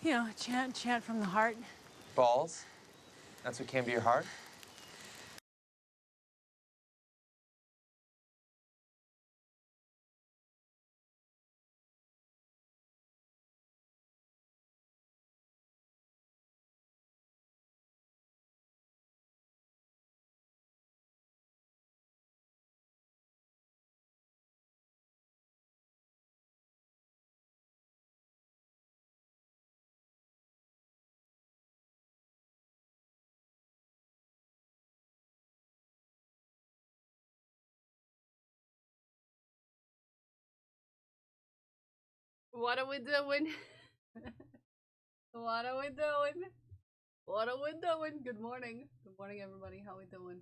You know, chant from the heart. Balls? That's what came to your heart? What are we doing? What are we doing? What are we doing? Good morning. Good morning, everybody. How we doing?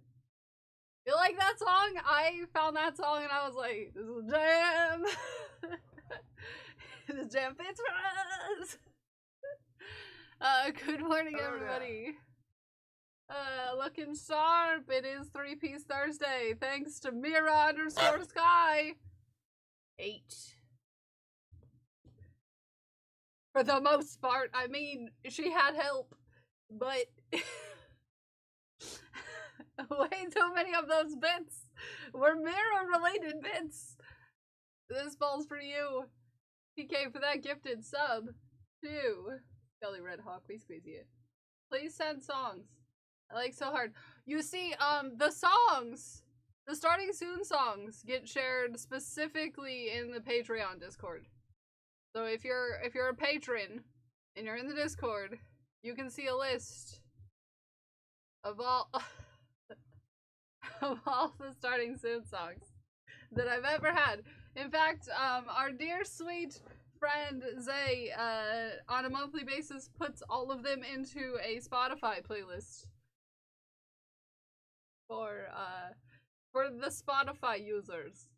You like that song? I found that song and I was like, this is a jam. This jam fits for us. Good morning, everybody. Looking sharp. It is 3-piece Thursday. Thanks to Mira_Sky. 8. For the most part. I mean, she had help, but way too many of those bits were Mira-related bits. This ball's for you. PK for that gifted sub. 2. Scully Red Hawk, we squeeze it. Please send songs. I like so hard. You see, the songs, the starting soon songs get shared specifically in the Patreon Discord. So if you're a patron and you're in the Discord, you can see a list of all of all the starting soon songs that I've ever had. In fact, our dear sweet friend Zay, on a monthly basis, puts all of them into a Spotify playlist for the Spotify users.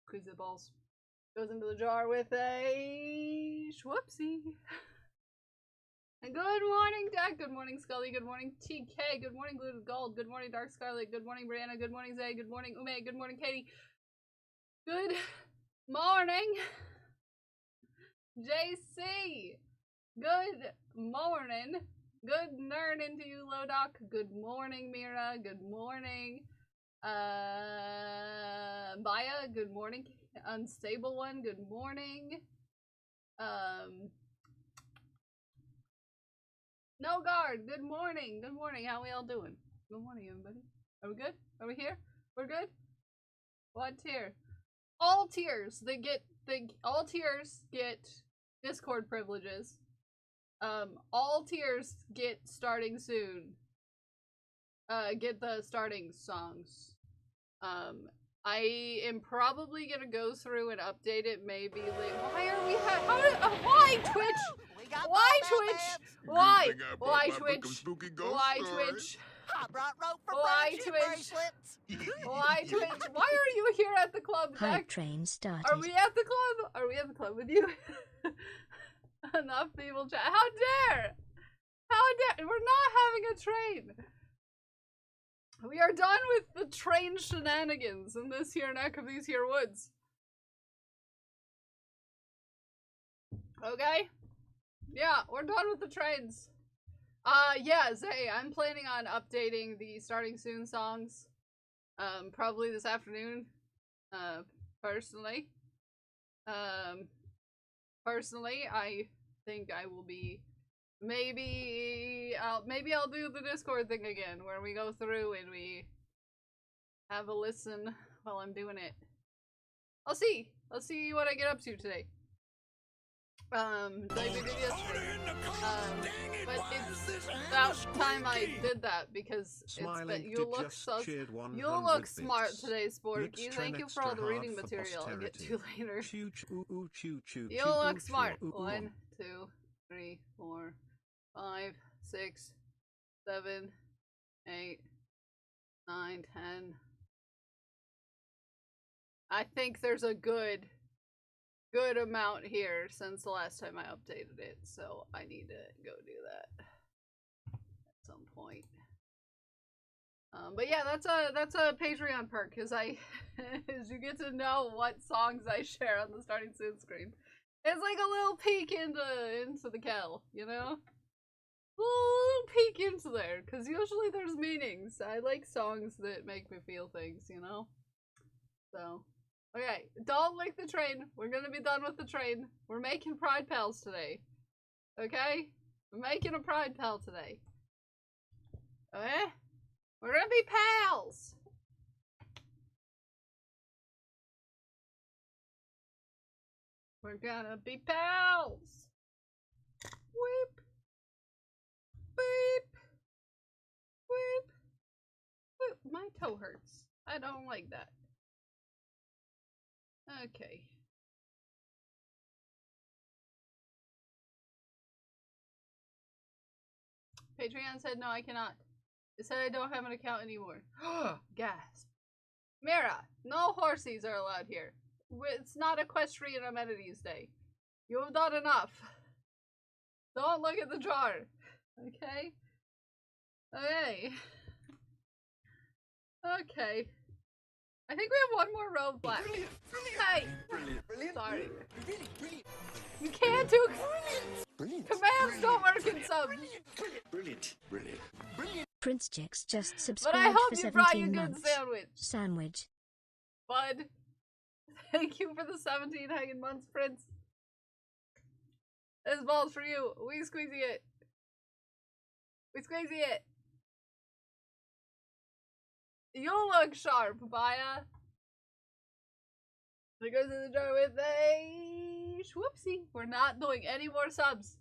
Squeeze the balls. Goes into the jar with a schwupsie. And good morning, Deck. Good morning, Scully. Good morning, TK. Good morning, Glued Gold. Good morning, Dark Scarlet. Good morning, Brianna. Good morning, Zay. Good morning, Ume. Good morning, Katie. Good morning, JC. Good morning. Good nerd into you, Lodoc. Good morning, Mira. Good morning, Baya. Good morning, Unstable One. Good morning. No Guard. Good morning. Good morning. How we all doing? Good morning, everybody. Are we good? Are we here? We're good? What tier? All tiers. All tiers get Discord privileges. All tiers get starting soon. Get the starting songs. I am probably gonna go through and update it maybe like, why are we why Twitch? Why Twitch? Why? Why Twitch? Why Twitch? I brought rope for Why friendship Twitch? bracelets. Why Twitch? Why are you here at the club, Hype Deck? train started. Are we at the club? Are we at the club with you? Enough people chat. How dare? How dare? We're not having a train. We are done with the train shenanigans in this here neck of these here woods. Okay? Yeah, we're done with the trains. Yeah, Zay, I'm planning on updating the starting soon songs. Probably this afternoon. Personally. Personally, I think I will be maybe I'll do the Discord thing again where we go through and we have a listen while I'm doing it. I'll see what I get up to today. Like we did yesterday. But it's about time I did that because you look smart today, Sporky. Thank you for all the reading material I'll get to later. You look smart. 1, 2, 3, 4, 5, 6, 7, 8, 9, 10. I think there's a good amount here since the last time I updated it, so I need to go do that at some point. But yeah, that's a Patreon perk, because is you get to know what songs I share on the starting soon screen. It's like a little peek into the kettle, you know? A little peek into there, because usually there's meanings. I like songs that make me feel things, you know? So, okay, don't lick the train. We're gonna be done with the train. We're making Pride Pals today. Okay? We're making a Pride Pal today. Okay? We're gonna be pals! We're gonna be pals! Weep! Beep! Weep! Weep! My toe hurts. I don't like that. Okay. Patreon said no, I cannot. It said I don't have an account anymore. Gasp. Mira, no horsies are allowed here. It's not Equestrian Amenities Day. You have done enough. Don't look at the jar. Okay? Okay. Okay. I think we have one more row black. Hey! Sorry. You can't do commands don't work in subs. Prince Jix just But subscribed I hope for you brought 17 your good months. Sandwich. Bud. Thank you for the 17 hanging months, Prince. This ball's for you. We squeezy it. We squeezy it. You look sharp, Baya. There goes in the jar with a whoopsie. We're not doing any more subs.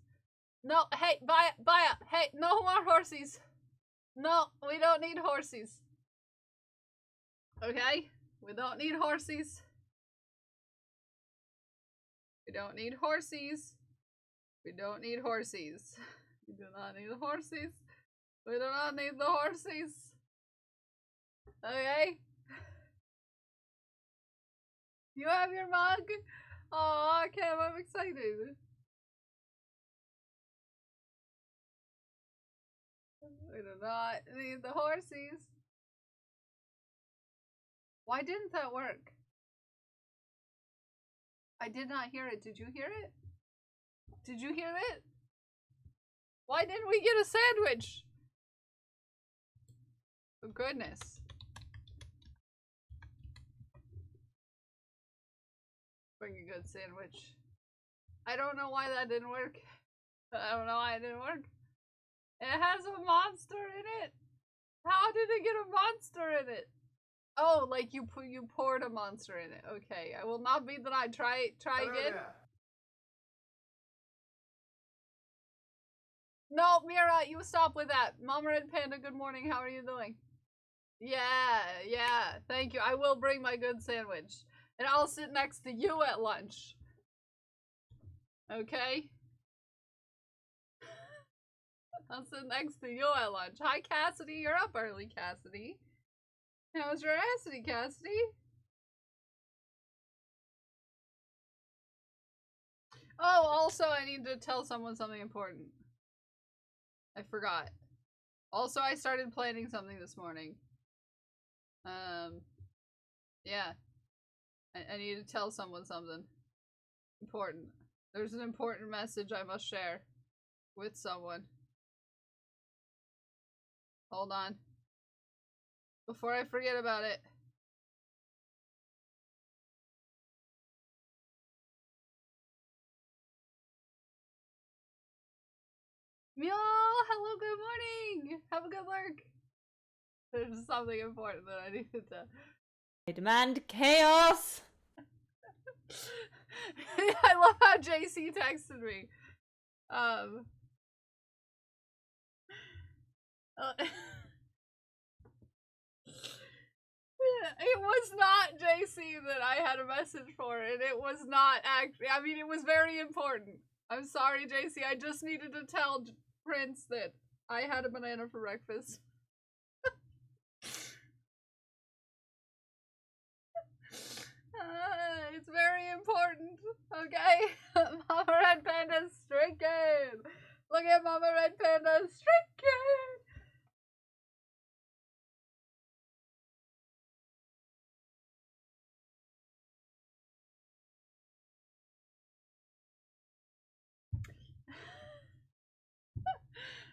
No, hey, Baya, hey, no more horsies. No, we don't need horsies. Okay? We don't need horsies. We don't need horsies. We don't need horsies. We do not need horsies. We do not need the horsies. Okay? You have your mug? Aw, Cam, I'm excited. We do not need the horsies. Why didn't that work? I did not hear it. Did you hear it? Did you hear it? Why didn't we get a sandwich? Oh, goodness. Bring a good sandwich. I don't know why that didn't work. I don't know why it didn't work. It has a monster in it. How did it get a monster in it? Oh, like you poured a monster in it. Okay, I will not be denied. Try again. No, Mira, you stop with that. Mama Red Panda, good morning. How are you doing? Yeah. Thank you. I will bring my good sandwich. And I'll sit next to you at lunch. Okay? I'll sit next to you at lunch. Hi, Cassidy. You're up early, Cassidy. How's your acity, Cassidy? Oh, also, I need to tell someone something important. I forgot. Also, I started planning something this morning. Yeah. I need to tell someone something important. There's an important message I must share with someone. Hold on. Before I forget about it. Mule, hello, good morning! Have a good lurk. There's something important that I needed to... I demand chaos! I love how JC texted me. It was not JC that I had a message for, and it was not actually. I mean, it was very important. I'm sorry, JC. I just needed to tell Prince that I had a banana for breakfast. It's very important, okay? Mama Red Panda's stricken! Look at Mama Red Panda stricken!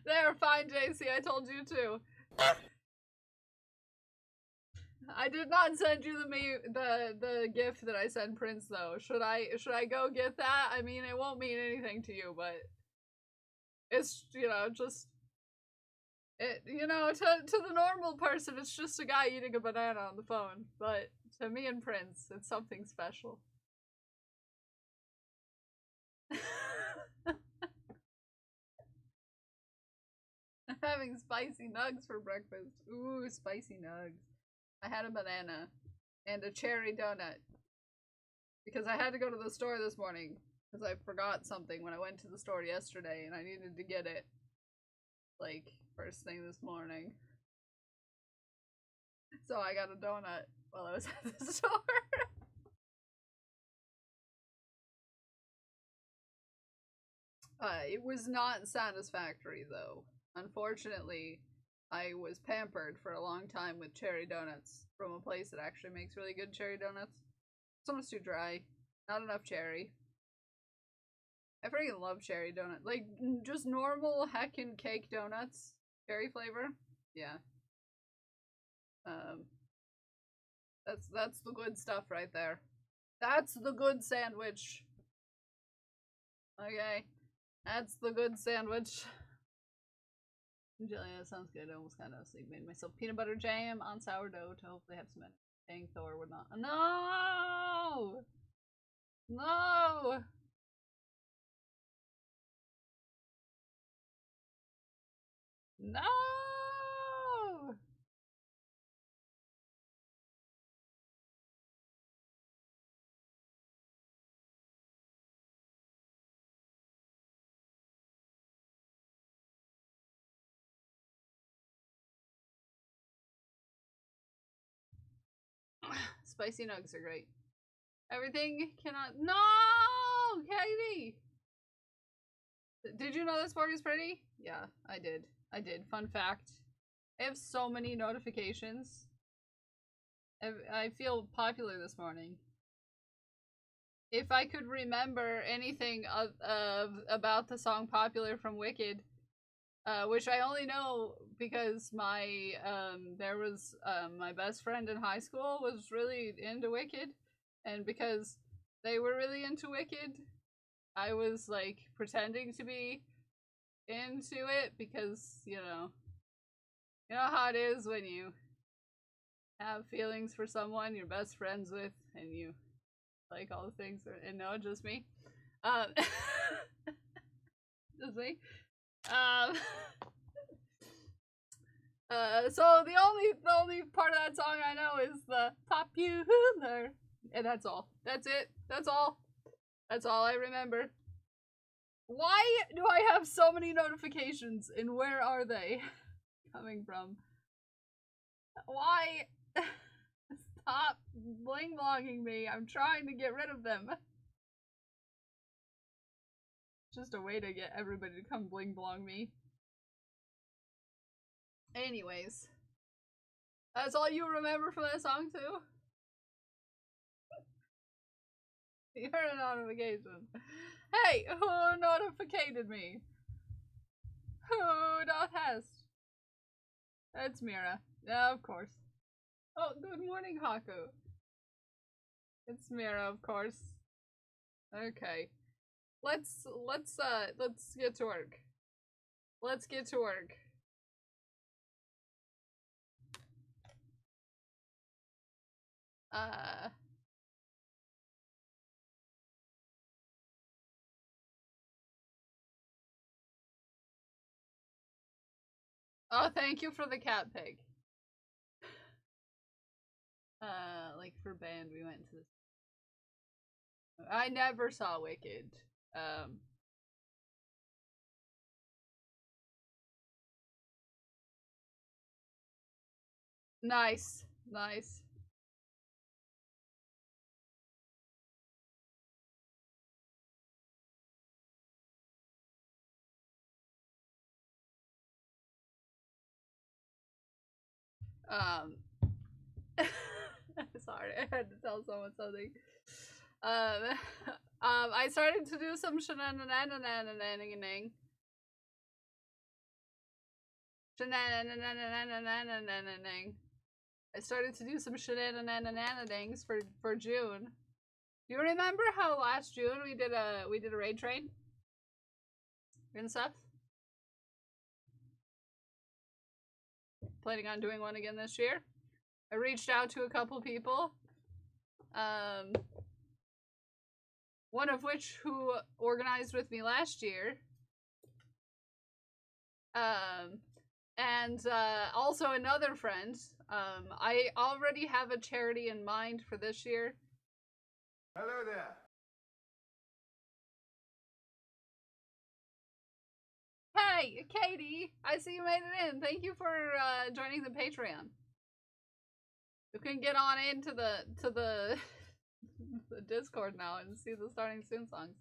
They're fine, JC. I told you to. I did not send you the gift that I sent Prince though. Should I go get that? I mean, it won't mean anything to you, but it's, you know, just it, you know, to the normal person, it's just a guy eating a banana on the phone. But to me and Prince, it's something special. I'm having spicy nugs for breakfast. Ooh, spicy nugs. I had a banana and a cherry donut because I had to go to the store this morning because I forgot something when I went to the store yesterday and I needed to get it like first thing this morning. So I got a donut while I was at the store. It was not satisfactory though. Unfortunately, I was pampered for a long time with cherry donuts from a place that actually makes really good cherry donuts. This one was too dry. Not enough cherry. I freaking love cherry donut. Like, just normal heckin' cake donuts. Cherry flavor. Yeah. That's the good stuff right there. That's the good sandwich. Okay. That's the good sandwich. Jelly, that sounds good. I almost kind of asleep. Made myself peanut butter jam on sourdough to hopefully have some energy. Thor would not. No! No! No! Spicy nugs are great. Everything cannot. No! Katie! Did you know this board is pretty? Yeah, I did. I did. Fun fact. I have so many notifications. I feel popular this morning. If I could remember anything about the song Popular from Wicked, which I only know because my there was my best friend in high school was really into Wicked, and because they were really into Wicked, I was like pretending to be into it because, you know how it is when you have feelings for someone you're best friends with and you like all the things, and no, just me. Just me. So the only part of that song I know is the popular, and that's all. That's it. That's all. That's all I remember. Why do I have so many notifications, and where are they coming from? Why? Stop bling-blonging me. I'm trying to get rid of them. Just a way to get everybody to come bling-blong me. Anyways. That's all you remember from that song, too? You heard a notification. Hey, who notificated me? Who doth hast? That's Mira. Yeah, of course. Oh, good morning, Haku. It's Mira, of course. Okay. Let's get to work. Let's get to work. Oh, thank you for the cat pig. Like for band, we went to this. I never saw Wicked. Nice. Nice. Sorry, I had to tell someone something. I started to do some shenanigans. Shenanigans. I started to do some shenanigans for June. Do you remember how last June we did a raid train and stuff? Planning on doing one again this year. I reached out to a couple people. One of which who organized with me last year. And also another friend. I already have a charity in mind for this year. Hello there. Hey, Katie! I see you made it in. Thank you for joining the Patreon. You can get on into the the Discord now and see the Starting Soon songs.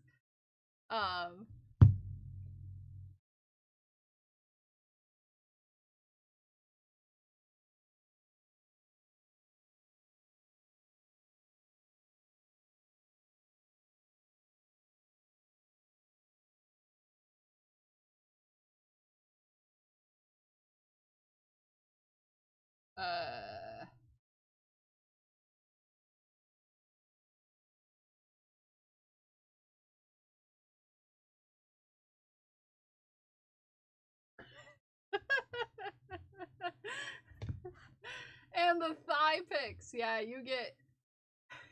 And the thigh pics. Yeah, you get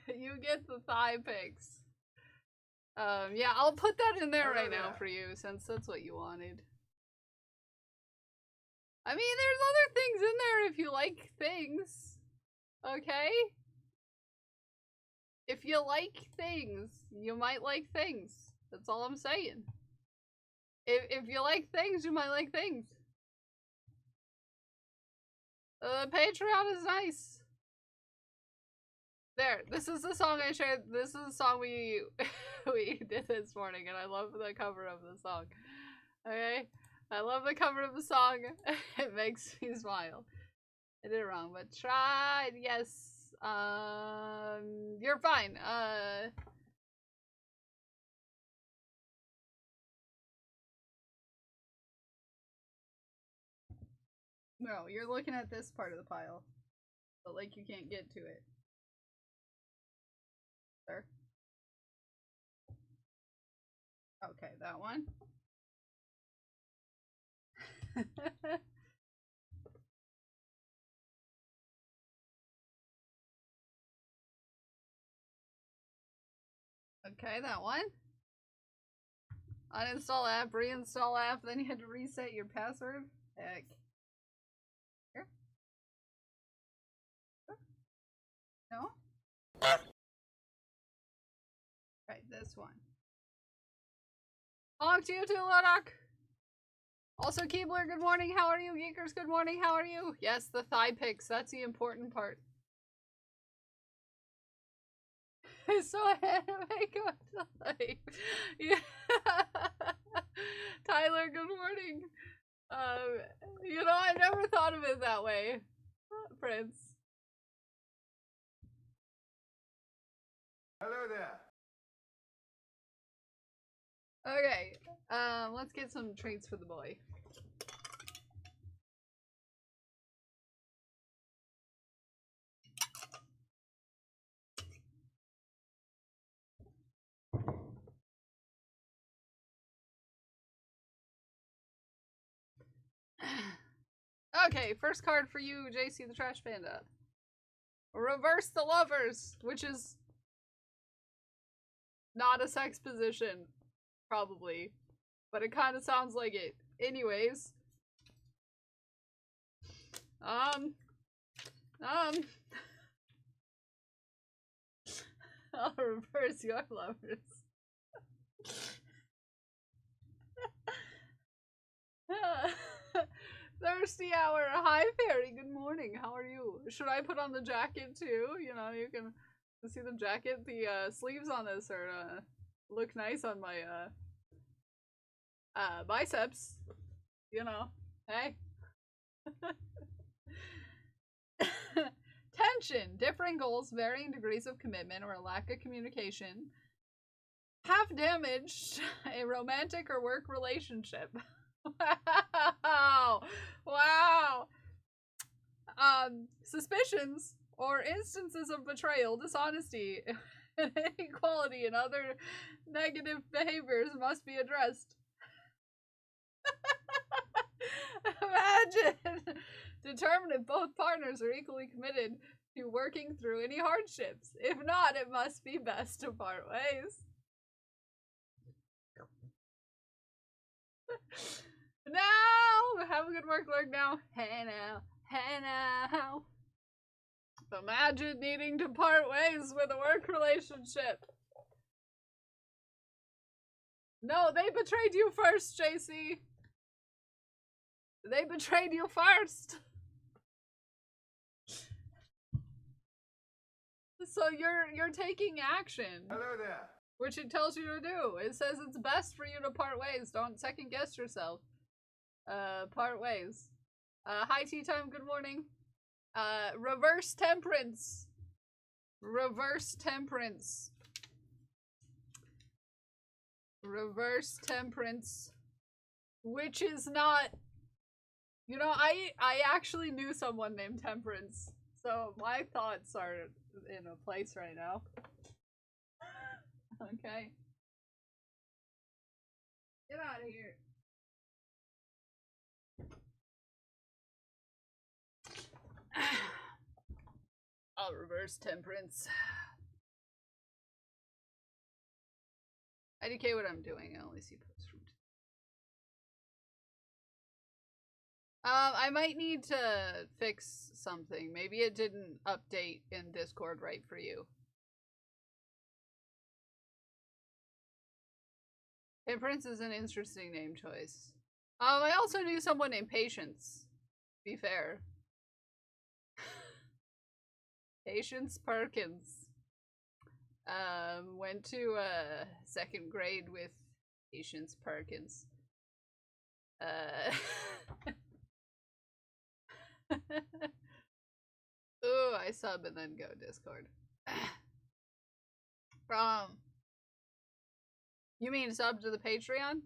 the thigh pics. Yeah, I'll put that in there right now for you since that's what you wanted. I mean, there's other things in there if you like things. Okay? If you like things, you might like things. That's all I'm saying. If you like things, you might like things. Patreon is nice. There, this is the song I shared. This is the song we did this morning, and I love the cover of the song. Okay? I love the cover of the song. It makes me smile. I did it wrong, but tried. Yes. You're fine. No, you're looking at this part of the pile. But like you can't get to it. Sir. Okay, that one. Okay, that one. Uninstall app, reinstall app, then you had to reset your password. Heck. Here? No? Right, this one. Honk to you too, Lodok! Also, Keebler, good morning, how are you? Geekers, good morning, how are you? Yes, the thigh pics, that's the important part. So I had to make a life. Yeah. Tyler, good morning. You know, I never thought of it that way. Prince. Hello there. Okay, let's get some treats for the boy. Okay, first card for you, JC the Trash Panda. Reverse the Lovers, which is not a sex position, probably, but it kind of sounds like it. Anyways, I'll reverse your lovers. Thirsty hour. Hi, Fairy. Good morning. How are you? Should I put on the jacket too? You know, you can see the jacket. The sleeves on this are look nice on my biceps. You know, hey. Tension. Differing goals, varying degrees of commitment, or a lack of communication have damaged a romantic or work relationship. Wow. Wow. Suspicions or instances of betrayal, dishonesty, inequality, and other negative behaviors must be addressed. Imagine! Determine if both partners are equally committed to working through any hardships. If not, it must be best to part ways. Now! Have a good work log now. Hey now. Hey now. Imagine needing to part ways with a work relationship. No, they betrayed you first, JC. They betrayed you first. So you're taking action. Hello there. Which it tells you to do. It says it's best for you to part ways. Don't second guess yourself. Part ways. Hi tea time, good morning. Reverse temperance. Reverse temperance. Reverse temperance. Which is not... You know, I actually knew someone named Temperance. So my thoughts are in a place right now. Okay. Get out of here. I'll reverse temperance. IDK what I'm doing. I only see posts from I might need to fix something. Maybe it didn't update in Discord right for you. Temperance is an interesting name choice. I also knew someone named Patience. To be fair. Patience Perkins. Went to second grade with Patience Perkins. Ooh, I sub and then go Discord. You mean sub to the Patreon?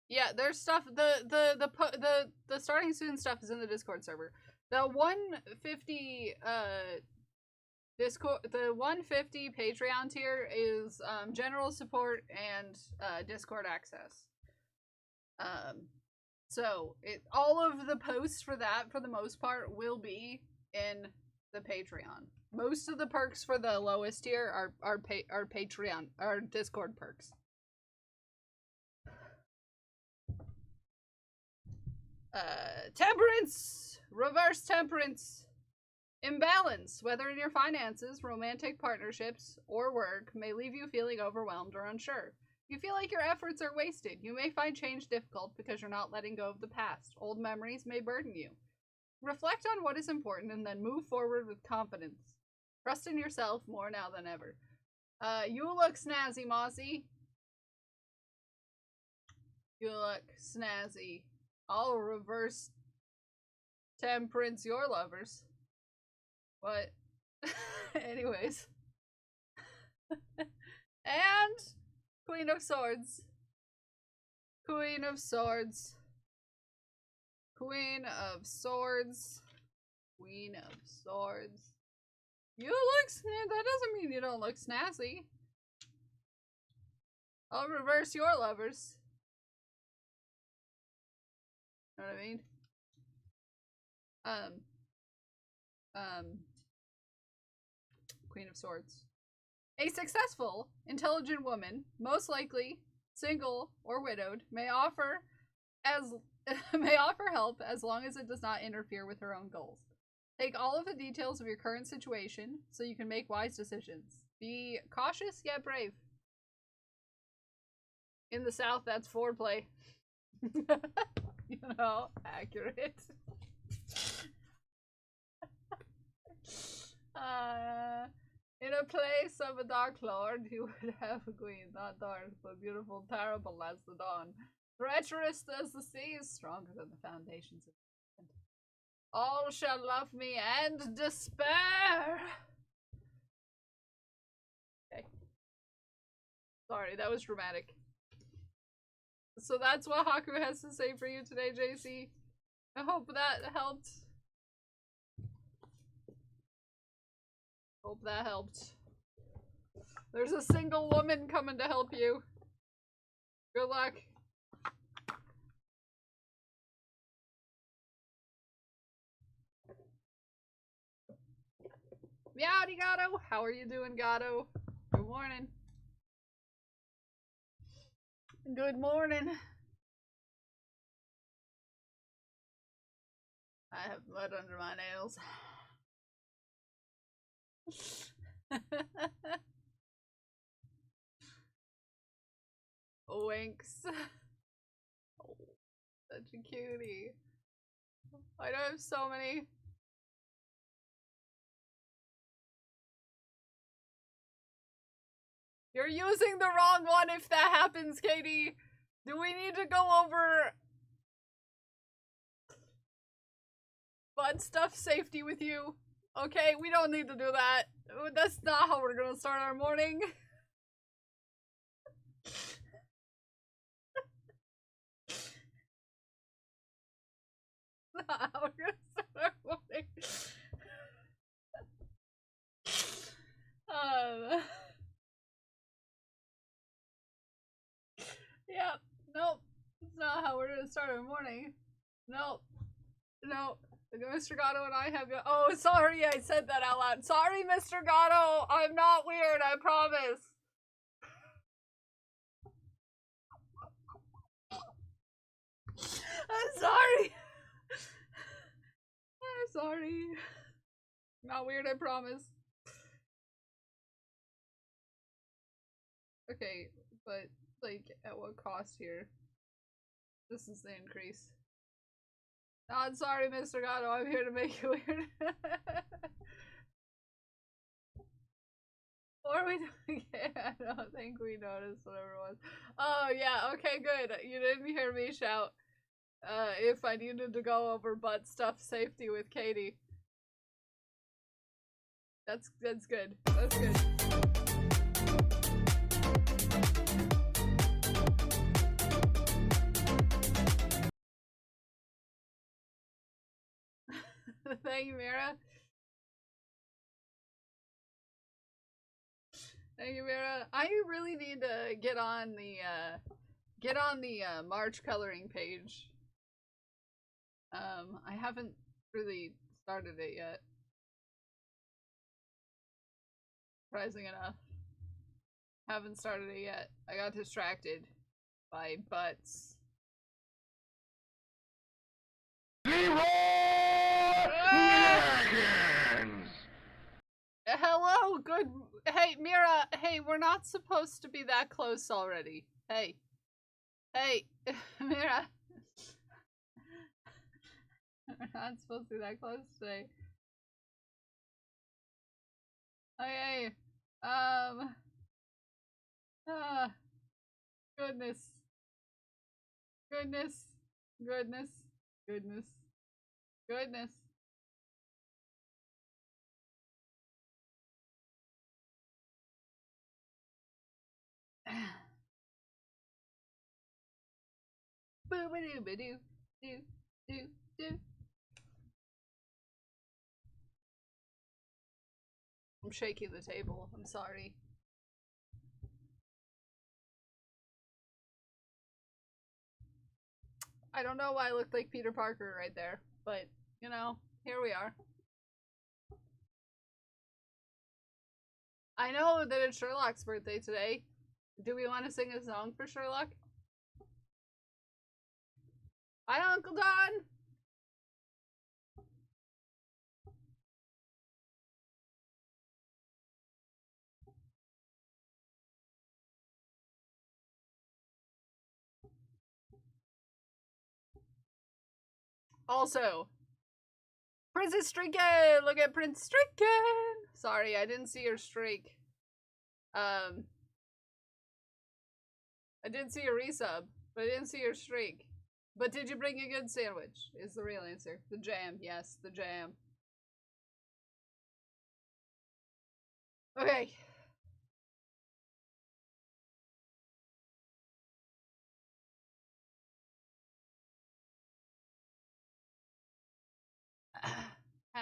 Yeah, there's stuff. The starting soon stuff is in the Discord server. The 150 Discord, the 150 Patreon tier is general support and Discord access. So all of the posts for that, for the most part, will be in the Patreon. Most of the perks for the lowest tier are Patreon, are Discord perks. Temperance! Reverse temperance! Imbalance, whether in your finances, romantic partnerships, or work, may leave you feeling overwhelmed or unsure. You feel like your efforts are wasted. You may find change difficult because you're not letting go of the past. Old memories may burden you. Reflect on what is important and then move forward with confidence. Trust in yourself more now than ever. You look snazzy, Mozzie. You look snazzy. I'll reverse temperance your lovers. What? Anyways. And Queen of Swords. Queen of Swords. Queen of Swords. Queen of Swords. You look snazzy. That doesn't mean you don't look snazzy. I'll reverse your lovers. Know what I mean? Queen of Swords. A successful, intelligent woman, most likely single or widowed, may offer help as long as it does not interfere with her own goals. Take all of the details of your current situation so you can make wise decisions. Be cautious yet brave. In the South, that's foreplay. You know, accurate. In a place of a dark lord, you would have a queen, not dark, but beautiful, terrible as the dawn. Treacherous as the sea, stronger than the foundations of the land. All shall love me and despair. Okay. Sorry, that was dramatic. So that's what Haku has to say for you today, JC. I hope that helped. Hope that helped. There's a single woman coming to help you. Good luck. Meowdy Gato! How are you doing, Gato? Good morning. Good morning. I have mud under my nails. Winks. Oh, such a cutie. I don't have so many. You're using the wrong one if that happens, Katie. Do we need to go over butt stuff safety with you? Okay, we don't need to do that. That's not how we're gonna start our morning. Not how we're gonna start our morning. Yeah, nope. It's not how we're gonna start our morning. Nope. Nope. Mr. Gatto and I have. Oh, sorry, I said that out loud. Sorry, Mr. Gatto. I'm not weird, I promise. I'm sorry. I'm sorry. Not weird, I promise. Okay, but, like, at what cost here? This is the increase. Not sorry, Mr. Gatto, I'm here to make you weird. Or we don't, I don't think we noticed whatever it was. Oh, yeah, okay, good. You didn't hear me shout if I needed to go over butt stuff safety with Katie. That's good. That's good. Thank you, Mira. Thank you, Mira. I really need to get on the March coloring page. I haven't really started it yet. Surprising enough. Haven't started it yet. I got distracted by butts. Hello, good. Hey, Mira. Hey, we're not supposed to be that close already. Hey. Hey, Mira. We're not supposed to be that close today. Okay. Goodness. Goodness. Goodness. Goodness. Goodness. Boo-ba-doo-ba-doo. Do, do, do. I'm shaking the table. I'm sorry. I don't know why I looked like Peter Parker right there, but, you know, here we are. I know that it's Sherlock's birthday today. Do we want to sing a song for Sherlock? Hi, Uncle Don! Also, Princess Streakin'! Look at Prince Streakin'! Sorry, I didn't see your streak. I did see your resub, but I didn't see your streak. But did you bring a good sandwich? Is the real answer. The jam. Yes, the jam. Okay.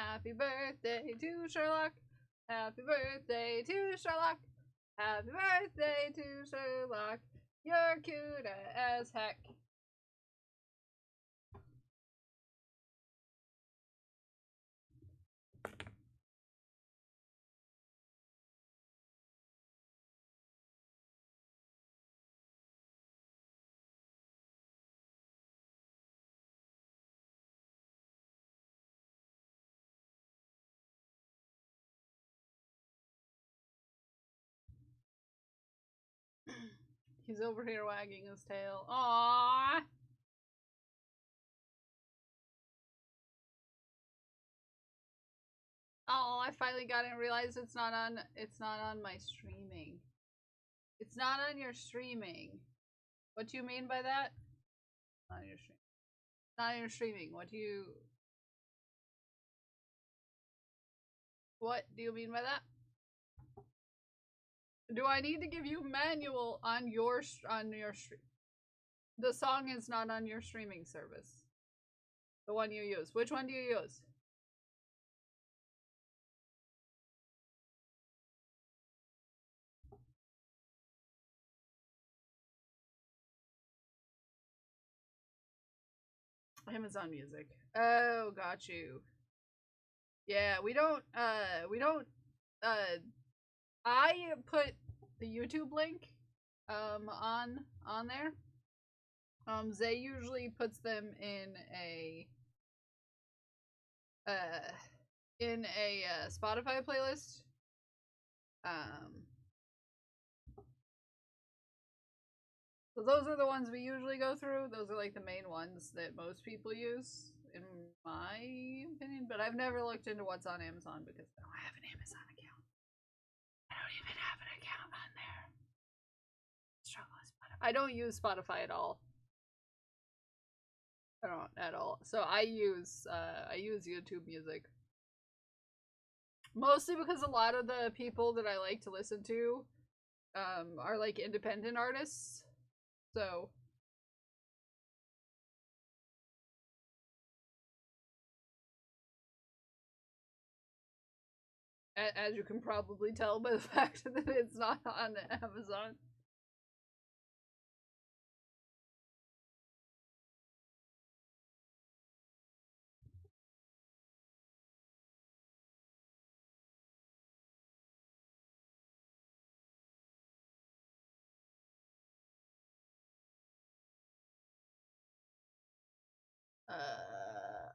Happy birthday to Sherlock. Happy birthday to Sherlock. Happy birthday to Sherlock. You're cute as heck. He's over here wagging his tail. Aww. Oh, I finally got it and realized it's not on my streaming. It's not on your streaming. What do you mean by that? Not on your stream. Not on your streaming. What do you mean by that? Do I need to give you manual on your stream? The song is not on your streaming service. The one you use. Which one do you use? Amazon Music. Oh, got you. Yeah, we don't, I put the YouTube link, on there. Zay usually puts them in a Spotify playlist. So those are the ones we usually go through. Those are like the main ones that most people use, in my opinion. But I've never looked into what's on Amazon because I don't have an Amazon account. I don't even have an account on there. Struggle with Spotify. I don't use Spotify at all. I don't at all. So I use YouTube Music. Mostly because a lot of the people that I like to listen to are like independent artists. So as you can probably tell by the fact that it's not on Amazon.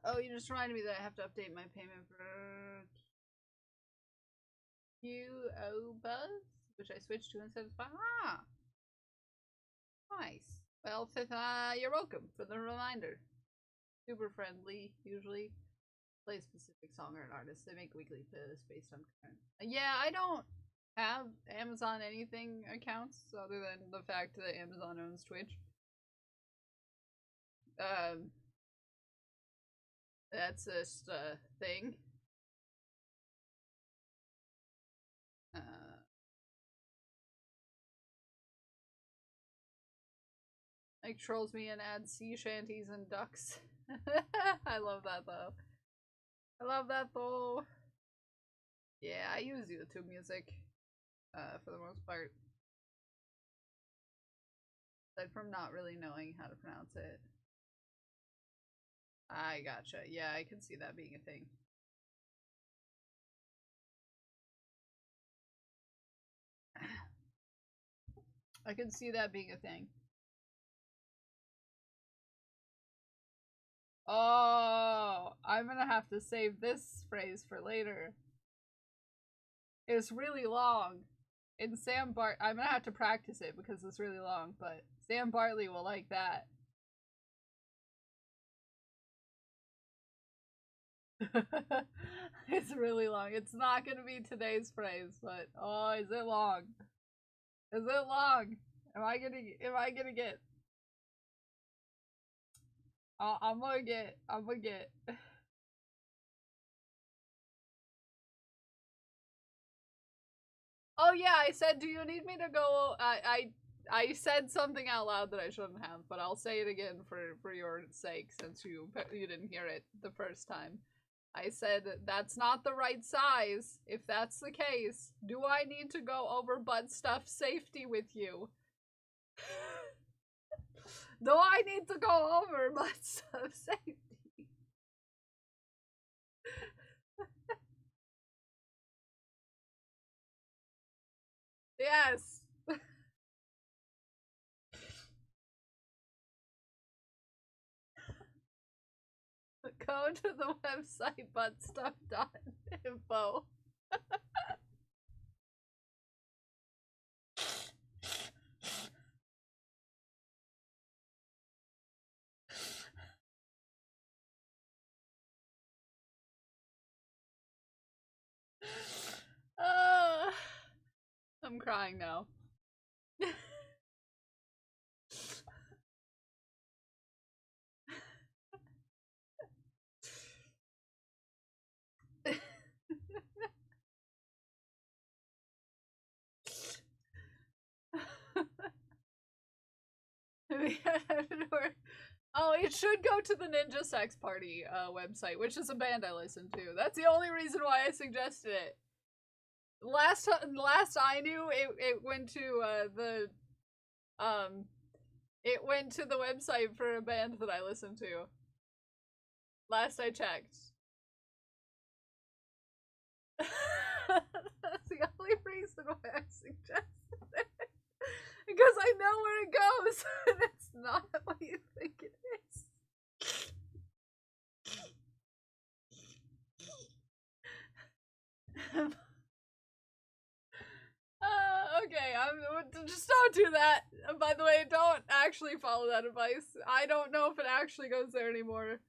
Oh, you just reminded me that I have to update my payment for QO Buzz, which I switched to instead of Spotify. Ah! Nice. Well, you're welcome for the reminder. Super friendly, usually. Play a specific song or an artist. They make weekly playlists based on current. Yeah, I don't have Amazon anything accounts other than the fact that Amazon owns Twitch. That's just a thing. Like trolls me and adds sea shanties and ducks. I love that though. I love that though. Yeah, I use YouTube Music for the most part. Aside from not really knowing how to pronounce it. I gotcha. Yeah, I can see that being a thing. I can see that being a thing. Oh, I'm gonna have to save this phrase for later. It's really long. And I'm gonna have to practice it because it's really long, but Sam Bartley will like that. It's really long. It's not gonna be today's phrase, but oh, is it long? Is it long? Am I gonna get? I'm gonna get. Oh yeah, I said, do you need me to go? I said something out loud that I shouldn't have, but I'll say it again for your sake since you didn't hear it the first time. I said, that's not the right size. If that's the case, do I need to go over butt stuff safety with you? Do I need to go over butt stuff safety? Yes. Go to the website buttstuff.info. I'm crying now. Oh, it should go to the Ninja Sex Party website, which is a band I listen to. That's the only reason why I suggested it. Last I knew, it went to it went to the website for a band that I listened to. Last I checked. That's the only reason why I suggested it. Because I know where it goes, and it's not what you think it is. Okay, just don't do that. By the way, don't actually follow that advice. I don't know if it actually goes there anymore.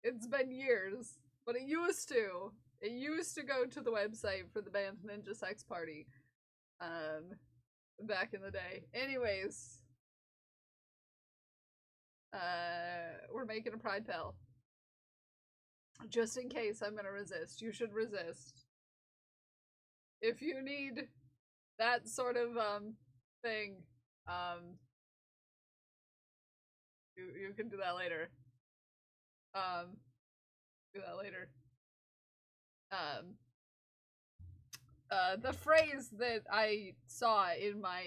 It's been years, but it used to. It used to go to the website for the band Ninja Sex Party. Back in the day. Anyways. We're making a pride pill. Just in case I'm gonna resist. You should resist. If you need that sort of, thing, you can do that later. Do that later. The phrase that I saw in my,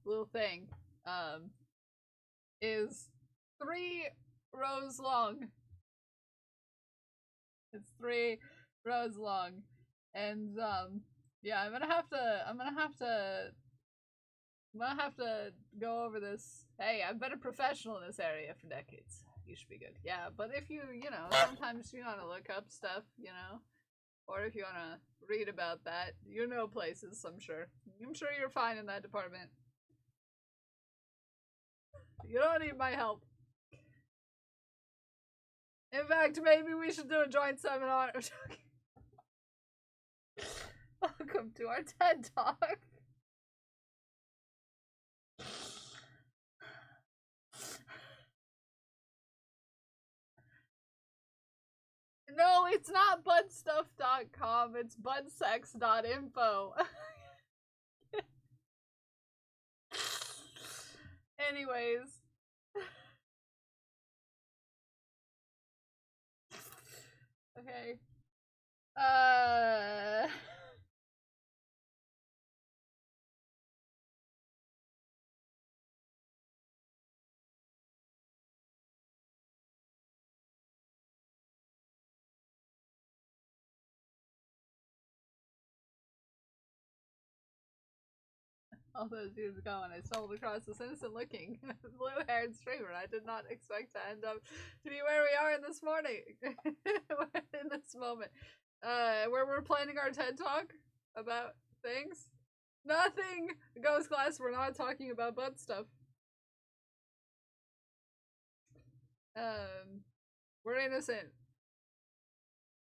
little thing, is 3 rows long. It's 3 rows long. And, yeah, I'm gonna have to go over this. Hey, I've been a professional in this area for decades. You should be good. Yeah, but if you know, sometimes you wanna look up stuff, you know? Or if you wanna read about that, you know places, I'm sure. I'm sure you're fine in that department. You don't need my help. In fact, maybe we should do a joint seminar. Welcome to our TED Talk. No, it's not buttstuff.com, it's buttsex.info. Anyways. Okay. All those years ago when I stumbled across this innocent looking blue-haired streamer, I did not expect to end up to be where we are in this morning. In this moment. Where we're planning our TED Talk about things. Nothing! Ghost Class, we're not talking about butt stuff. We're innocent.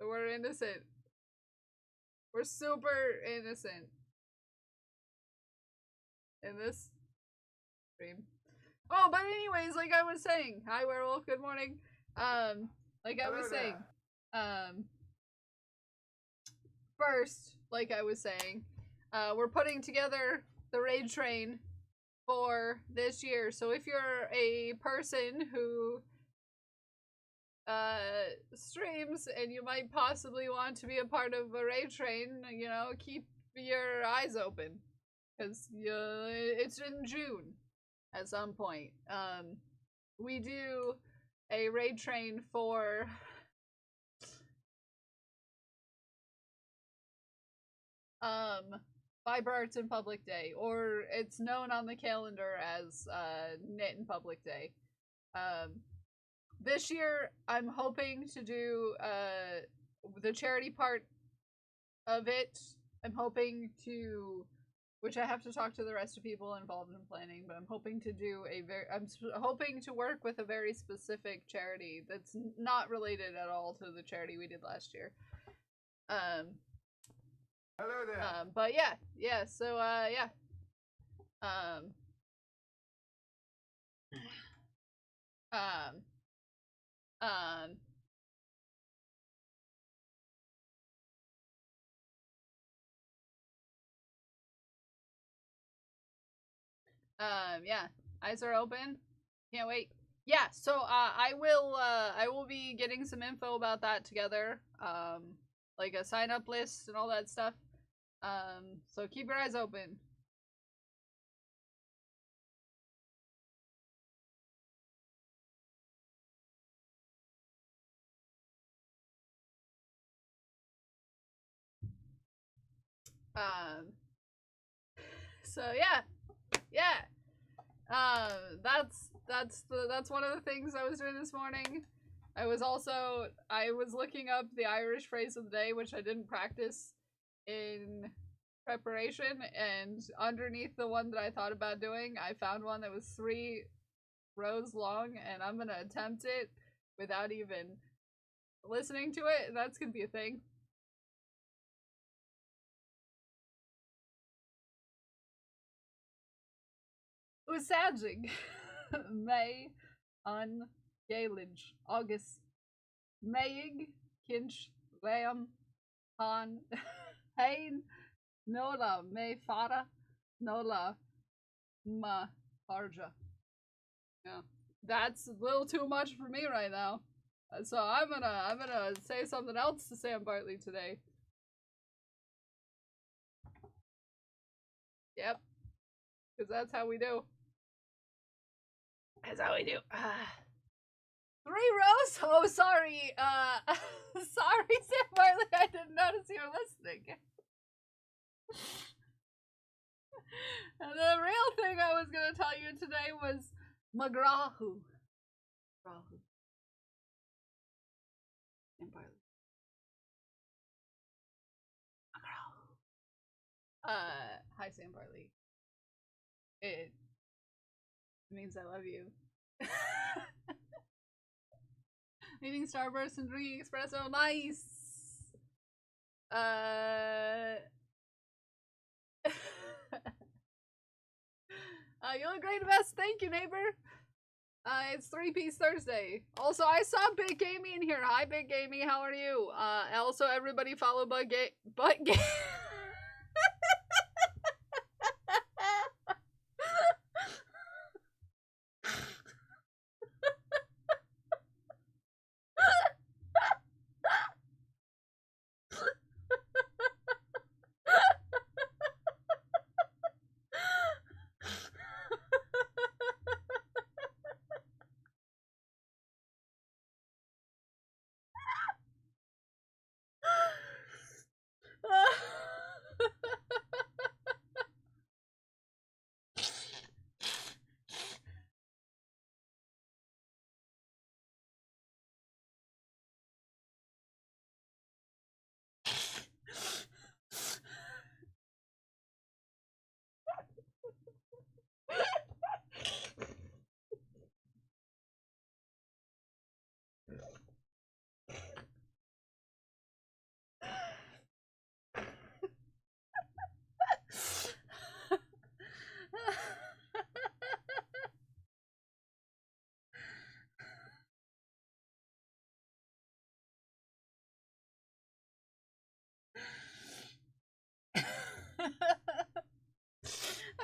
We're innocent. We're super innocent. In this stream. Oh, but anyways, like I was saying, hi Werewolf, good morning. Like I was saying, first, like I was saying, we're putting together the raid train for this year. So if you're a person who streams and you might possibly want to be a part of a raid train, you know, keep your eyes open. Because it's in June at some point. We do a raid train for Fiber Arts in Public Day, or it's known on the calendar as Knit in Public Day. This year I'm hoping to do the charity part of it. I'm hoping to, which I have to talk to the rest of people involved in planning, but I'm hoping to do I'm hoping to work with a very specific charity that's not related at all to the charity we did last year. Hello there. But yeah, so yeah. Yeah, eyes are open. Can't wait. Yeah, so I will be getting some info about that together. Like a sign up list and all that stuff. So keep your eyes open. So yeah. That's one of the things I was doing this morning. I was looking up the Irish phrase of the day, which I didn't practice in preparation, and underneath the one that I thought about doing, I found one that was 3 rows long, and I'm gonna attempt it without even listening to it, and that's gonna be a thing. Usajig. May an Gaelig. August. Mayig. Kinch. Ram. Han. Hain. Nola. May Fara. Nola. Ma. Harja. Yeah. That's a little too much for me right now. So I'm gonna say something else to Sam Bartley today. Yep. Because that's how we do. That's how we do. 3 rows? Oh, sorry. Sorry, Sam Bartley. I didn't notice you were listening. And the real thing I was going to tell you today was McGrahu. McGrahu. Sam Bartley. McGrahu. Hi, Sam Bartley. It means I love you. Eating Starburst and drinking espresso. Nice! You look great, best. Thank you, neighbor. It's 3-piece Thursday. Also, I saw Big Gamey in here. Hi, Big Gamey. How are you? Also, everybody follow Butt Game.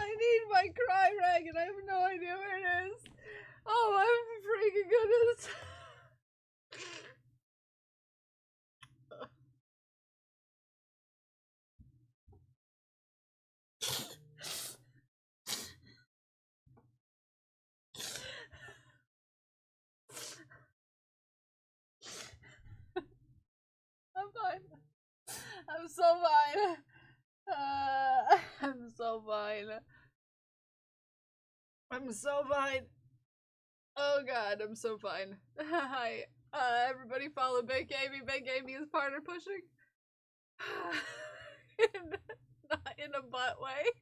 I need my cry rag and I have no idea where it is. Oh my freaking goodness. fine. I'm so fine. I'm so fine. I'm so fine. Oh god, I'm so fine. Hi. Everybody follow Big Amy. Big Amy is partner pushing. Not in a butt way.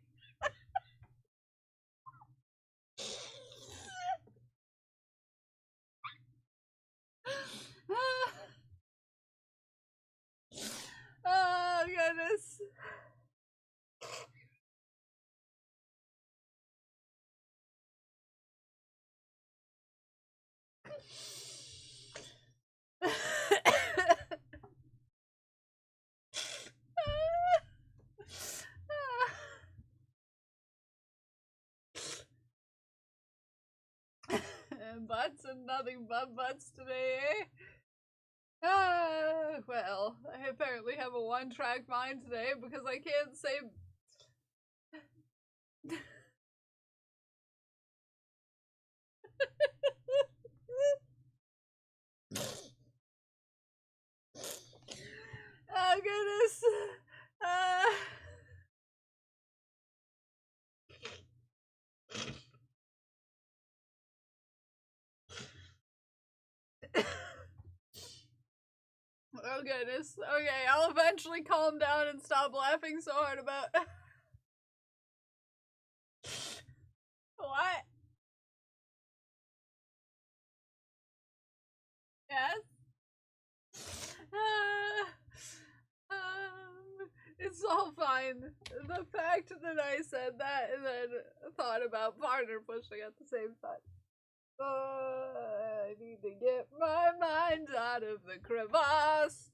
Oh goodness. Butts and nothing but butts today, eh? Well, I apparently have a one-track mind today because I can't say... Oh goodness. Oh goodness. Okay, I'll eventually calm down and stop laughing so hard about... What? Yes? It's all fine. The fact that I said that and then thought about partner pushing at the same time. I need to get my mind out of the crevasse.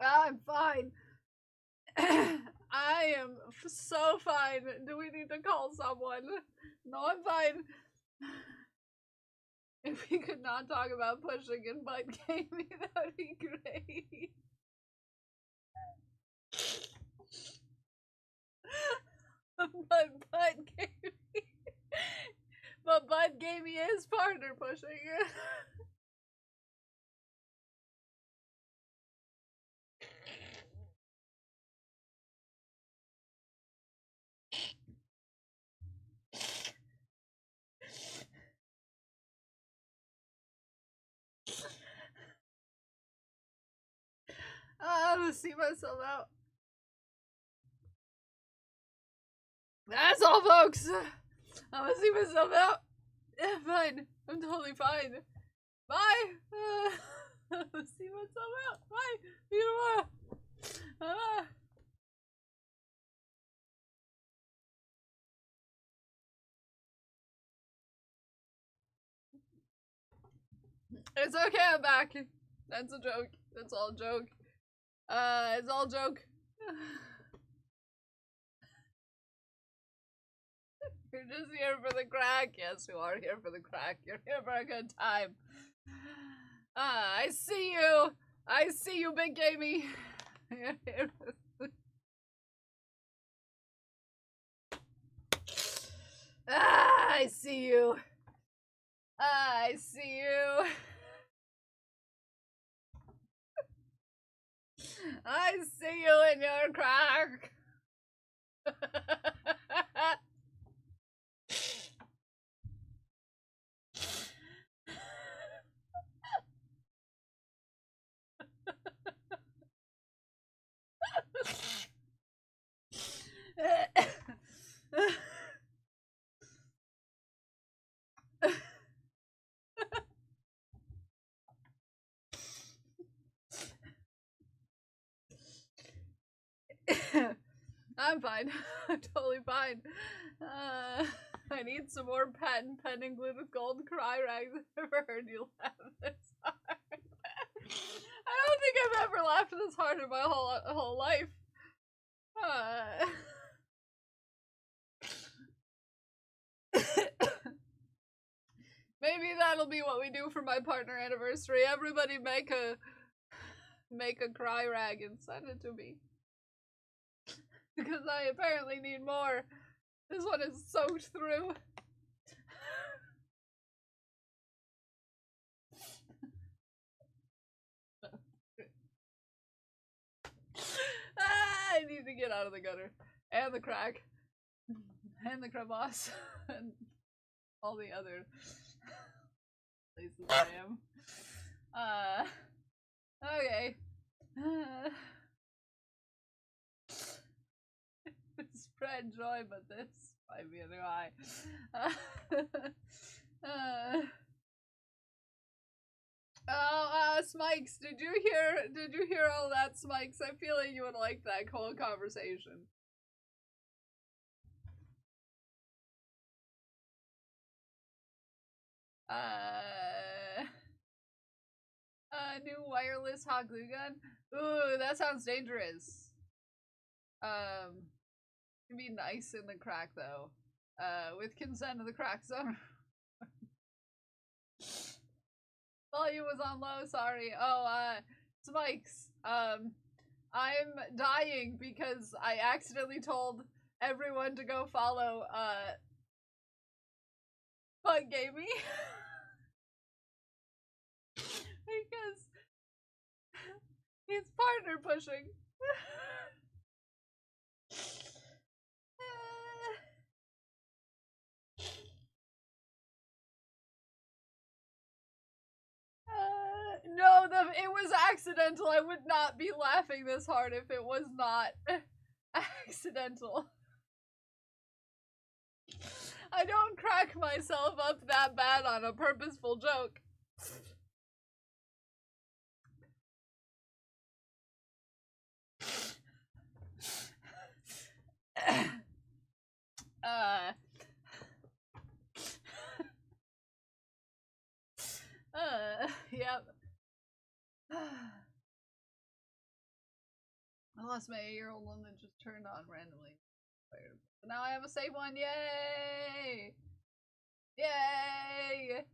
I'm fine. I am so fine. Do we need to call someone? No, I'm fine. If we could not talk about pushing and butt gaming, that would be great. But butt gaming. But butt gaming is partner pushing. I'm gonna see myself out. That's all, folks. I'm gonna see myself out. Yeah, fine. I'm totally fine. Bye. I'm gonna see myself out. Bye. See you tomorrow. It's okay, I'm back. That's a joke. That's all a joke. It's all a joke. You're just here for the crack. Yes, you are here for the crack. You're here for a good time. I see you. I see you, Big Gamey. I see you. I see you. I see you in your crack. I'm fine. I'm totally fine. I need some more patent pending glued gold cry rags. I've never heard you laugh this hard. I don't think I've ever laughed this hard in my whole life. Maybe that'll be what we do for my partner anniversary. Everybody make a cry rag and send it to me. Because I apparently need more. This one is soaked through. I need to get out of the gutter. And the crack. And the crevasse. And all the other places I am. Okay. Spread joy, but this might be a new eye. Smikes, did you hear all that, Smikes? I feel like you would like that whole conversation. New wireless hot glue gun? Ooh, that sounds dangerous. It'd be nice in the crack though. With consent of the crack zone. Volume was on low, sorry. Oh, Smikes. I'm dying because I accidentally told everyone to go follow, Bug Gamey. Because he's partner pushing. No, it was accidental. I would not be laughing this hard if it was not accidental. I don't crack myself up that bad on a purposeful joke. Yep. I lost my 8-year-old one that just turned on randomly. But now I have a safe one, yay! Yay!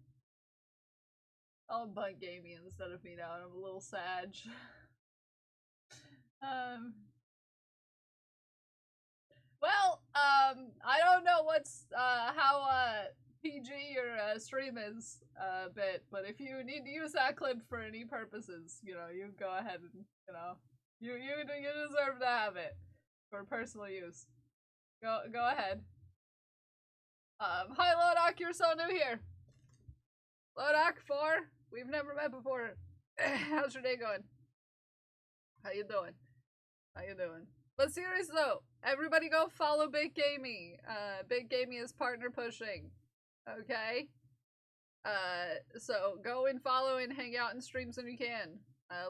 I'll Bug Gamey instead of me now, and I'm a little sad. Well, I don't know what's, how, PG your, stream is, but if you need to use that clip for any purposes, you know, you go ahead and, you know, you deserve to have it for personal use. Go ahead. Hi Lodak, you're so new here. Lodak 4, we've never met before. How's your day going? How you doing? How you doing? But seriously though, everybody go follow Big Gamey. Big Gamey is partner pushing. Okay? So go and follow and hang out in streams when you can.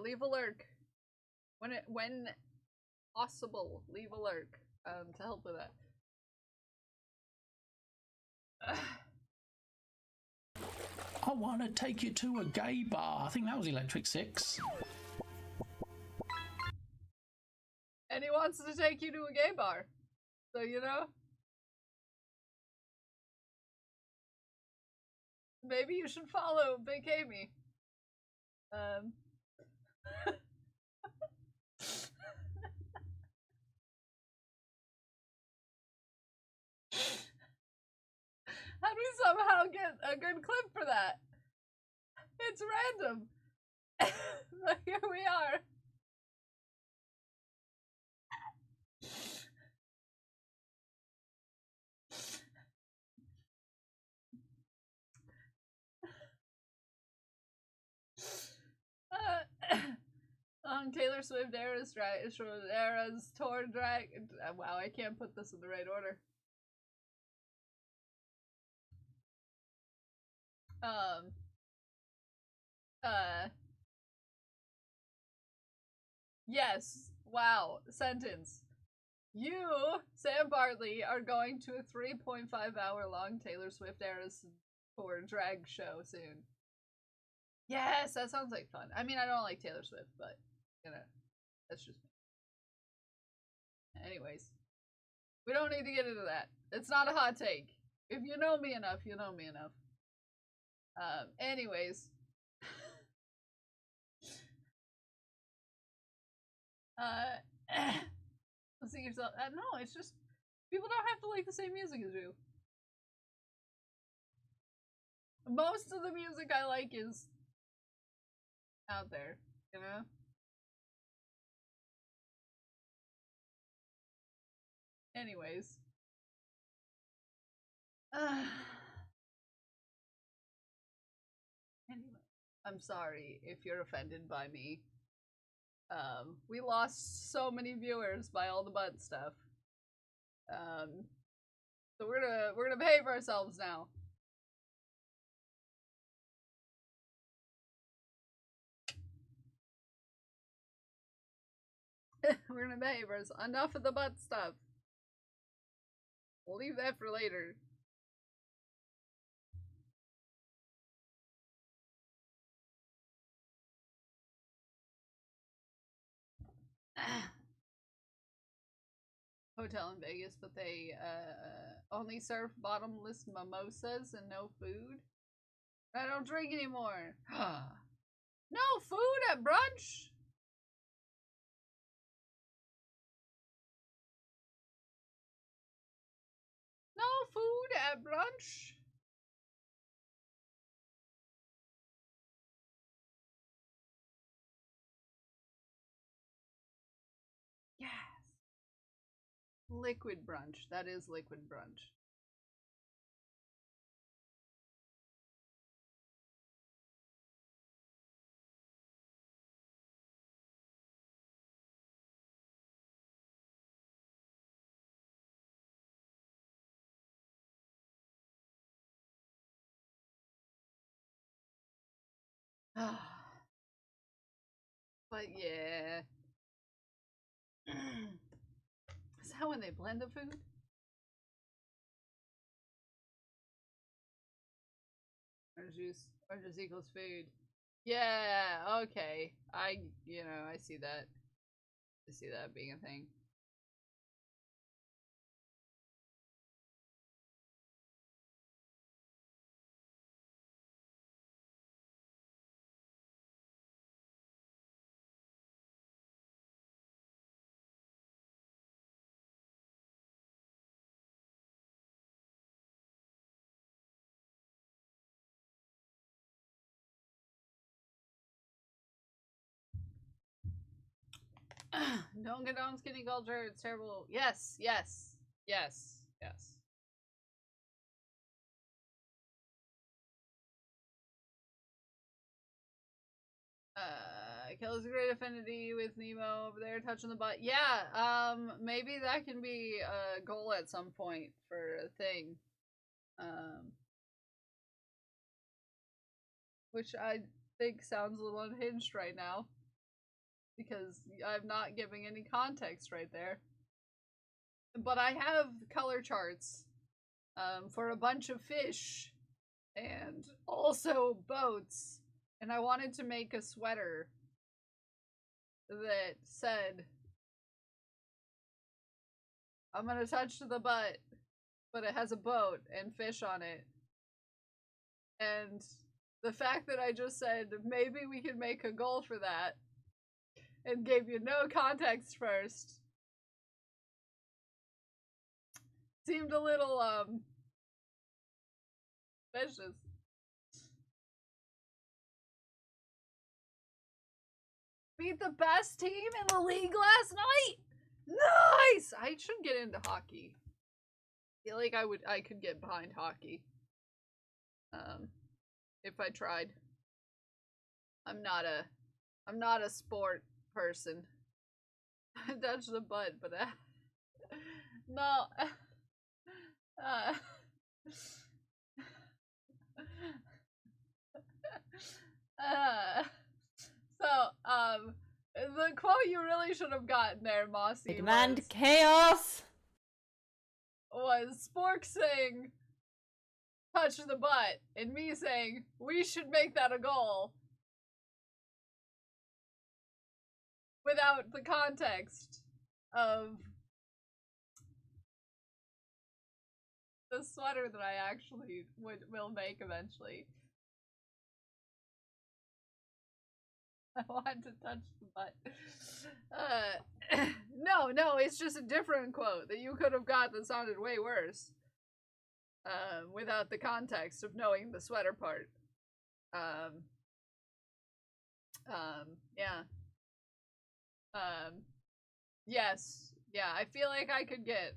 Leave a lurk. When possible, leave a lurk, to help with that. I want to take you to a gay bar. I think that was Electric Six. And he wants to take you to a gay bar. So, you know? Maybe you should follow Big Amy. How do we somehow get a good clip for that? It's random. But here we are. Taylor Swift Eras Tour Drag. Wow, I can't put this in the right order. Yes. Wow. Sentence. You, Sam Bartley, are going to a 3.5-hour long Taylor Swift Eras Tour drag show soon. Yes, that sounds like fun. I mean, I don't like Taylor Swift, but, you know, that's just me. Anyways. We don't need to get into that. It's not a hot take. If you know me enough, you know me enough. Anyways. See yourself. No, it's just people don't have to like the same music as you. Most of the music I like is out there, you know? Anyways. Anyway, I'm sorry if you're offended by me. We lost so many viewers by all the butt stuff. So we're gonna behave ourselves now. We're gonna behave ourselves. Enough of the butt stuff. We'll leave that for later. Hotel in Vegas, but they only serve bottomless mimosas and no food. I don't drink anymore. No food at brunch? No food at brunch? Yes. Liquid brunch. That is liquid brunch. But yeah. Is that when they blend the food? Orange juice equals food. Yeah, okay. I see that. I see that being a thing. Don't condone skinny culture. It's terrible. Yes, yes, yes, yes. Kelly's a great affinity with Nemo over there touching the butt. Yeah, maybe that can be a goal at some point for a thing. Which I think sounds a little unhinged right now. Because I'm not giving any context right there. But I have color charts for a bunch of fish and also boats. And I wanted to make a sweater that said, I'm gonna touch the butt, but it has a boat and fish on it. And the fact that I just said, maybe we could make a goal for that, and gave you no context first, seemed a little, vicious. Beat the best team in the league last night? Nice! I should get into hockey. I feel like I could get behind hockey. If I tried. I'm not a sport person. Touch the butt, but no. The quote you really should have gotten there, Mossy, I demand chaos! Was Spork saying, touch the butt, and me saying, we should make that a goal. Without the context of the sweater that I actually will make eventually. I want to touch the butt. No, it's just a different quote that you could have got that sounded way worse. Without the context of knowing the sweater part. Yeah. Yes. Yeah, I feel like I could get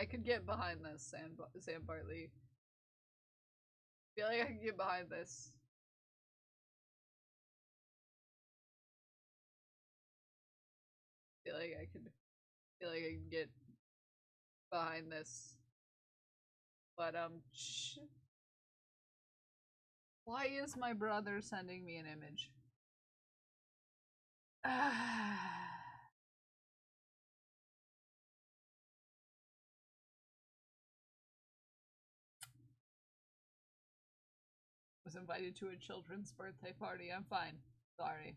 I could get behind this, Sam Bartley. I feel like I can get behind this. I feel like I can get behind this. But why is my brother sending me an image? Was invited to a children's birthday party. I'm fine. Sorry.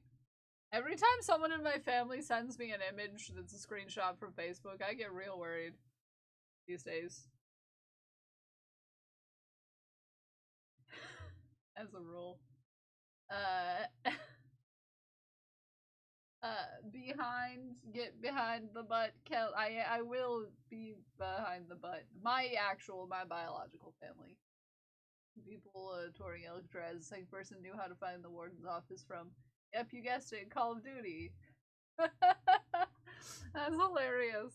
Every time someone in my family sends me an image that's a screenshot from Facebook, I get real worried these days. As a rule. Get behind the butt, I will be behind the butt. My biological family. People touring Electra as the second person knew how to find the warden's office from. Yep, you guessed it, Call of Duty. That's hilarious.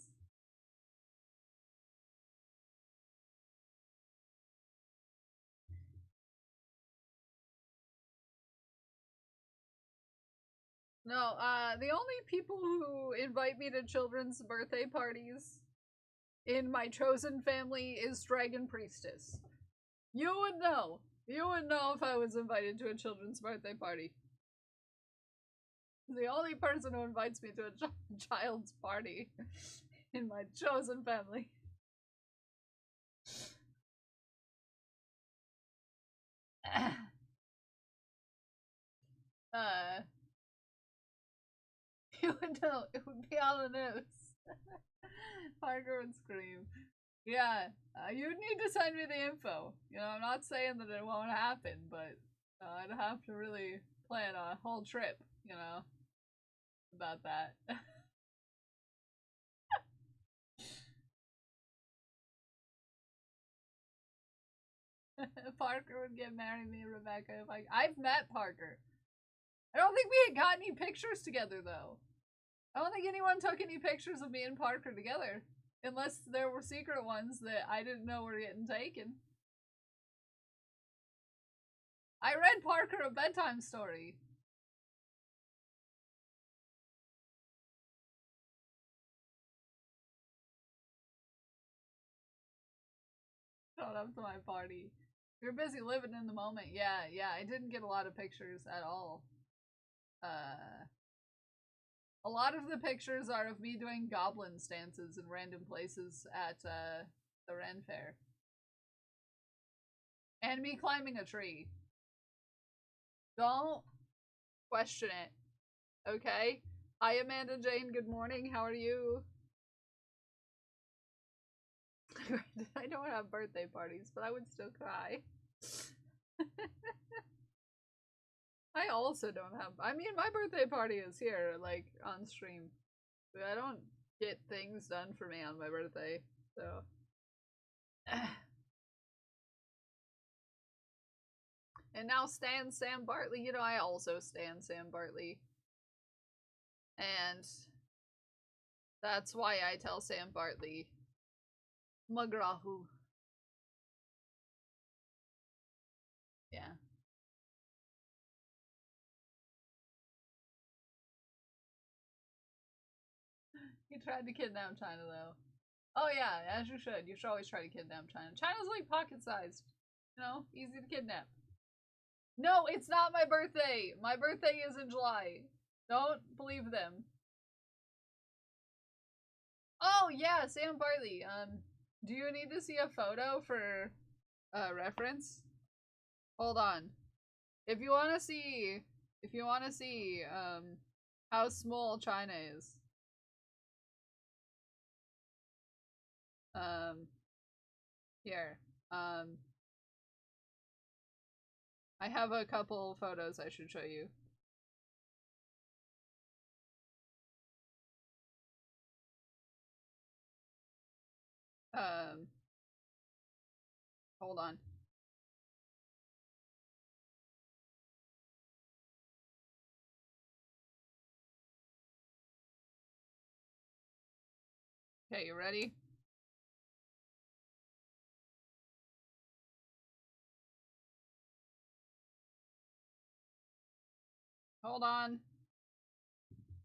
No, the only people who invite me to children's birthday parties in my chosen family is Dragon Priestess. You would know. You would know if I was invited to a children's birthday party. The only person who invites me to a child's party in my chosen family. You would know. It would be on the news. Parker would scream. Yeah, you'd need to send me the info. You know, I'm not saying that it won't happen, but I'd have to really plan a whole trip, you know, about that. Parker would marry me, Rebecca. If I've met Parker. I don't think we had got any pictures together, though. I don't think anyone took any pictures of me and Parker together. Unless there were secret ones that I didn't know were getting taken. I read Parker a bedtime story. Showed up to my party. You're busy living in the moment. Yeah, I didn't get a lot of pictures at all. A lot of the pictures are of me doing goblin stances in random places at the Ren Fair. And me climbing a tree. Don't question it. Okay? Hi, Amanda Jane. Good morning. How are you? I don't have birthday parties, but I would still cry. I also don't have. I mean, my birthday party is here, like, on stream. But I don't get things done for me on my birthday, so. And now stan Sam Bartley. You know, I also stan Sam Bartley. And that's why I tell Sam Bartley, Magrahu. Yeah. He tried to kidnap China, though. Oh yeah, as you should. You should always try to kidnap China. China's like pocket-sized. You know, easy to kidnap. No, it's not my birthday! My birthday is in July. Don't believe them. Oh yeah, Sam Bartley. Do you need to see a photo for reference? Hold on. If you wanna see how small China is. Here. I have a couple photos I should show you. Hold on. Okay, you ready? Hold on.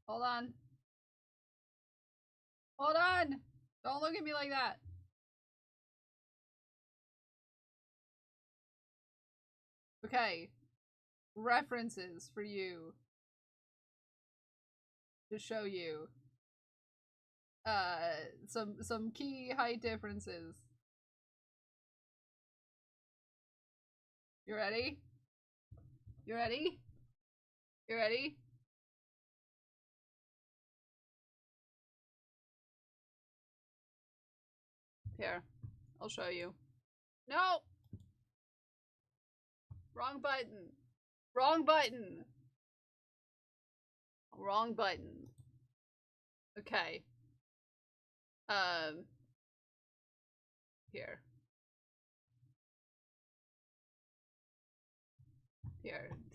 Hold on. Hold on! Don't look at me like that. Okay. References for you. To show you. Some key height differences. You ready? You ready? You ready? Here, I'll show you. No! Wrong button. Wrong button. Wrong button. Okay. Here.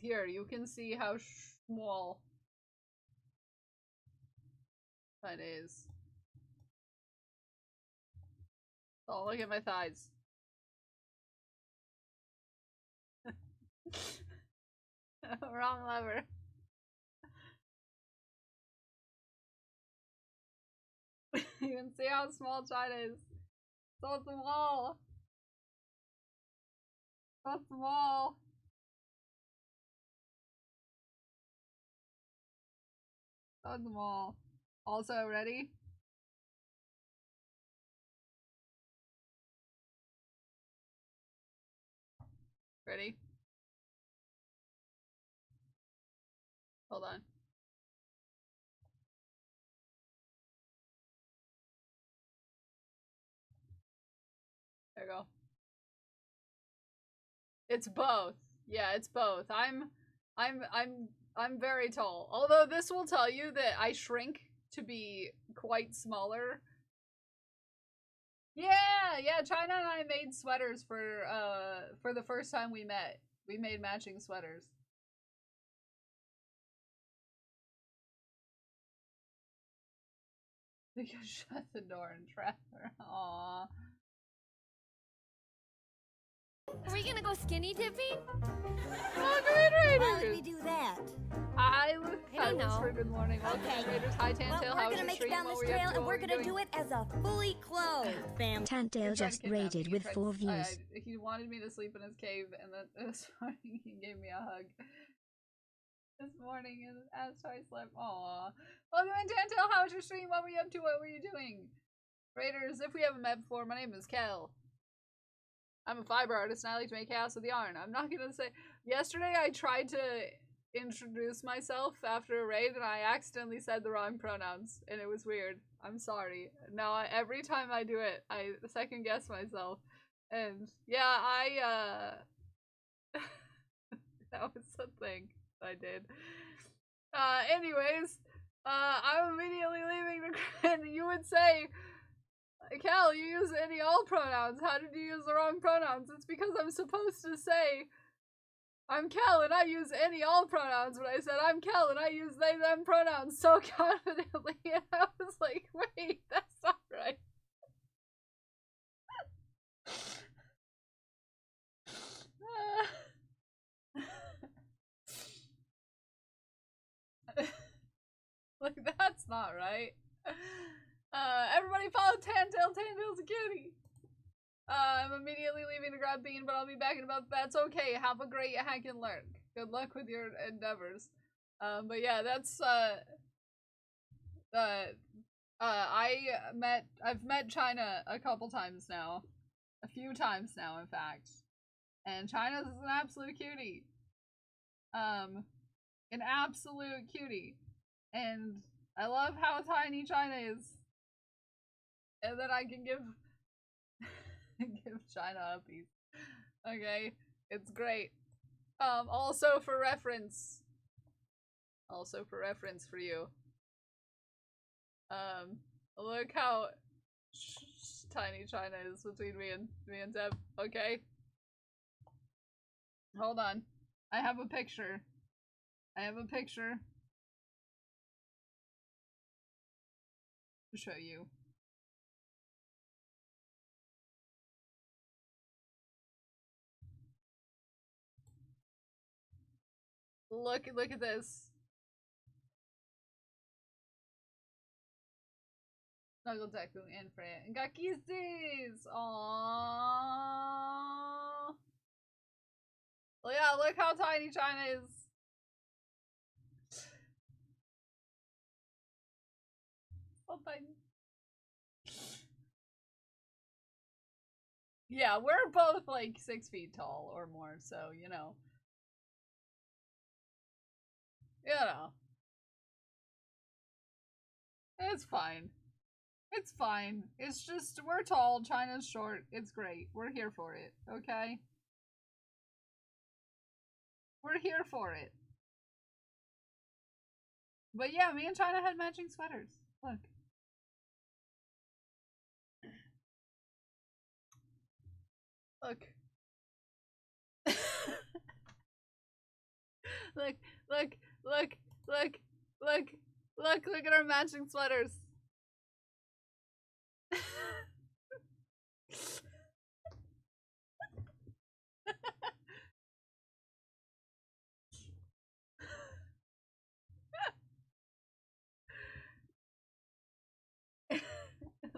Here, you can see how small that is. Oh, look at my thighs. Wrong lever. You can see how small China is. So small. So small. So small. Also, ready? Ready? Hold on. There you go. It's both. Yeah, it's both. I'm very tall. Although this will tell you that I shrink to be quite smaller. Yeah, China and I made sweaters for the first time we met. We made matching sweaters. You can shut the door and trap her. Aww. Are we gonna go skinny dipping? Oh, Green Raiders! Why would we do that? I look I don't know. for good morning. Welcome Okay. to Raiders. Hi, Tantail. Well, How we're was gonna your make it stream? down What this were you up trail to? and What we're were you gonna doing? do it as a fully clothed family. Tantail just raided with 4 views. He wanted me to sleep in his cave, and then this morning he gave me a hug. This morning, and asked how I slept. Aww. Welcome in, Tantail. How was your stream? What were you up to? What were you doing? Raiders, if we haven't met before, my name is Kel. I'm a fiber artist and I like to make chaos with yarn. I'm not gonna say. Yesterday I tried to introduce myself after a raid and I accidentally said the wrong pronouns and it was weird. I'm sorry. Now every time I do it, I second guess myself. And yeah, that was something I did. Anyways, I'm immediately leaving the and you would say, Cal, you use any all pronouns. How did you use the wrong pronouns? It's because I'm supposed to say I'm Cal and I use any all pronouns, but I said I'm Cal and I use they them pronouns so confidently and I was like, wait, that's not right. Like, that's not right. Everybody follow Tantail. Tantail's a cutie. I'm immediately leaving to grab Bean, but I'll be back in about. That's okay. Have a great hack and learn. Good luck with your endeavors. But yeah, that's I've met China a couple times now, a few times now, in fact, and China's an absolute cutie. An absolute cutie, and I love how tiny China is. And then I can give give China uppies. Okay, it's great. Also for reference for you. Look how tiny China is between me and Zeb. Okay, hold on. I have a picture. To show you. Look at this. Snuggle Deku and Freya. And got kisses! Aww. Well, yeah, look how tiny China is. So tiny. Yeah, we're both like 6 feet tall or more, so you know. It's fine. It's fine. It's just, we're tall, China's short. It's great. We're here for it, okay? We're here for it. But yeah, me and China had matching sweaters. Look. Look. Look, look, look, look, look, look at our matching sweaters.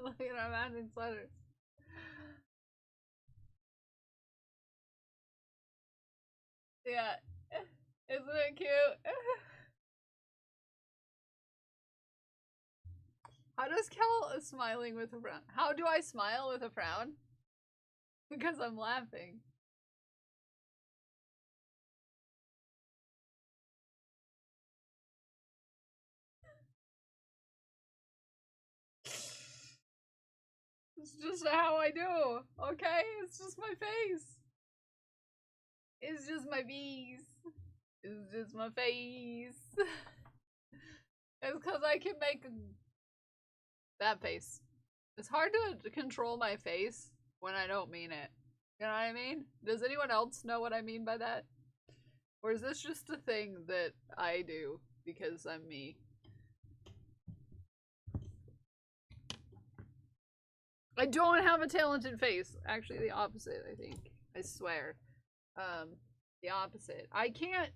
Look at our matching sweaters. Yeah. Isn't it cute? How does Kel smiling with a frown? How do I smile with a frown? Because I'm laughing. It's just how I do, okay? It's just my face. It's just my face. It's just my face. It's because I can make that face. It's hard to control my face when I don't mean it. You know what I mean? Does anyone else know what I mean by that? Or is this just a thing that I do because I'm me? I don't have a talented face. Actually, the opposite, I think. I swear. The opposite. I can't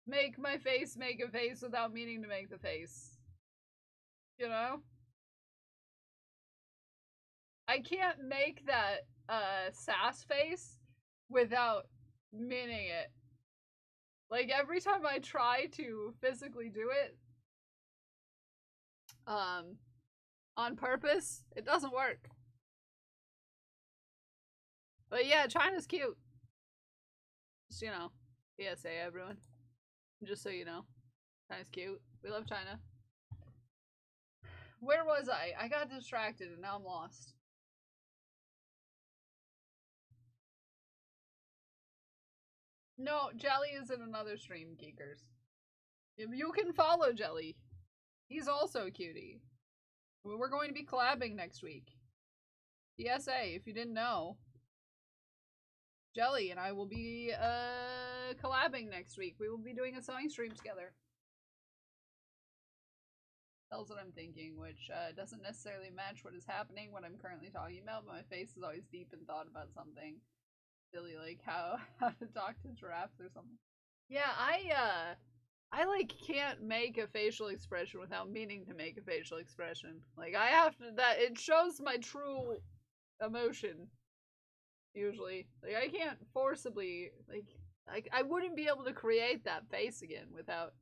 make my face make a face without meaning to make the face. You know? I can't make that sass face without meaning it. Like every time I try to physically do it on purpose, it doesn't work. But yeah, China's cute. Just, you know, PSA everyone. Just so you know. China's cute. We love China. Where was I? I got distracted and now I'm lost. No, Jelly is in another stream, Geekers. You can follow Jelly. He's also a cutie. We're going to be collabing next week. PSA, if you didn't know. Jelly and I will be collabing next week. We will be doing a sewing stream together. Tells what I'm thinking, which doesn't necessarily match what is happening, what I'm currently talking about, but my face is always deep in thought about something. Silly, like how to talk to giraffes or something. Yeah, I like can't make a facial expression without meaning to make a facial expression. Like I have to, that it shows my true emotion. Usually, like I can't forcibly, like I wouldn't be able to create that face again without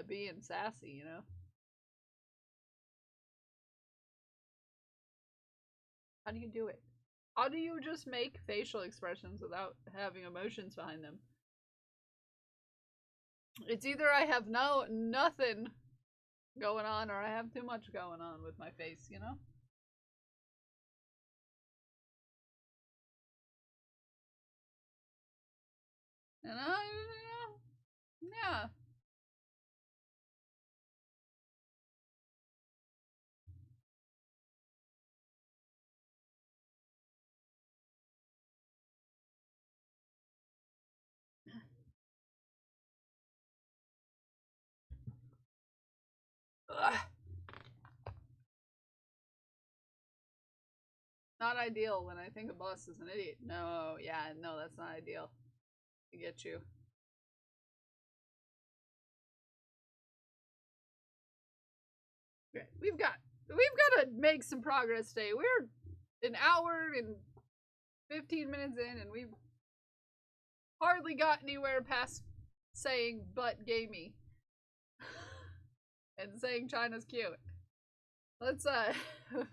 being sassy, you know. How do you do it? How do you just make facial expressions without having emotions behind them? It's either I have nothing going on or I have too much going on with my face, you know? And yeah. Ugh. Not ideal when I think a boss is an idiot. No, yeah, no, that's not ideal. I get you. Okay, we've got to make some progress today. We're an hour and 15 minutes in, and we've hardly got anywhere past saying "but gamey" and saying China's cute. Let's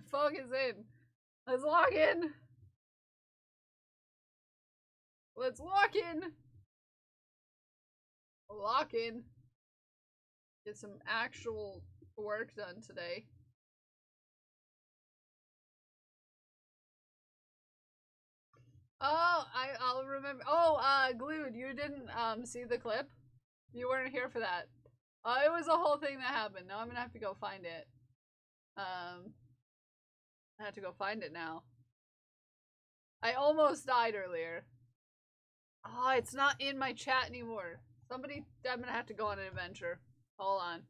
focus in. Let's lock in. Let's lock in. Lock in. Get some actual work done today. Oh, I'll remember. Oh, Glued, you didn't see the clip? You weren't here for that. It was a whole thing that happened. Now I'm gonna have to go find it. I have to go find it now. I almost died earlier. Oh, it's not in my chat anymore. Somebody, I'm gonna have to go on an adventure. Hold on.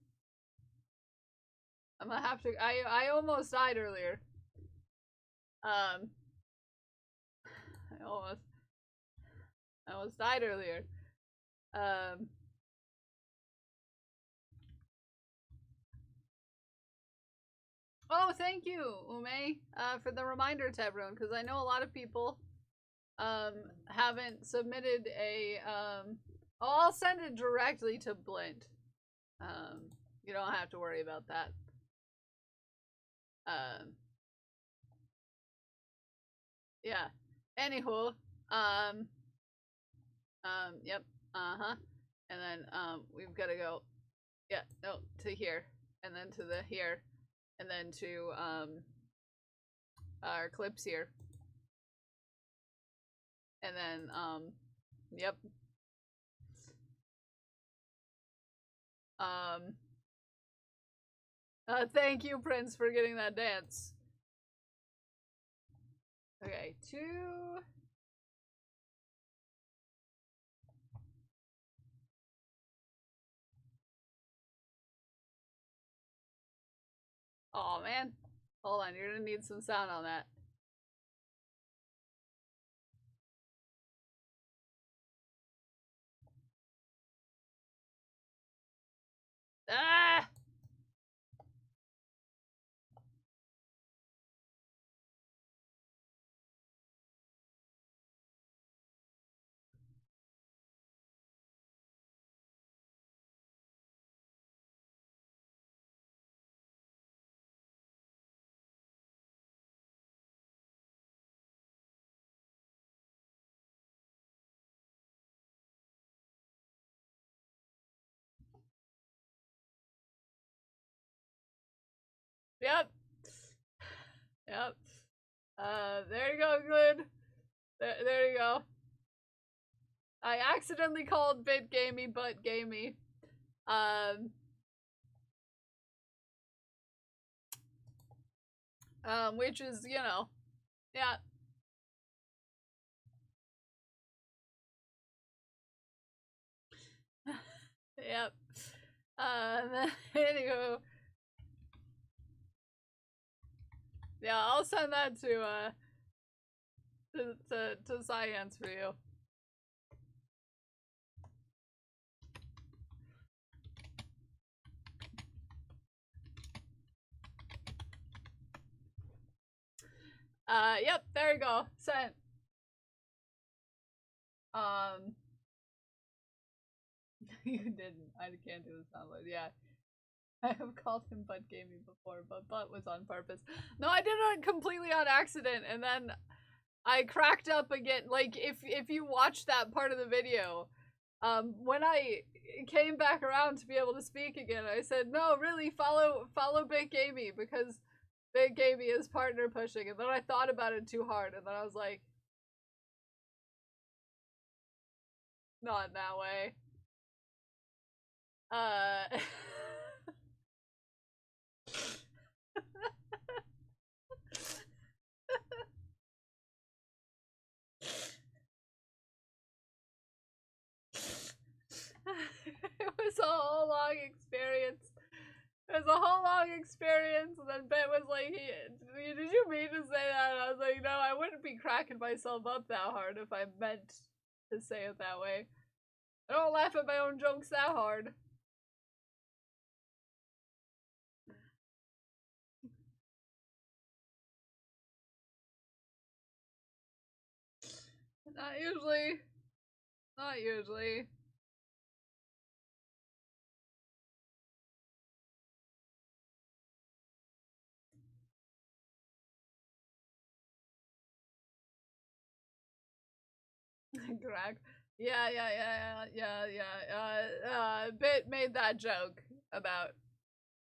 I'm gonna have to, I almost died earlier. I almost died earlier. Oh, thank you, Ume, for the reminder to everyone, because I know a lot of people haven't submitted a I'll send it directly to Blint. You don't have to worry about that. Yeah. Anywho, yep, and then we've got to go, yeah, no, to here, and then to the here, and then to our clips here, and then yep, thank you, Prince, for getting that dance. Okay, 2. Oh man, hold on, you're gonna need some sound on that. Ah! Yep. Yep. There you go, good. There you go. I accidentally called Bit Gamey, but Gamey. Which is, you know, yeah. Yep. Anywho. Yeah, I'll send that to Science for you. Yep, there you go. Sent. You didn't. I can't do the download. Yeah. I have called him Butt Gaming before, but Butt was on purpose. No, I did it completely on accident, and then I cracked up again. Like, if you watch that part of the video, when I came back around to be able to speak again, I said, no, really, follow Bit Gamey, because Bit Gamey is partner pushing, and then I thought about it too hard, and then I was like, not in that way. It was a whole long experience. It was a whole long experience, and then Ben was like, did you mean to say that? And I was like, no, I wouldn't be cracking myself up that hard if I meant to say it that way. I don't laugh at my own jokes that hard. Not usually. Not usually. Crack. Yeah. Bit made that joke about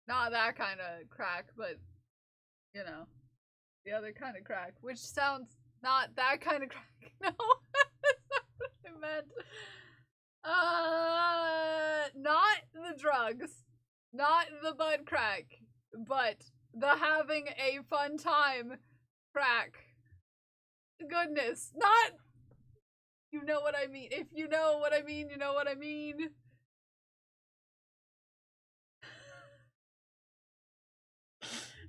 not that kind of crack, but you know, the other kind of crack, which sounds not that kind of crack. No, that's not what I meant. Not the drugs, not the butt crack, but the having a fun time crack. Goodness, not. You know what I mean. If you know what I mean, you know what I mean.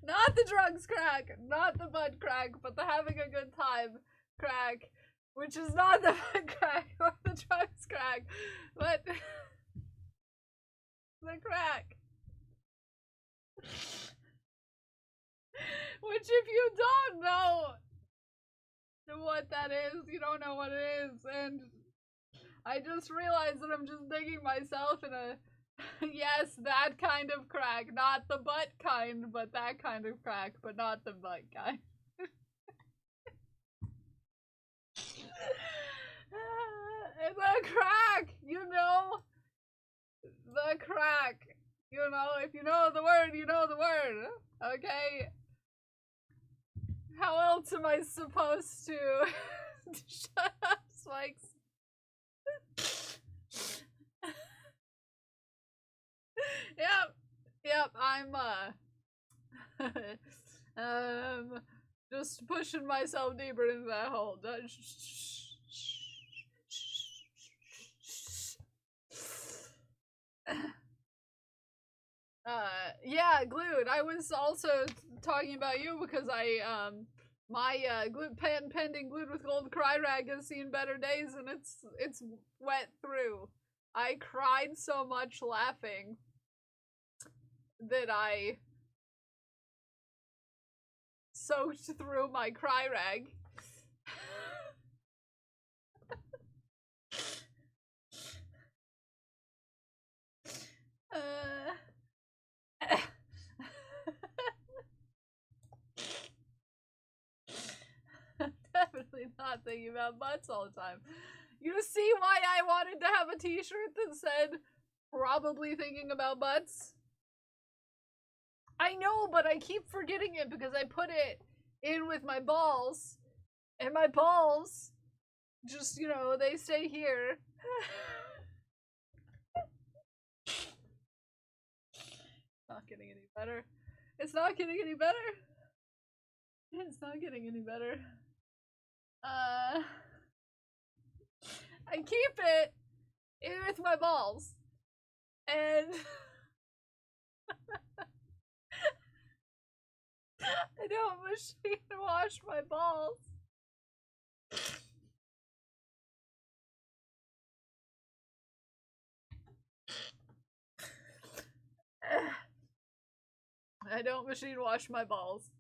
Not the drugs crack, not the butt crack, but the having a good time crack, which is not the butt crack or the drugs crack, but the crack. Which, if you don't know what that is, you don't know what it is, and I just realized that I'm just digging myself in a yes, that kind of crack, not the butt kind, but that kind of crack, but not the butt kind. The crack, you know, the crack, you know, if you know the word, you know the word, okay? How else am I supposed to? Shut up, Spikes. Yep, I'm, just pushing myself deeper into that hole. Yeah, Glued, I was also talking about you because my pending Glued with Gold Cry Rag has seen better days and it's wet through. I cried so much laughing that I soaked through my cry rag. Definitely not thinking about butts all the time. You see why I wanted to have a t-shirt that said, probably thinking about butts? I know, but I keep forgetting it because I put it in with my balls, and my balls just, you know, they stay here. Not getting any better. It's not getting any better. It's not getting any better. I keep it in with my balls, and I don't machine wash my balls. I don't machine wash my balls.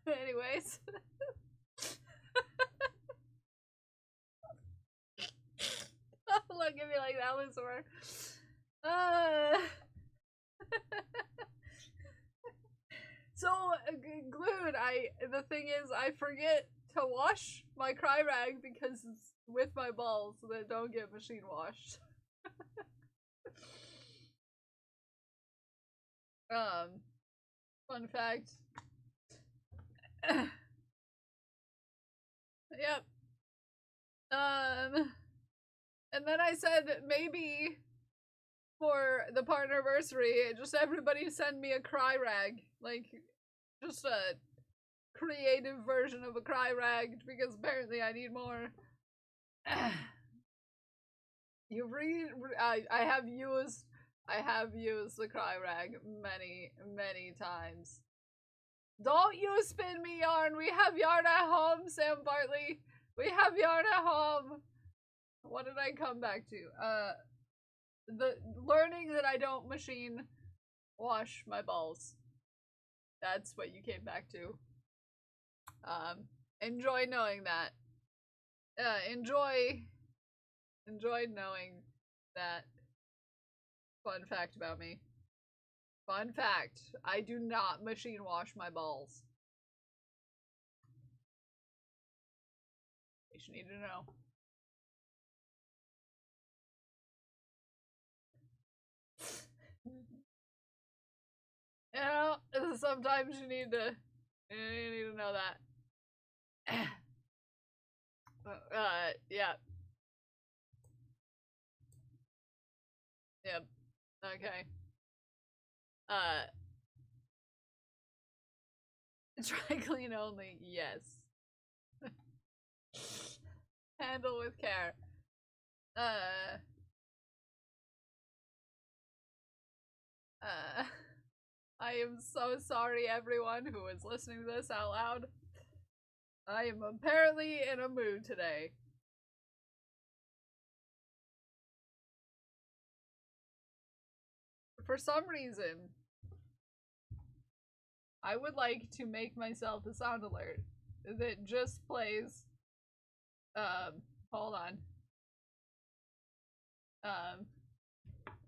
Anyways. Look at me like that was work. So, Glued, the thing is, I forget to wash my cry rag because it's with my balls so that don't get machine washed. Fun fact. Yep. And then I said maybe for the partnerversary, just everybody send me a cry rag, like just a creative version of a cry rag because apparently I need more. You read? I have used the cry rag many times. Don't you spin me yarn. We have yarn at home, Sam Bartley. We have yarn at home. What did I come back to? The learning that I don't machine wash my balls. That's what you came back to. Enjoy knowing that. Enjoyed knowing that. Fun fact about me. Fun fact, I do not machine wash my balls. You should need to know. You know, sometimes you need to know that. Yeah. Yep. Okay. Dry clean only, yes. Handle with care. I am so sorry, everyone who is listening to this out loud. I am apparently in a mood today. For some reason, I would like to make myself a sound alert that just plays, hold on.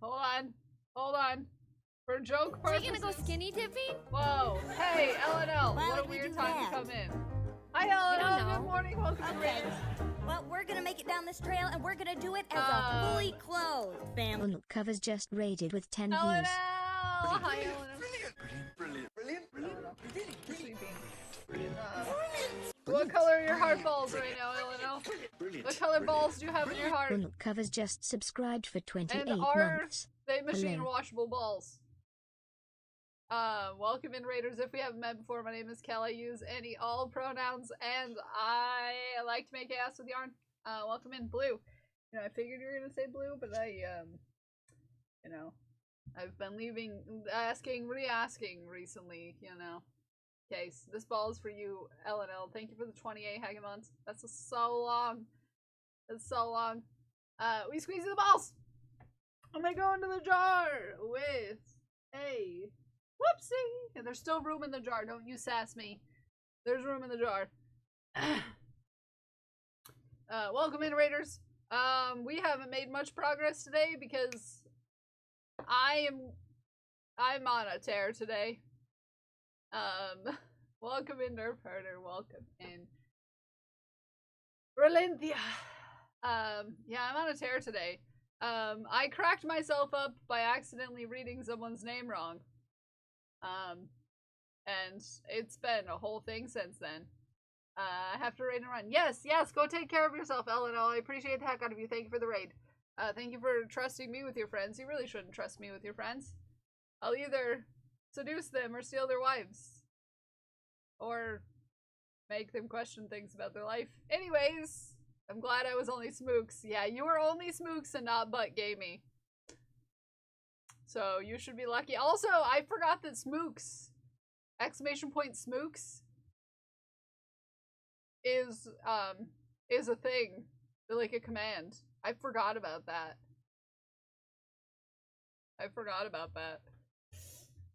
Hold on. For joke Are we purposes. gonna go skinny dipping? Whoa. Hey, LNL. Why What a would we weird do time that? to come in. Hi, don't LNL. know. Good morning. Welcome to Okay. Raiders. Well, we're gonna make it down this trail, and we're gonna do it as a fully clothed family. Unlock covers just raided with 10 LNL. views. Hi, LNL. What color are your heart balls right now, LNL? What color balls do you have in your heart? Unlock covers just subscribed for 28 And are months. they machine Hello. washable balls? Welcome in, Raiders. If we haven't met before, my name is Kel. I use any, all pronouns, and I like to make ass with yarn. Welcome in, Blue. You know, I figured you were gonna say Blue, but you know, I've been re-asking recently, you know. Okay, so this ball is for you, LNL. Thank you for the 28 Hagemons. That's so long. That's so long. We squeeze the balls! And they go into the jar with a whoopsie! And there's still room in the jar. Don't you sass me. There's room in the jar. Welcome in, Raiders. We haven't made much progress today because I'm on a tear today. Welcome in, Nerf Herder. Welcome in. Relinthia. Yeah, I'm on a tear today. I cracked myself up by accidentally reading someone's name wrong. And it's been a whole thing since then. I have to raid and run. Yes, go take care of yourself, LNL. I appreciate the heck out of you. Thank you for the raid. Thank you for trusting me with your friends. You really shouldn't trust me with your friends. I'll either seduce them or steal their wives. Or make them question things about their life. Anyways, I'm glad I was only Smooks. Yeah, you were only Smooks and not Butt Gamey. So you should be lucky. Also, I forgot that Smooks, exclamation point Smooks, is a thing. Like a command. I forgot about that.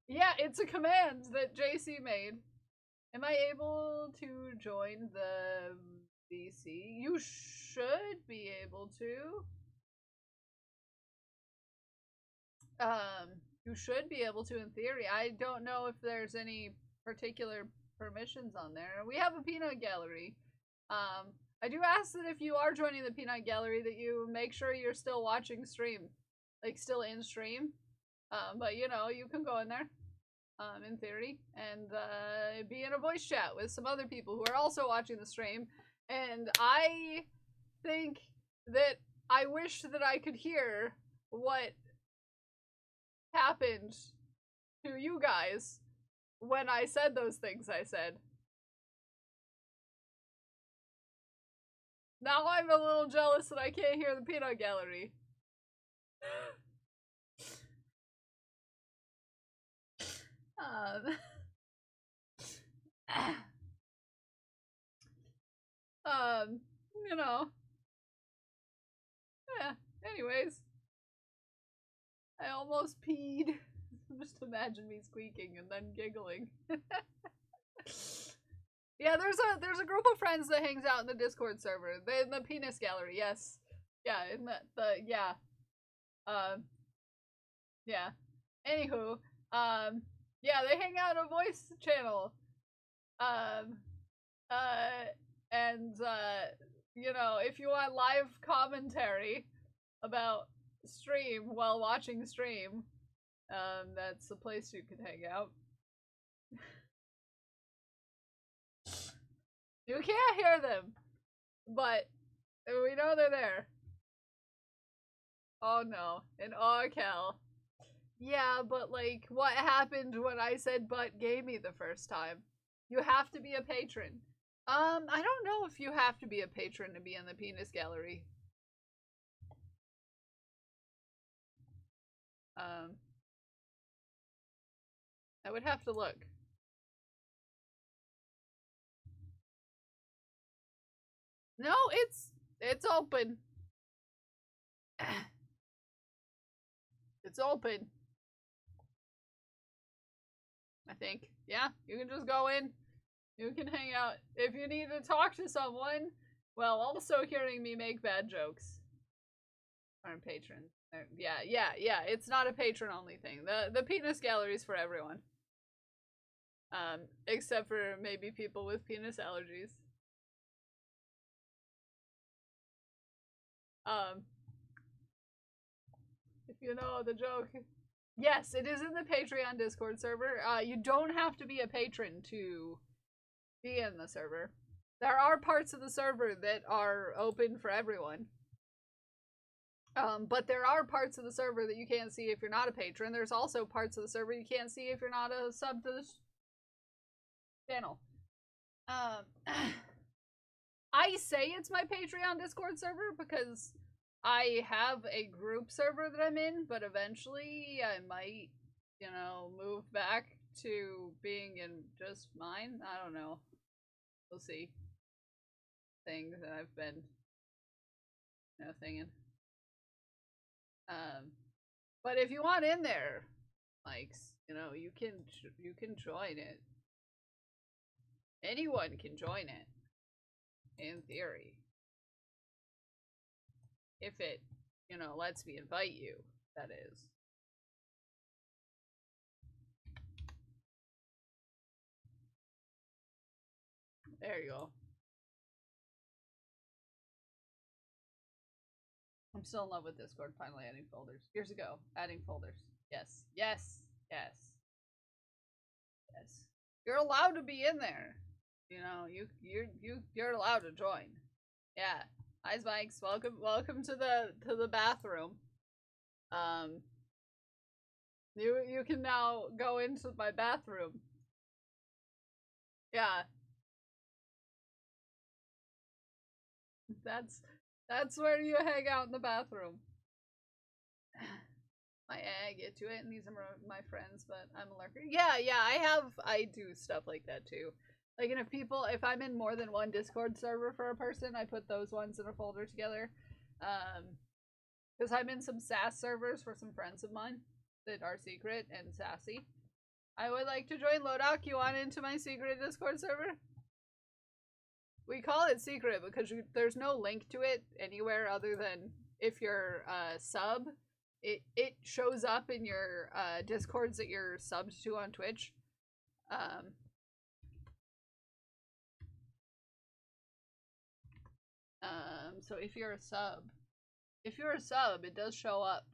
Yeah, it's a command that JC made. Am I able to join the VC? You should be able to. You should be able to in theory. I don't know if there's any particular permissions on there. We have a peanut gallery. I do ask that if you are joining the peanut gallery that you make sure you're still watching stream. Like still in stream. But you know, you can go in there. In theory, and be in a voice chat with some other people who are also watching the stream. And I think that I wish that I could hear what happened to you guys when I said those things I said. Now I'm a little jealous that I can't hear the peanut gallery. You know. Yeah, anyways. I almost peed. Just imagine me squeaking and then giggling. Yeah, there's a group of friends that hangs out in the Discord server. They in the penis gallery, yes. Yeah, in yeah. Yeah. Anywho, yeah, they hang out in a voice channel. And you know, if you want live commentary about stream while watching stream, that's the place you can hang out. You can't hear them, but we know they're there. Oh no, an Orkel. Yeah, but like, what happened when I said but gamey the first time? You have to be a patron. I don't know if you have to be a patron to be in the penis gallery. I would have to look. No, it's open. It's open. I think. Yeah, you can just go in. You can hang out. If you need to talk to someone, while also hearing me make bad jokes. Aren't patrons. Yeah. It's not a patron-only thing. The penis gallery is for everyone. Except for maybe people with penis allergies. If you know the joke. Yes, it is in the Patreon Discord server. You don't have to be a patron to be in the server. There are parts of the server that are open for everyone. But there are parts of the server that you can't see if you're not a patron. There's also parts of the server you can't see if you're not a sub to this channel. I say it's my Patreon Discord server because I have a group server that I'm in, but eventually I might, you know, move back to being in just mine. I don't know. We'll see. Thing that I've been, you know, thinking. But if you want in there, like, you know, you can join it. Anyone can join it, in theory. If it, you know, lets me invite you, that is. There you go. I'm still in love with Discord, finally adding folders. Years ago, adding folders. Yes. You're allowed to be in there. You know, you're allowed to join. Yeah. Hi Spikes, welcome to the bathroom. You can now go into my bathroom. Yeah. That's where you hang out in the bathroom. I get to it, and these are my friends, but I'm a lurker. Yeah, I do stuff like that too. Like, and if I'm in more than one Discord server for a person, I put those ones in a folder together. Because I'm in some SAS servers for some friends of mine that are secret and sassy. I would like to join Lodoc. You want into my secret Discord server? We call it secret because there's no link to it anywhere other than if you're a sub. It shows up in your Discords that you're subbed to on Twitch. So if you're a sub, it does show up.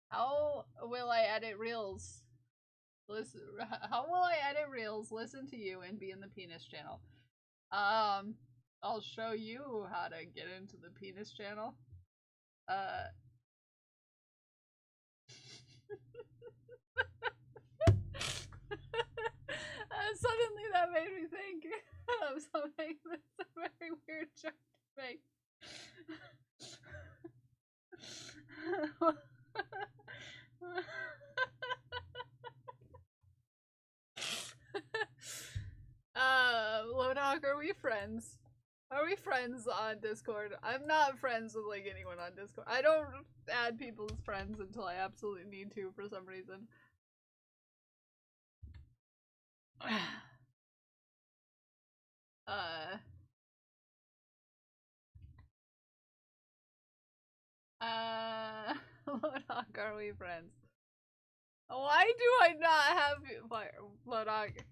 How will I edit reels? How will I edit reels, listen to you, and be in the penis channel? I'll show you how to get into the penis channel. Suddenly that made me think of something that's a very weird joke to make. friends? Are we friends on Discord? I'm not friends with like anyone on Discord. I don't add people as friends until I absolutely need to for some reason. Lodok, are we friends? Why do I not have Lodok?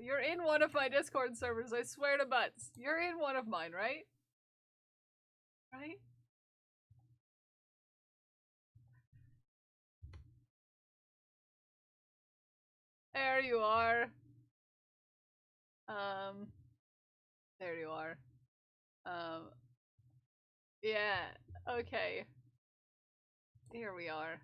You're in one of my Discord servers, I swear to butts. You're in one of mine, right? Right? There you are. There you are. Yeah, okay. Here we are.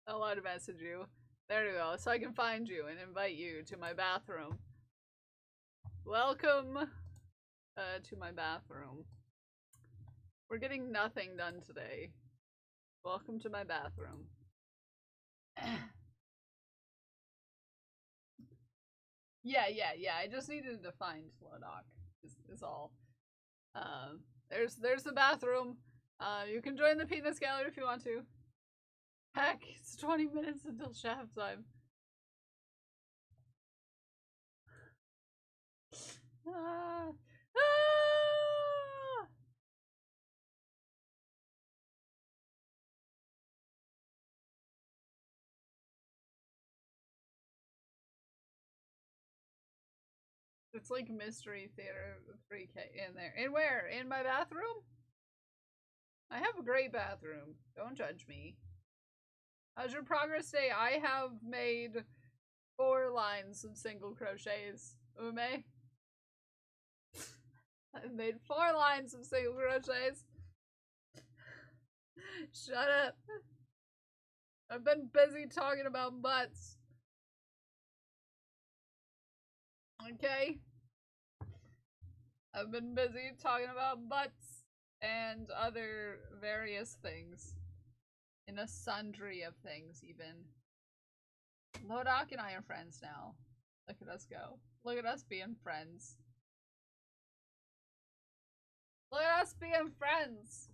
I'll auto message you. There you go, so I can find you and invite you to my bathroom. Welcome to my bathroom. We're getting nothing done today. Welcome to my bathroom. Yeah, I just needed to find Lodok, is all. There's the bathroom. You can join the penis gallery if you want to. Heck, it's 20 minutes until shaft time. Ah! Ah! It's like Mystery Theater 3K in there. In where? In my bathroom? I have a great bathroom. Don't judge me. How's your progress day? I have made 4 lines of single crochets. Ume? I've made 4 lines of single crochets. Shut up. I've been busy talking about butts. Okay? I've been busy talking about butts and other various things. In a sundry of things, even. Lodok and I are friends now. Look at us go. Look at us being friends. Look at us being friends!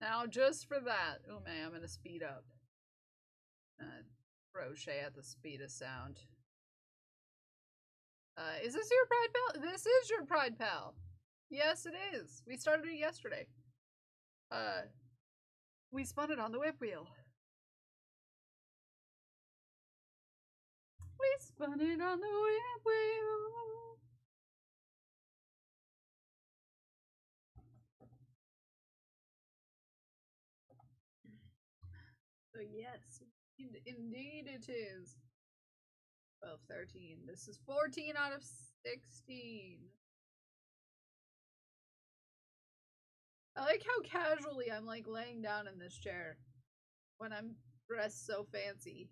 Now, just for that, Ume, I'm gonna speed up. Crochet at the speed of sound. Is this your Pride Pal? This is your Pride Pal! Yes, it is. We started it yesterday. We spun it on the whip wheel. We spun it on the whip wheel. So yes, indeed it is. 12, 13. This is 14 out of 16. I like how casually I'm like laying down in this chair when I'm dressed so fancy.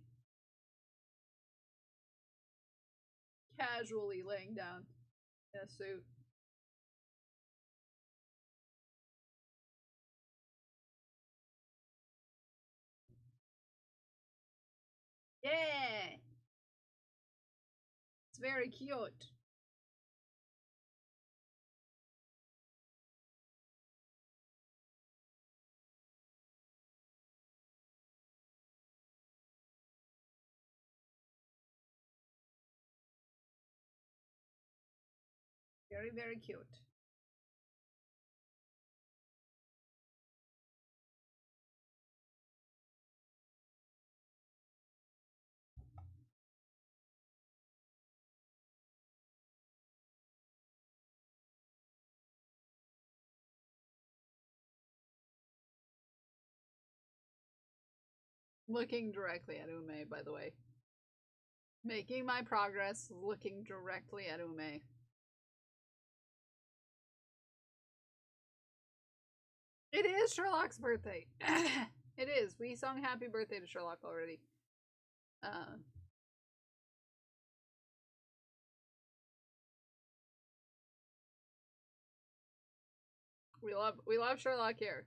Casually laying down in a suit. Yeah! It's very cute. Very, very cute. Looking directly at Ume, by the way. Making my progress, looking directly at Ume. It is Sherlock's birthday. It is. We sung happy birthday to Sherlock already. We love Sherlock here.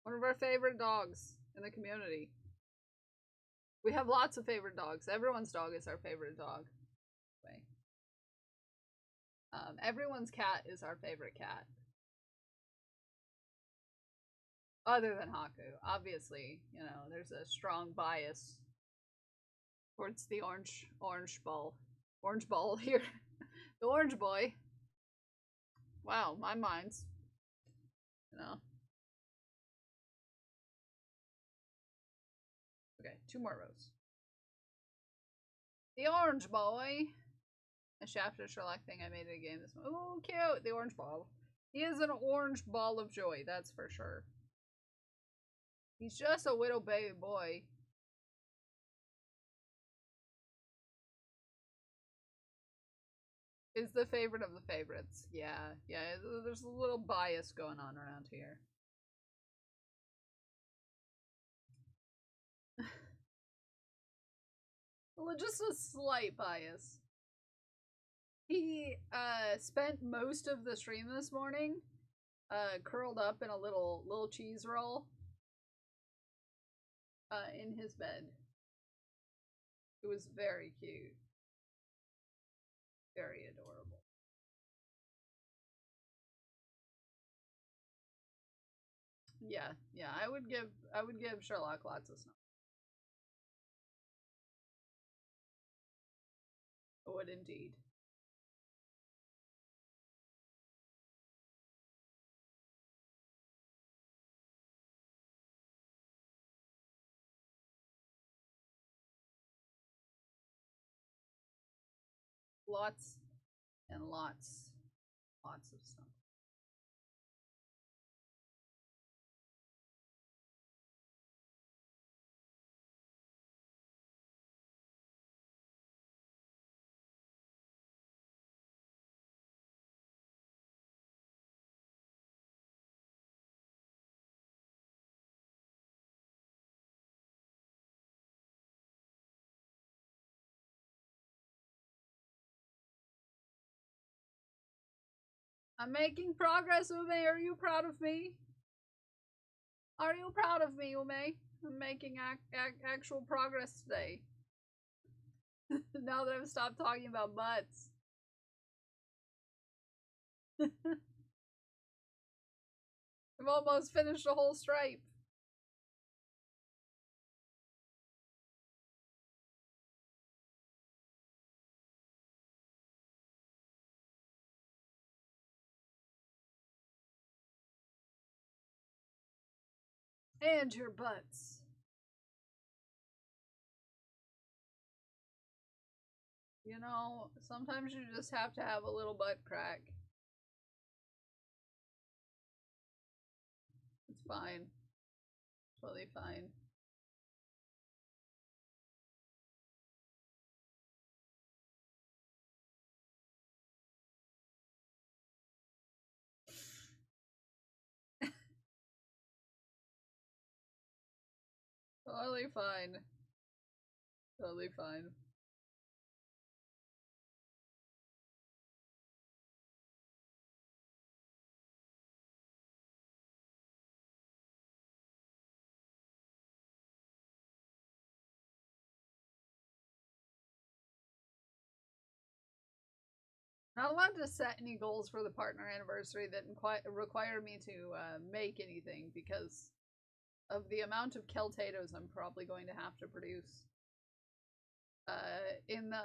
One of our favorite dogs in the community. We have lots of favorite dogs. Everyone's dog is our favorite dog. Anyway. Everyone's cat is our favorite cat. Other than Haku. Obviously, you know, there's a strong bias towards the orange ball. Orange ball here. The orange boy. Wow, my mind's, you know. Okay, 2 more rows. The orange boy. I shafted a Sherlock thing I made in a game this month. Oh, cute! The orange ball. He is an orange ball of joy, that's for sure. He's just a little baby boy. Is the favorite of the favorites. Yeah, there's a little bias going on around here. Well, just a slight bias. He spent most of the stream this morning curled up in a little cheese roll in his bed. It was very cute. Very adorable. Yeah, I would give Sherlock lots of snuff. I would indeed. Lots and lots of stuff. I'm making progress, Ume. Are you proud of me? Are you proud of me, Ume? I'm making actual progress today. Now that I've stopped talking about butts. I've almost finished a whole stripe. And your butts. You know, sometimes you just have to have a little butt crack. It's fine. Totally fine. Totally fine. Totally fine. Not allowed to set any goals for the partner anniversary that require me to make anything because of the amount of Keltatoes I'm probably going to have to produce in the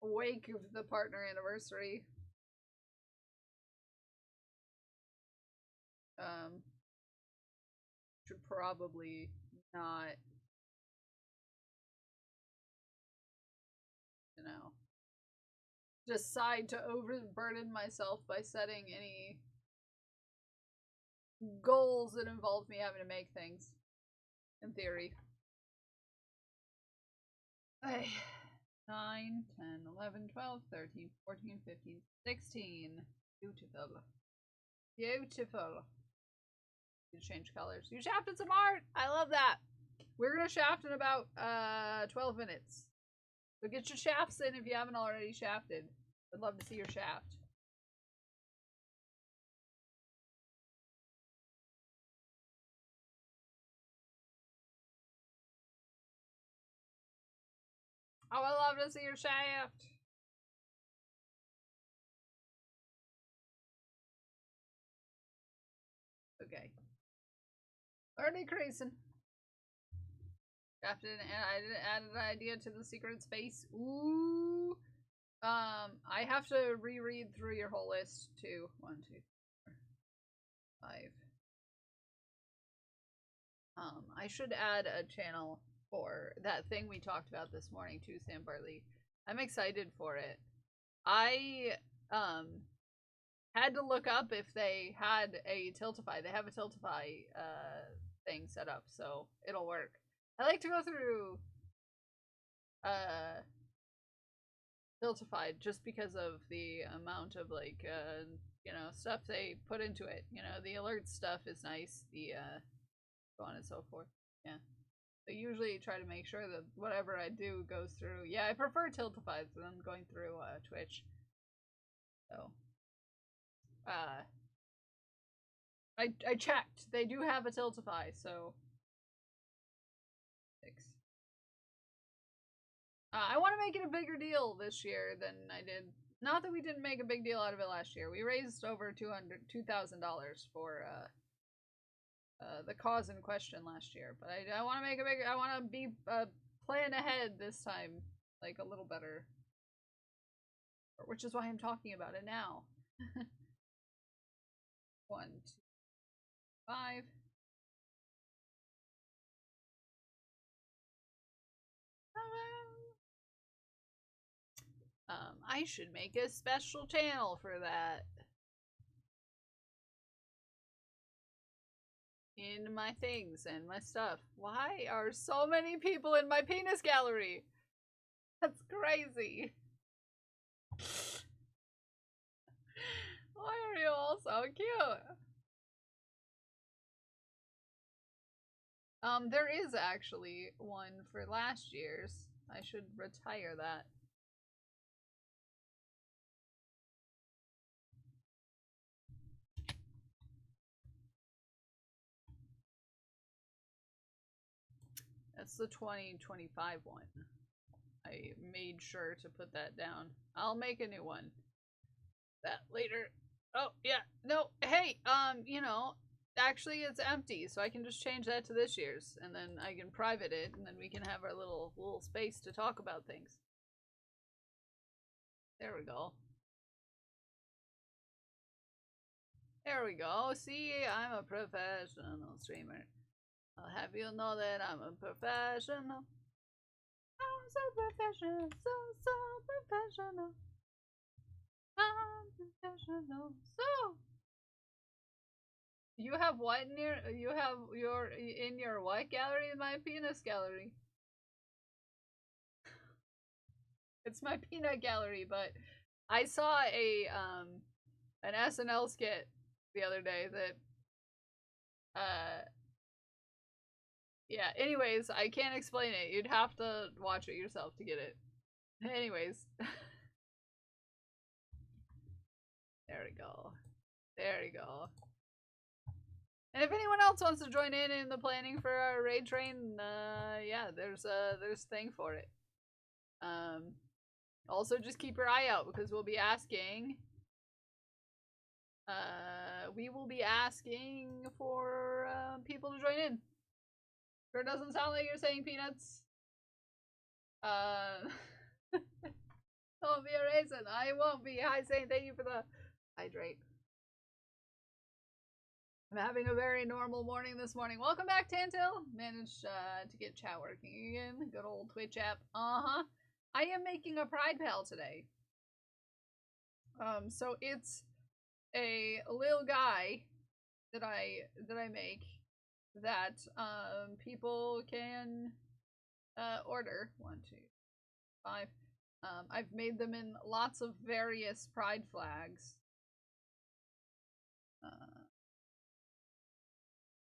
wake of the partner anniversary. Should probably not, you know, decide to overburden myself by setting any goals that involve me having to make things, in theory. 9, 10, 11, 12, 13, 14, 15, 16. Beautiful. Beautiful. You change colors. You shafted some art! I love that! We're gonna shaft in about 12 minutes. So get your shafts in if you haven't already shafted. I'd love to see your shaft. I would love to see your shaft. Okay. We're decreasing. Drafted and I added an idea to the secret space. Ooh. I have to reread through your whole list too. 1, 2, 4, 5. I should add a channel for that thing we talked about this morning too, Sam Bartley. I'm excited for it. I had to look up if they had a Tiltify. They have a Tiltify thing set up, so it'll work. I like to go through Tiltify just because of the amount of like you know, stuff they put into it. You know, the alert stuff is nice, the so on and so forth. Yeah. I usually try to make sure that whatever I do goes through. Yeah, I prefer Tiltify than going through Twitch. So I checked. They do have a Tiltify, so 6. I want to make it a bigger deal this year than I did. Not that we didn't make a big deal out of it last year. We raised over $2,000 for the cause in question last year, but I want to make a bigger. I want to be plan ahead this time, like a little better. Which is why I'm talking about it now. 1, 2, 5. I should make a special channel for that. In my things and my stuff. Why are so many people in my penis gallery? That's crazy. Why are you all so cute? There is actually one for last year's. I should retire that. That's the 2025 one. I made sure to put that down. I'll make a new one. That later. Oh, yeah. No, hey, you know, actually it's empty, so I can just change that to this year's, and then I can private it, and then we can have our little space to talk about things. There we go. There we go. See, I'm a professional streamer. I'll have you know that I'm a professional. I'm so professional, so professional. I'm professional, so. You have what in your? You have in your what gallery? My penis gallery. It's my peanut gallery, but I saw a an SNL skit the other day that yeah, anyways, I can't explain it. You'd have to watch it yourself to get it. Anyways. There we go. There we go. And if anyone else wants to join in the planning for our raid train, yeah, there's a thing for it. Also just keep your eye out because we'll be asking for people to join in. Sure doesn't sound like you're saying peanuts. Don't be a raisin. I won't be. Hi, saying thank you for the hydrate. I'm having a very normal morning this morning. Welcome back, Tantil. Managed to get chat working again. Good old Twitch app. I am making a Pride Pal today. So it's a little guy that I make that people can order. 1, 2, 5. I've made them in lots of various pride flags.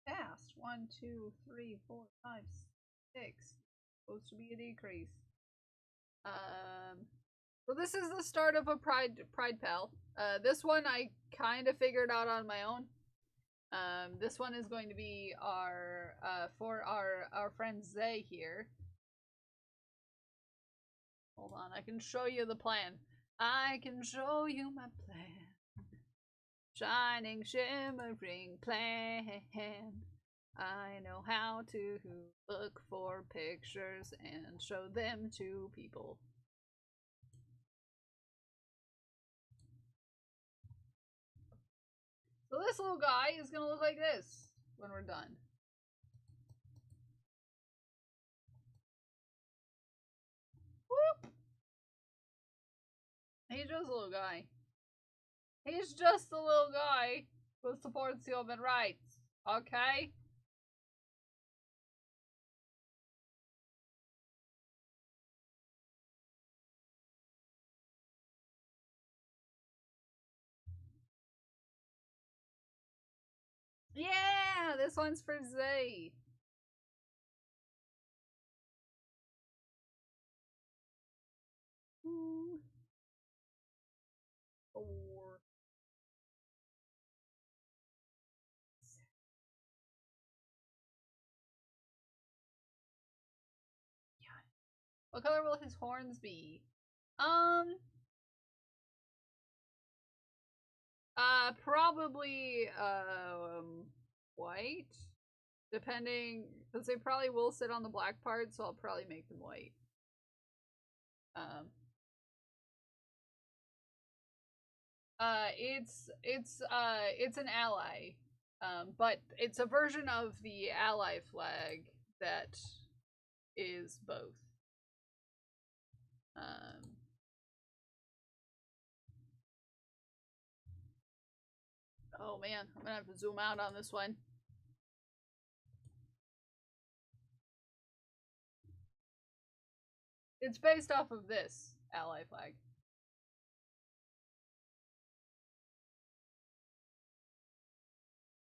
Fast. 1, 2, 3, 4, 5, 6. Supposed to be a decrease. So this is the start of a Pride Pal. This one I kind of figured out on my own. This one is going to be our for our friend Zay here. Hold on, I can show you the plan. I can show you my plan. Shining, shimmering plan. I know how to look for pictures and show them to people. So this little guy is gonna look like this when we're done. Whoop! He's just a little guy. He's just a little guy who supports human rights. Okay? Yeah! This one's for Z. Ooh. 4. What color will his horns be? Probably, white? Depending, because they probably will sit on the black part, so I'll probably make them white. It's an ally. But it's a version of the ally flag that is both. Oh man, I'm gonna have to zoom out on this one. It's based off of this ally flag.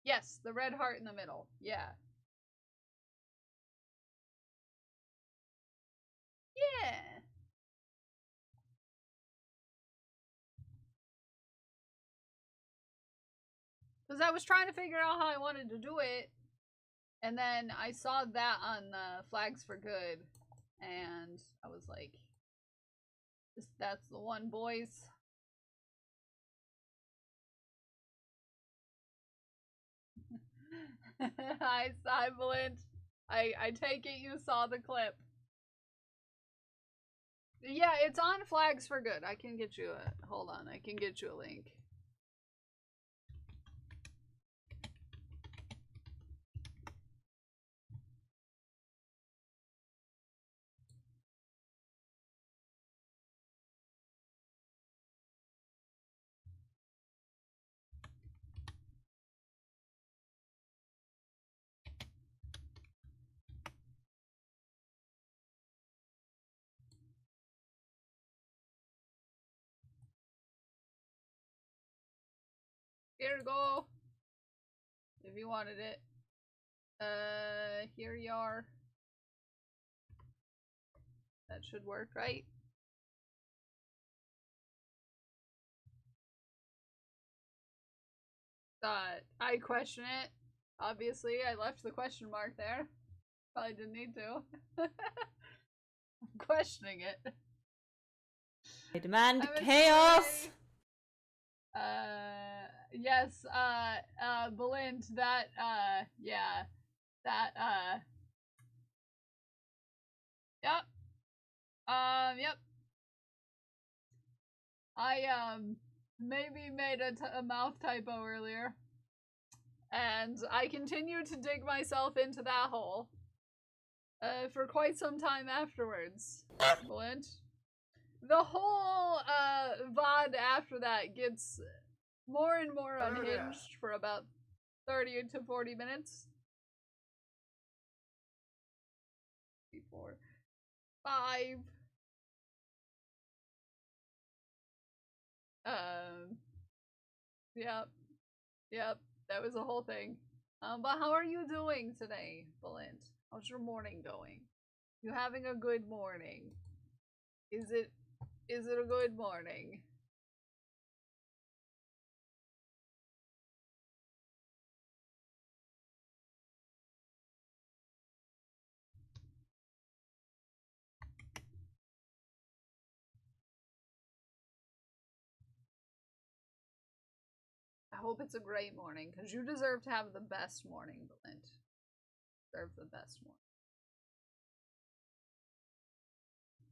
Yes, the red heart in the middle. Yeah. Yeah. Because I was trying to figure out how I wanted to do it. And then I saw that on Flags for Good. And I was like, that's the one, boys. Hi, Cyberlint. I take it you saw the clip. Yeah, it's on Flags for Good. I can get you a, hold on, I can get you a link. Here you go. If you wanted it. Here you are. That should work, right? I question it. Obviously, I left the question mark there. Probably didn't need to. I'm questioning it. I demand chaos! Yes, Belind, that, yeah. That, yep. Yep. I, maybe made a mouth typo earlier. And I continued to dig myself into that hole. For quite some time afterwards. Belind. The whole, VOD after that gets more and more unhinged for about 30 to 40 minutes. 3, 4, 5. Yep. Yep. That was the whole thing. But how are you doing today, Belind? How's your morning going? You having a good morning? Is it a good morning? hope it's a great morning, because you deserve to have the best morning, Valent. Deserve the best morning.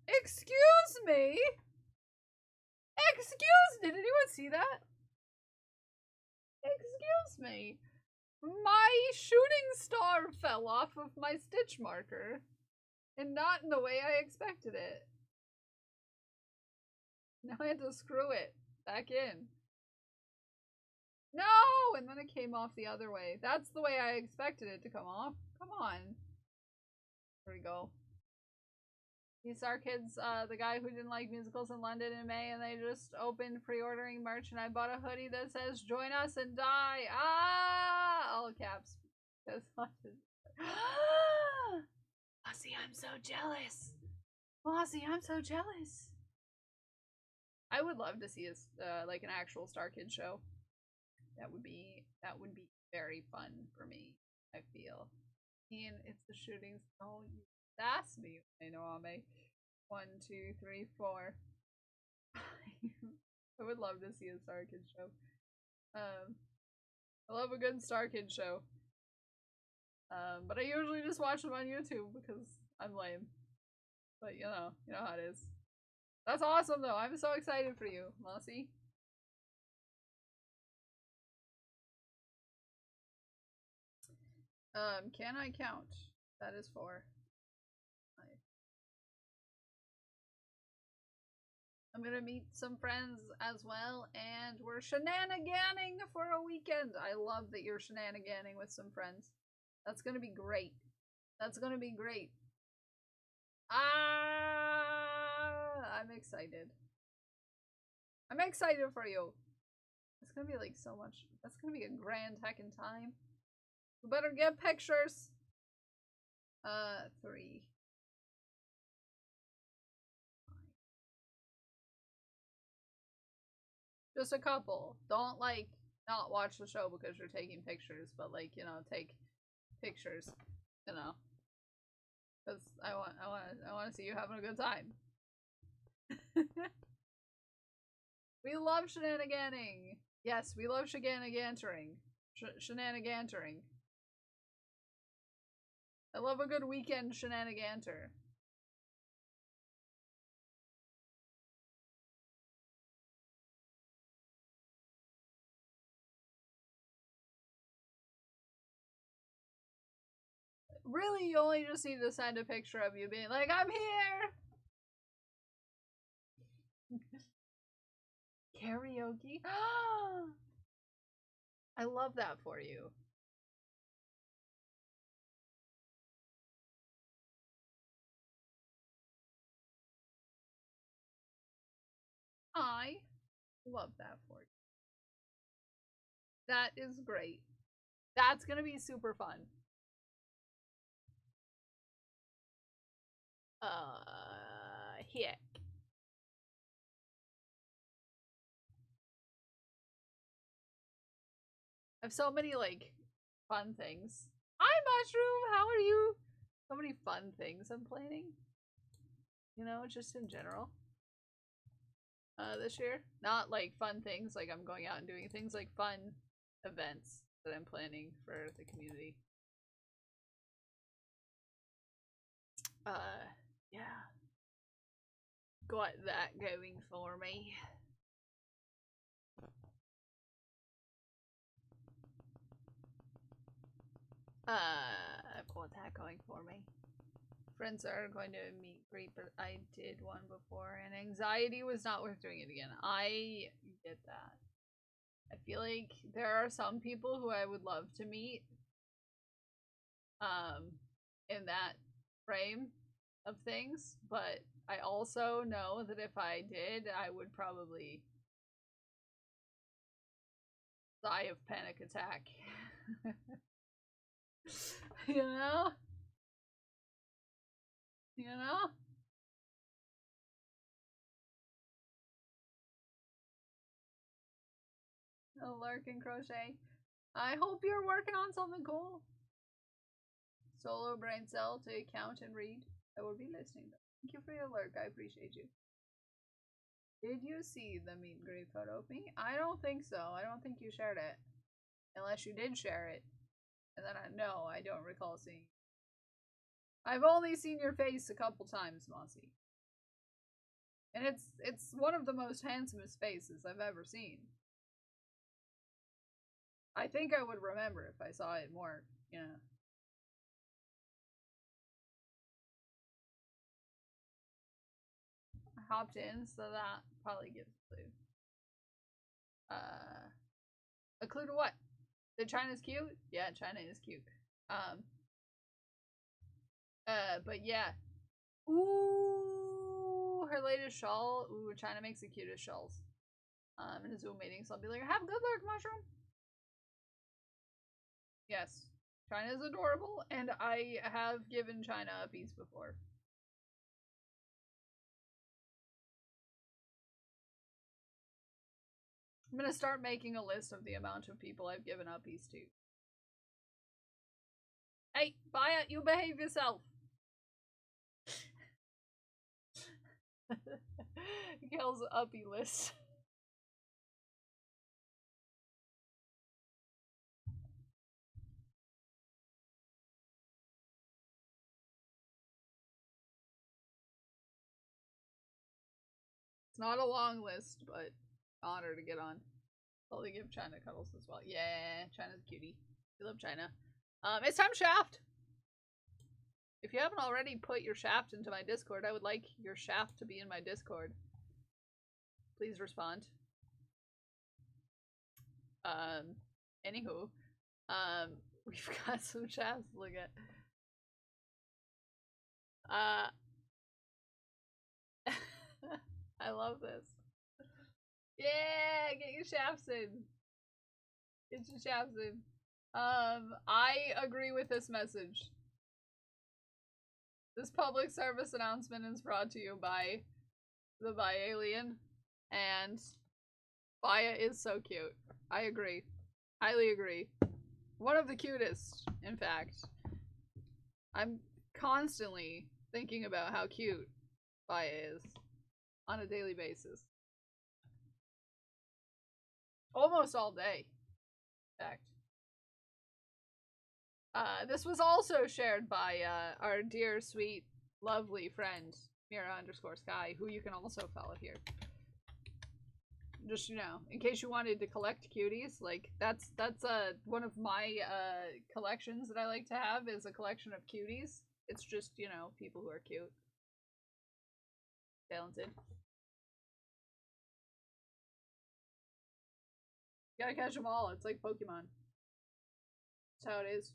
Excuse me? Did anyone see that? Excuse me. My shooting star fell off of my stitch marker. And not in the way I expected it. Now I had to screw it back in. No! And then it came off the other way. That's the way I expected it to come off. Come on. There we go. These are kids, the guy who didn't like musicals in London in May, and they just opened pre-ordering merch, and I bought a hoodie that says, "Join us and die." Ah! All caps. Mossy, I'm so jealous. Mossy, I'm so jealous. I would love to see a, like an actual Star Kid show. That would be very fun for me, I feel. And it's the shooting. Oh, you sass me, Noame. 1, 2, 3, 4. I would love to see a Star Kid show. I love a good Star Kid show. But I usually just watch them on YouTube because I'm lame. But you know how it is. That's awesome though. I'm so excited for you, Mossy. Can I count? That is 4. I'm gonna meet some friends as well, and we're shenaniganing for a weekend. I love that you're shenaniganing with some friends. That's gonna be great. That's gonna be great. I'm excited. I'm excited for you. It's gonna be like so much. That's gonna be a grand heckin' time. We better get pictures. 3. Just a couple. Don't like not watch the show because you're taking pictures, but like, you know, take pictures, you know. Cuz I want to see you having a good time. We love shenaniganing. Yes, we love shenanigantering. Shenanigantering. I love a good weekend shenaniganter. Really, you only just need to send a picture of you being like, I'm here! Karaoke? I love that for you. I love that for you. That is great. That's gonna be super fun. Heck. I have so many, like, fun things. Hi, Mushroom! How are you? So many fun things I'm planning. You know, just in general. This year. Not, like, fun things, like I'm going out and doing things, like fun events that I'm planning for the community. Yeah. Got that going for me. I've got that going for me. Friends are going to meet great, but I did one before and anxiety was not worth doing it again. I get that. I feel like there are some people who I would love to meet in that frame of things, but I also know that if I did, I would probably die of panic attack. You know? You know? A Larkin crochet. I hope you're working on something cool. Solo brain cell to count and read. I will be listening though. Thank you for your lurk. I appreciate you. Did you see the meet and greet photo of me? I don't think so. I don't think you shared it. Unless you did share it. And then no, I don't recall seeing. I've only seen your face a couple times, Mossy. And it's one of the most handsomest faces I've ever seen. I think I would remember if I saw it more, yeah. I hopped in, so that probably gives a clue. A clue to what? That China's cute? Yeah, China is cute. But yeah. Ooh, her latest shawl. Ooh, China makes the cutest shawls. In a Zoom meeting, so I'll be like, have good luck, Mushroom. Yes, China is adorable, and I have given China a piece before. I'm gonna start making a list of the amount of people I've given a piece to. Hey, Baya, you behave yourself. Gail's uppy list. It's not a long list, but honor to get on. Probably give China cuddles as well. Yeah, China's a cutie. We love China. It's time Shaft. If you haven't already put your Shaft into my Discord, I would like your Shaft to be in my Discord. Please respond. Anywho, we've got some Shafts to look at. I love this. Yeah, get your Shafts in. Get your Shafts in. I agree with this message. This public service announcement is brought to you by the Bi-Alien, and Baya is so cute. I agree. Highly agree. One of the cutest, in fact. I'm constantly thinking about how cute Baya is on a daily basis. Almost all day, in fact. This was also shared by our dear, sweet, lovely friend, Mira_Sky, who you can also follow here. Just, you know, in case you wanted to collect cuties, like, that's one of my collections that I like to have, is a collection of cuties. It's just, you know, people who are cute. Talented. You gotta catch them all. It's like Pokemon. That's how it is.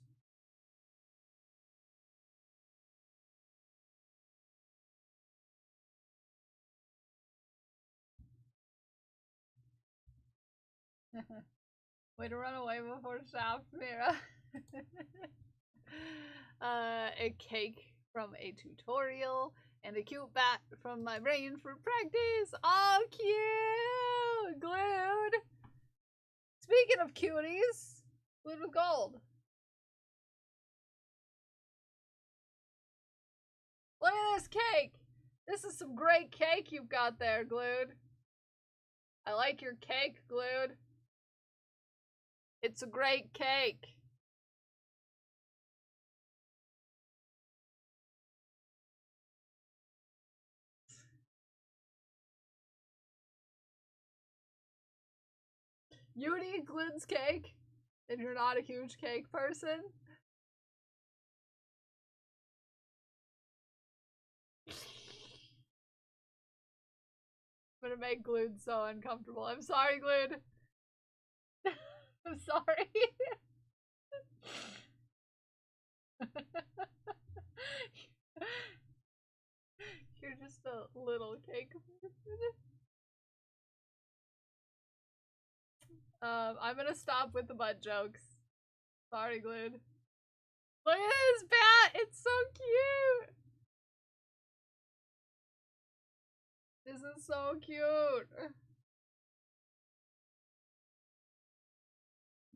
Way to run away before Shaft, Mira. A cake from a tutorial, and a cute bat from my brain for practice. Oh, cute! Glued! Speaking of cuties, glued with gold. Look at this cake! This is some great cake you've got there, Glued. I like your cake, Glued. It's a great cake. You would eat Glued's cake, and you're not a huge cake person? I'm gonna make Glued so uncomfortable. I'm sorry, Glued. I'm sorry. You're just a little cake person. I'm gonna stop with the butt jokes. Sorry, Glued. Look at this bat! It's so cute! This is so cute!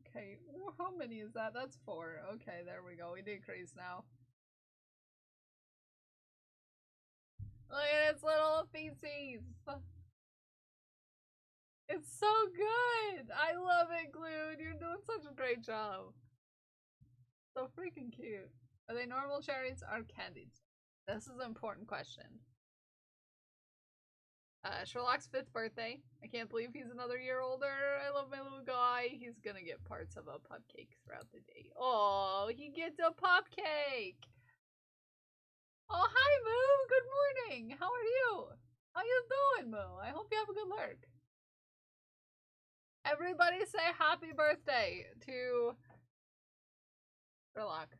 Okay, how many is that? That's 4. Okay, there we go. We decrease now. Look at its little feces! It's so good! I love it, Glued! You're doing such a great job. So freaking cute. Are they normal cherries or candied? This is an important question. Sherlock's 5th birthday. I can't believe he's another year older. I love my little guy. He's gonna get parts of a pup cake throughout the day. Oh, he gets a pup cake! Oh, hi, Moo! Good morning! How are you? How you doing, Moo? I hope you have a good lurk. Everybody say happy birthday to Sherlock.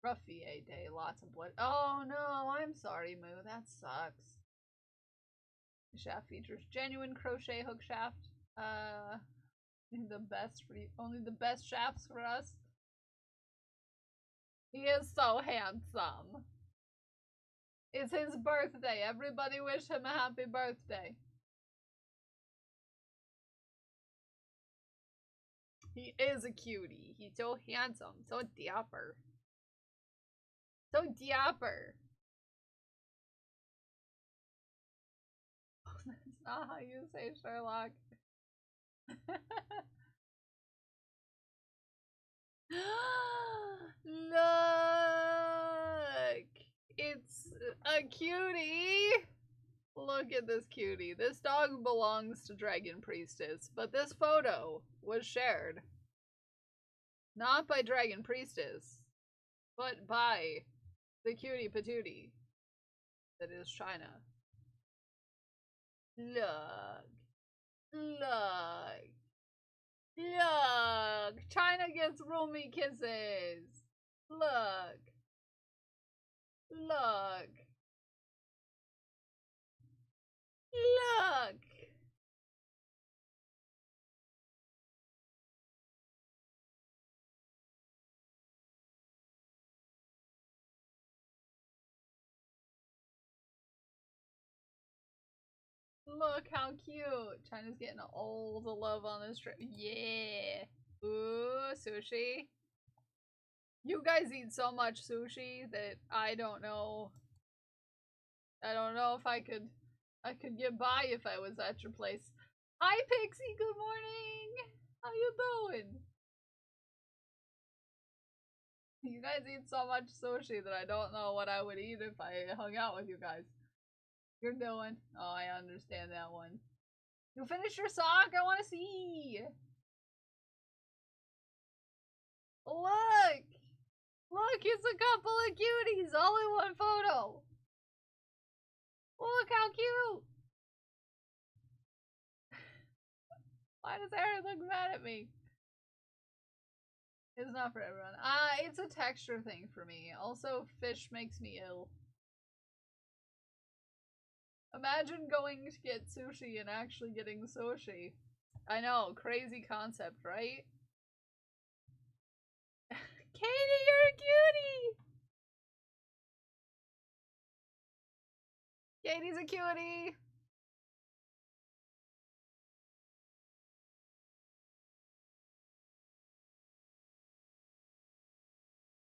Rough VA day, lots of blood. Oh no, I'm sorry, Moo. That sucks. The shaft features genuine crochet hook shaft. The best for you. Only the best shafts for us. He is so handsome. It's his birthday. Everybody wish him a happy birthday. He is a cutie. He's so handsome. So dapper. So dapper. That's not how you say Sherlock. Look! It's a cutie! Look at this cutie. This dog belongs to Dragon Priestess, but this photo was shared. Not by Dragon Priestess, but by the cutie patootie that is China. Look. Look. Look. China gets roomy kisses. Look. Look. Look. Look how cute. China's getting all the love on this trip. Yeah. Ooh, sushi. You guys eat so much sushi that I don't know. I don't know if I could get by if I was at your place. Hi Pixie, good morning. How you doing? You guys eat so much sushi that I don't know what I would eat if I hung out with you guys. You're doing. Oh, I understand that one. You finished your sock? I want to see. Look. Look, it's a couple of cuties all in one photo. Look how cute. Why does Aaron look mad at me? It's not for everyone. It's a texture thing for me. Also, fish makes me ill. Imagine going to get sushi and actually getting sushi. I know, crazy concept, right? Katie, you're a cutie! Katie's a cutie!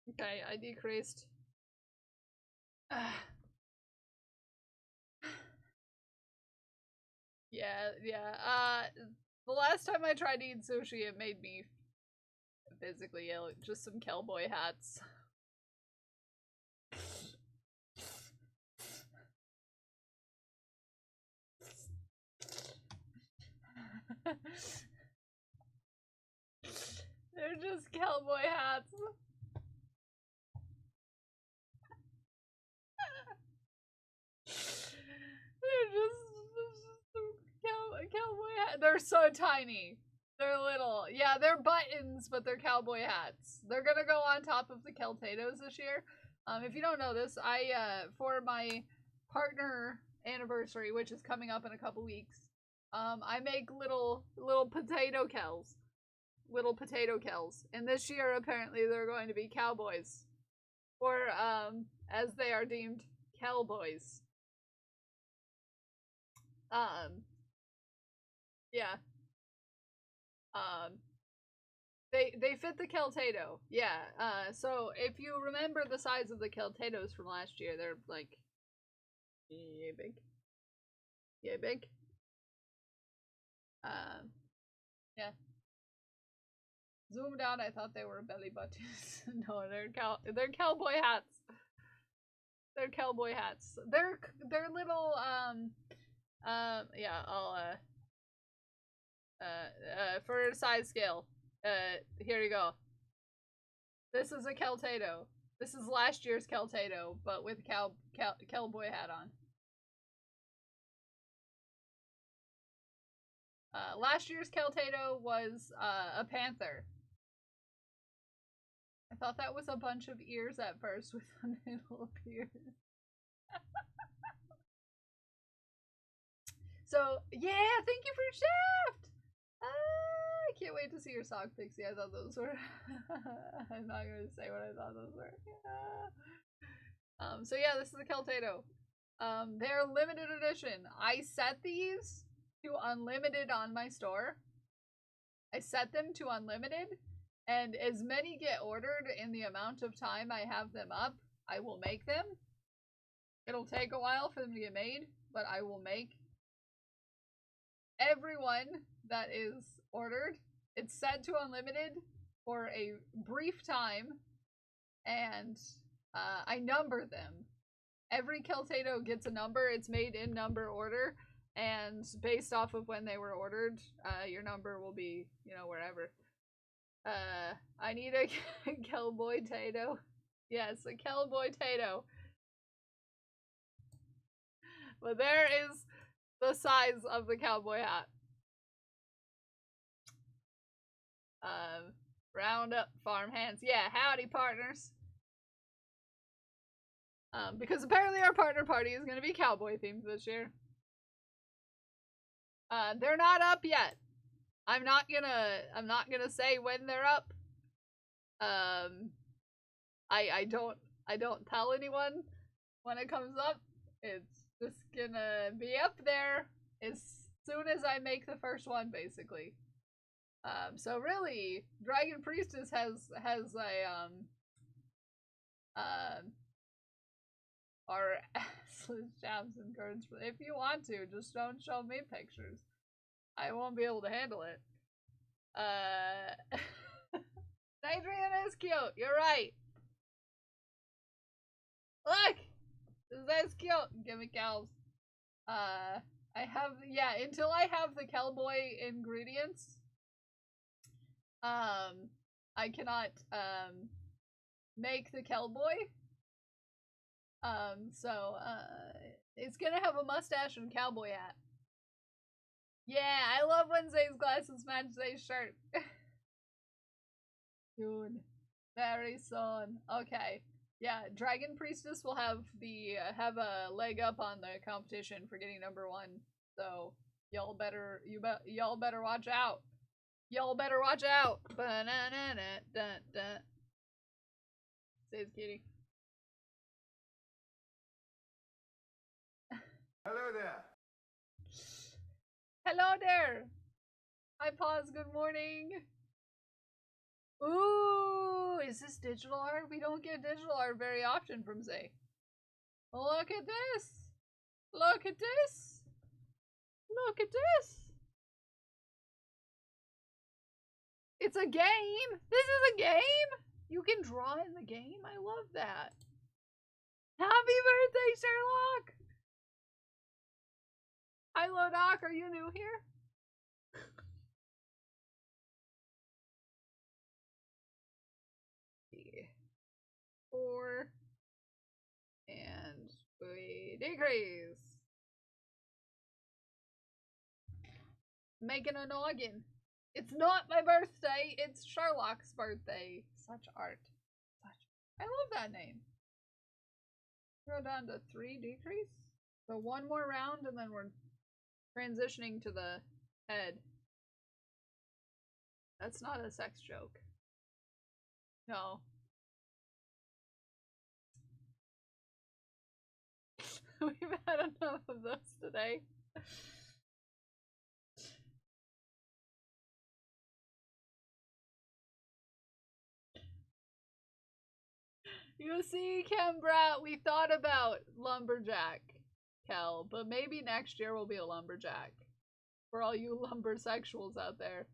Okay, I decreased. Yeah. The last time I tried to eat sushi, it made me physically ill. Just some cowboy hats. They're just cowboy hats. They're just cowboy hats. They're so tiny. They're little. Yeah, they're buttons, but they're cowboy hats. They're gonna go on top of the Keltados this year. If you don't know this, for my partner anniversary, which is coming up in a couple weeks, I make little potato kells. Little potato kells. And this year, apparently, they're going to be cowboys. Or, as they are deemed, cowboys. Yeah. They fit the Keltado. Yeah. So if you remember the size of the Keltados from last year, they're like Yay big. Yay big. Yeah. Zoomed out, I thought they were belly buttons. No, they're cowboy hats. They're cowboy hats. They're little yeah, I'll for size scale. Here you go. This is a Keltado. This is last year's Keltado, but with cowboy hat on. Last year's Keltado was a panther. I thought that was a bunch of ears at first with a middle of ears. So, yeah, thank you for Shaft! I can't wait to see your sock, Pixie. I thought those were... I'm not going to say what I thought those were. Yeah. So yeah, this is a Keltado. They're limited edition. I set these to unlimited on my store. I set them to unlimited, and as many get ordered in the amount of time I have them up, I will make them. It'll take a while for them to get made, but I will make everyone that is ordered. It's set to unlimited for a brief time, and I number them. Every Keltado gets a number. It's made in number order, and based off of when they were ordered, your number will be, you know, wherever. I need a cowboy tato. Yes, a cowboy tato. But there is the size of the cowboy hat. Round up farm hands. Yeah, howdy partners. Because apparently our partner party is going to be cowboy themed this year. They're not up yet. I'm not gonna say when they're up. I don't tell anyone when it comes up. It's just gonna be up there as soon as I make the first one, basically. So really, Dragon Priestess has a our assless jabs and cards. If you want to, just don't show me pictures. I won't be able to handle it. Adrian is cute. You're right. Look, this is cute. Give me cows. I have, yeah, until I have the cowboy ingredients, I cannot make the cowboy. So it's gonna have a mustache and cowboy hat. Yeah, I love Wednesday's glasses match Zay's shirt. Dude, very soon. Okay, yeah, Dragon Priestess will have the have a leg up on the competition for getting #1. So y'all better watch out. Y'all better watch out. Says Kitty. Hello there. Hello there. Hi, Paws. Good morning. Ooh, is this digital art? We don't get digital art very often from Zay. Look at this. Look at this. Look at this. It's a game. This is a game. You can draw in the game. I love that. Happy birthday, Sherlock. Hi, Lodoc. Are you new here? 4 and we decrease. Making a noggin. It's not my birthday, it's Sherlock's birthday. Such art. I love that name. Go down to 3 decrease. So 1 more round and then we're transitioning to the head. That's not a sex joke. No. We've had enough of those today. You see, Kembra, we thought about Lumberjack. Kel, but maybe next year we'll be a lumberjack. For all you lumbersexuals out there.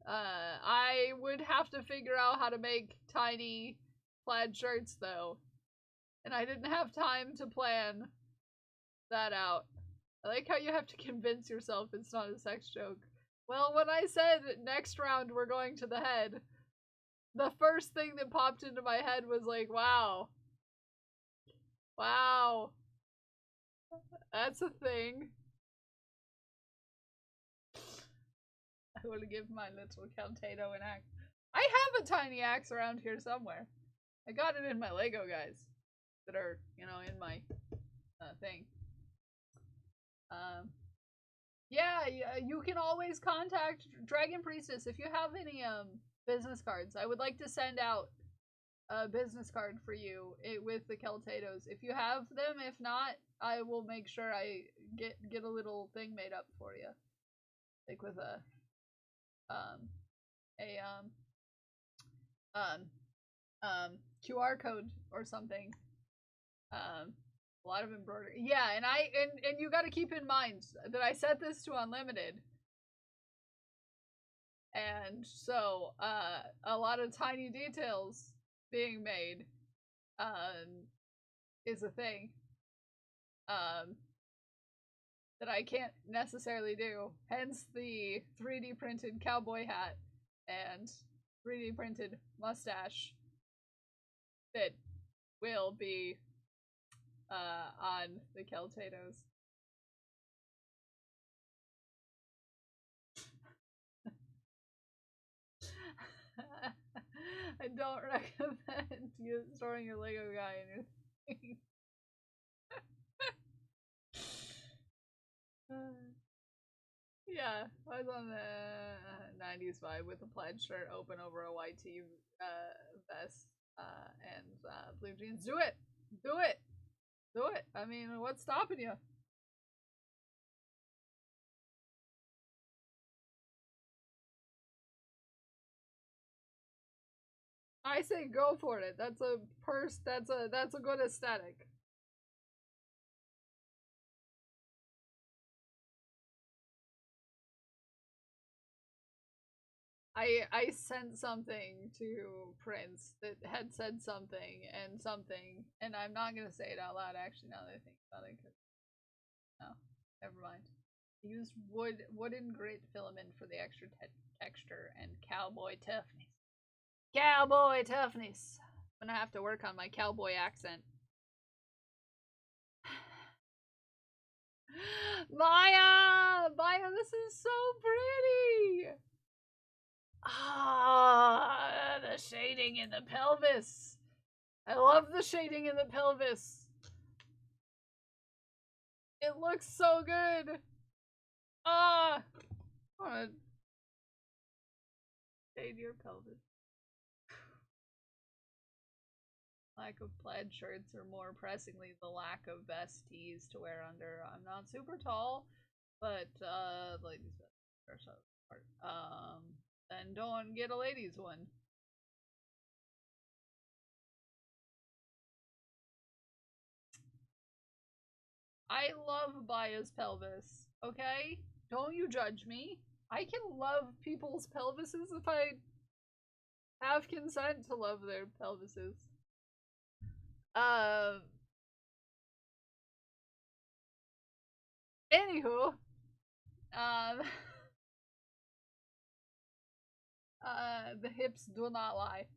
I would have to figure out how to make tiny plaid shirts though. And I didn't have time to plan that out. I like how you have to convince yourself it's not a sex joke. Well, when I said next round we're going to the head, the first thing that popped into my head was like, wow. Wow. That's a thing. I want to give my little Caltato an axe. I have a tiny axe around here somewhere. I got it in my Lego guys that are, you know, in my thing. Yeah, you can always contact Dragon Priestess if you have any business cards. I would like to send out a business card for you with the Keltatos. If you have them, if not, I will make sure I get a little thing made up for you, like with a QR code or something. A lot of embroidery. Yeah, and you got to keep in mind that I set this to unlimited. And so, a lot of tiny details being made, is a thing, that I can't necessarily do. Hence the 3D printed cowboy hat and 3D printed mustache that will be, on the Keltatos. I don't recommend you storing your Lego guy in your thing. Yeah, I was on the 90s vibe with a plaid shirt open over a white tee vest and blue jeans. Do it! Do it! Do it! I mean, what's stopping you? I say go for it. That's a that's a good aesthetic. I sent something to Prince that had said something, and I'm not gonna say it out loud actually now that I think about it, cause no, never mind. I used wooden grit filament for the extra texture and cowboy toughness. Cowboy toughness! I'm gonna have to work on my cowboy accent. Maya! Maya, this is so pretty! Ah, the shading in the pelvis. I love the shading in the pelvis. It looks so good. Ah, I wanna shade your pelvis. Lack of plaid shirts, or more pressingly, the lack of vest tees to wear under. I'm not super tall, but ladies are so short. Then don't get a ladies one. I love Baya's pelvis, okay? Don't you judge me. I can love people's pelvises if I have consent to love their pelvises. Anywho, the hips do not lie.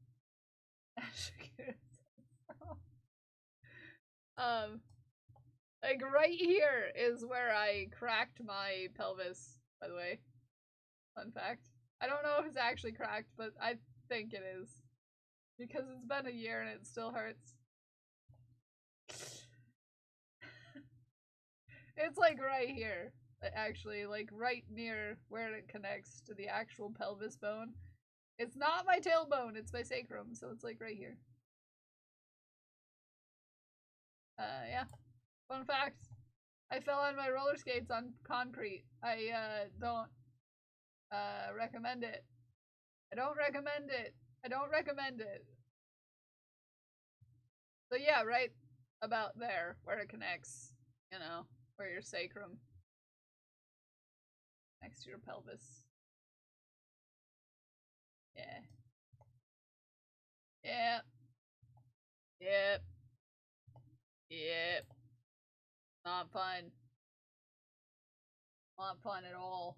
Like right here is where I cracked my pelvis, by the way. Fun fact. I don't know if it's actually cracked, but I think it is. Because it's been a year and it still hurts. It's like right here, actually, like right near where it connects to the actual pelvis bone. It's not my tailbone, it's my sacrum, so it's like right here. Yeah. Fun fact. I fell on my roller skates on concrete. I don't recommend it. I don't recommend it. I don't recommend it. So yeah, right about there, where it connects, you know, where your sacrum. Next to your pelvis. Yeah. Yep. Yep. Yep. Not fun. Not fun at all.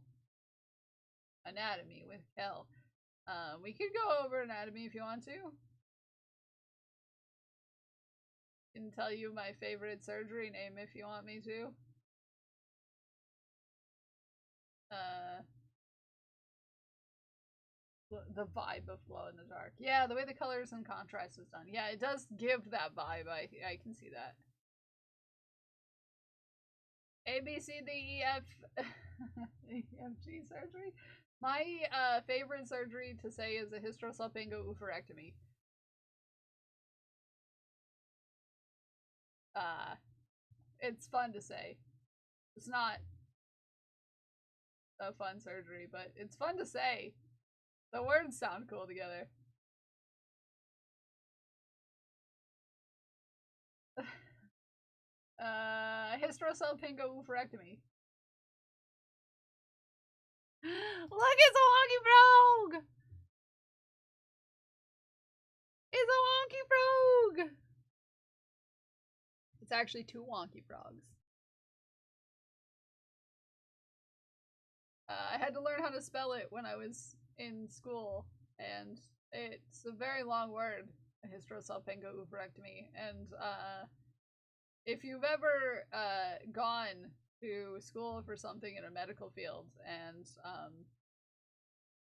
Anatomy with Kel. We could go over anatomy if you want to. Can tell you my favorite surgery name if you want me to. The vibe of glow in the dark. Yeah, the way the colors and contrast was done. Yeah, it does give that vibe. I can see that. A, B, C, D, E, F, E, F, G surgery. My favorite surgery to say is a hysterosalpingo-oophorectomy. It's fun to say. It's not a fun surgery, but it's fun to say. The words sound cool together. Hysterosalpingo-oophorectomy. Look, it's a wonky frog! It's a wonky frog! It's actually 2 wonky frogs. I had to learn how to spell it when I was in school, and it's a very long word, hysterosalpingo-oophorectomy, and if you've ever gone to school for something in a medical field and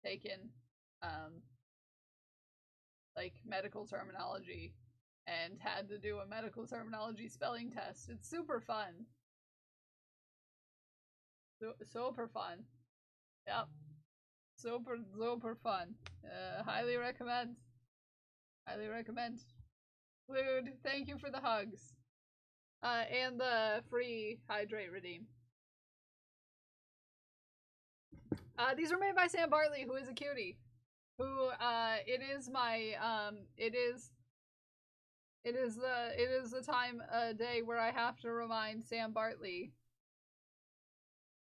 taken like medical terminology and had to do a medical terminology spelling test, it's super fun. Super fun. Yep. Super fun. Highly recommend. Highly recommend. Lude, thank you for the hugs. And the free hydrate redeem. These were made by Sam Bartley, who is a cutie. Who, it is the time of day where I have to remind Sam Bartley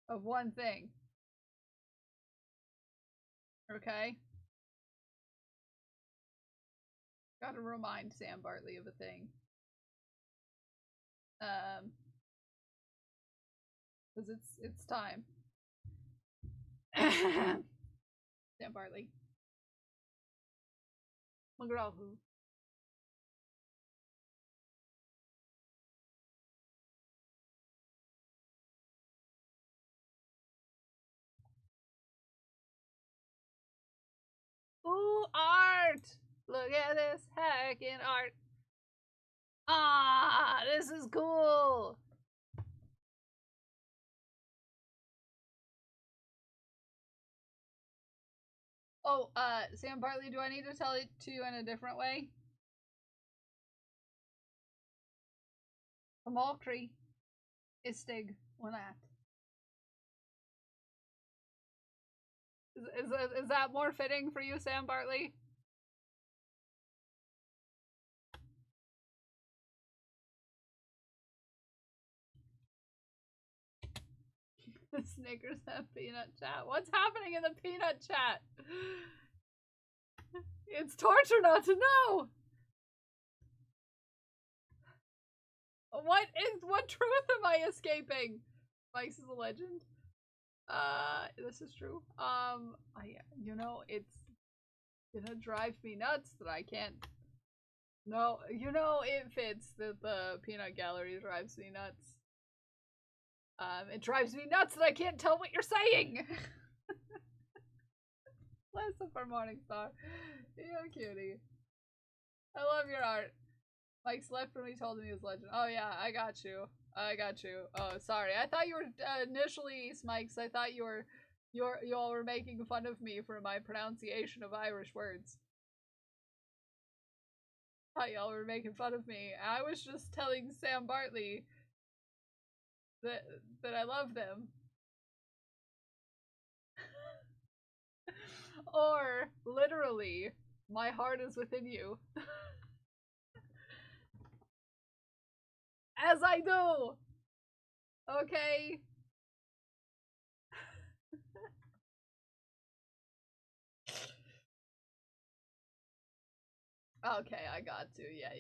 of one thing. Okay? Gotta remind Sam Bartley of a thing. Cause it's time. Sam Bartley. Magrahu. Ooh, art! Look at this heckin' art. Ah, this is cool. Oh, Sam Bartley, do I need to tell it to you in a different way? Amalcri Istig Wanat. Is that more fitting for you, Sam Bartley? Snickers and peanut chat. What's happening in the peanut chat? It's torture not to know. What truth am I escaping? Mike's is a legend. This is true. You know, it's gonna drive me nuts that I can't. No, you know, it fits that the peanut gallery drives me nuts. It drives me nuts that I can't tell what you're saying! Bless up our Morningstar. You cutie. I love your art. Mike slept when he told me he was legend. Oh yeah, I got you. I got you. Oh, sorry. I thought you were, initially, Smikes, I thought you all were making fun of me for my pronunciation of Irish words. I thought y'all were making fun of me. I was just telling Sam Bartley that I love them. Or, literally, my heart is within you. As I do! Okay. Okay, I got to. Yeah.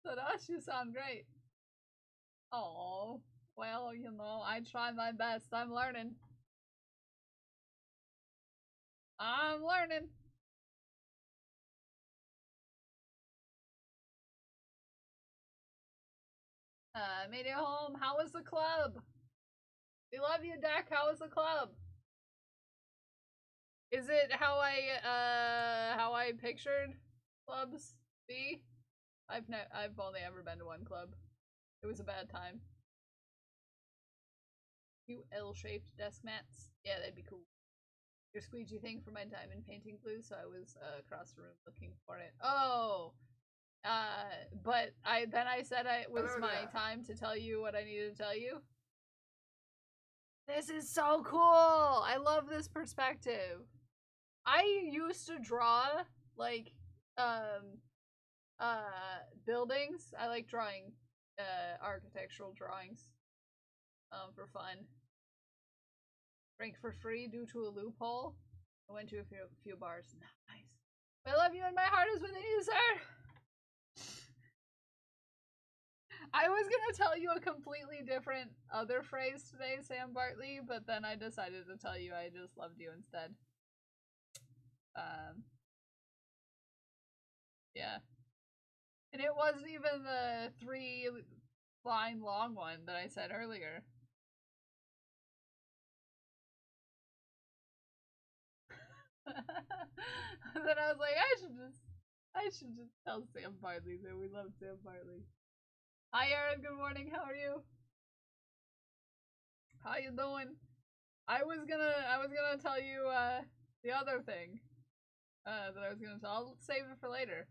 Tadash, you sound great. Oh, well, you know, I try my best. I'm learning. I'm learning. Made it home. How was the club? We love you, Deck. How was the club? Is it how I pictured clubs be? I've only ever been to one club. It was a bad time. You L-shaped desk mats. Yeah, that'd be cool. Your squeegee thing for my diamond painting glue, so I was across the room looking for it. Oh! But then I said it was my time to tell you what I needed to tell you. This is so cool! I love this perspective. I used to draw, like, buildings. I like drawing, architectural drawings, for fun. Drank for free due to a loophole. I went to a few bars. Nice. I love you and my heart is within you, sir! I was gonna tell you a completely different other phrase today, Sam Bartley, but then I decided to tell you I just loved you instead. Yeah. And it wasn't even the 3-line long one that I said earlier. Then I was like, I should just tell Sam Bartley that we love Sam Bartley. Hi Aaron, good morning, how are you? How you doing? I was gonna tell you the other thing that I was gonna tell. I'll save it for later.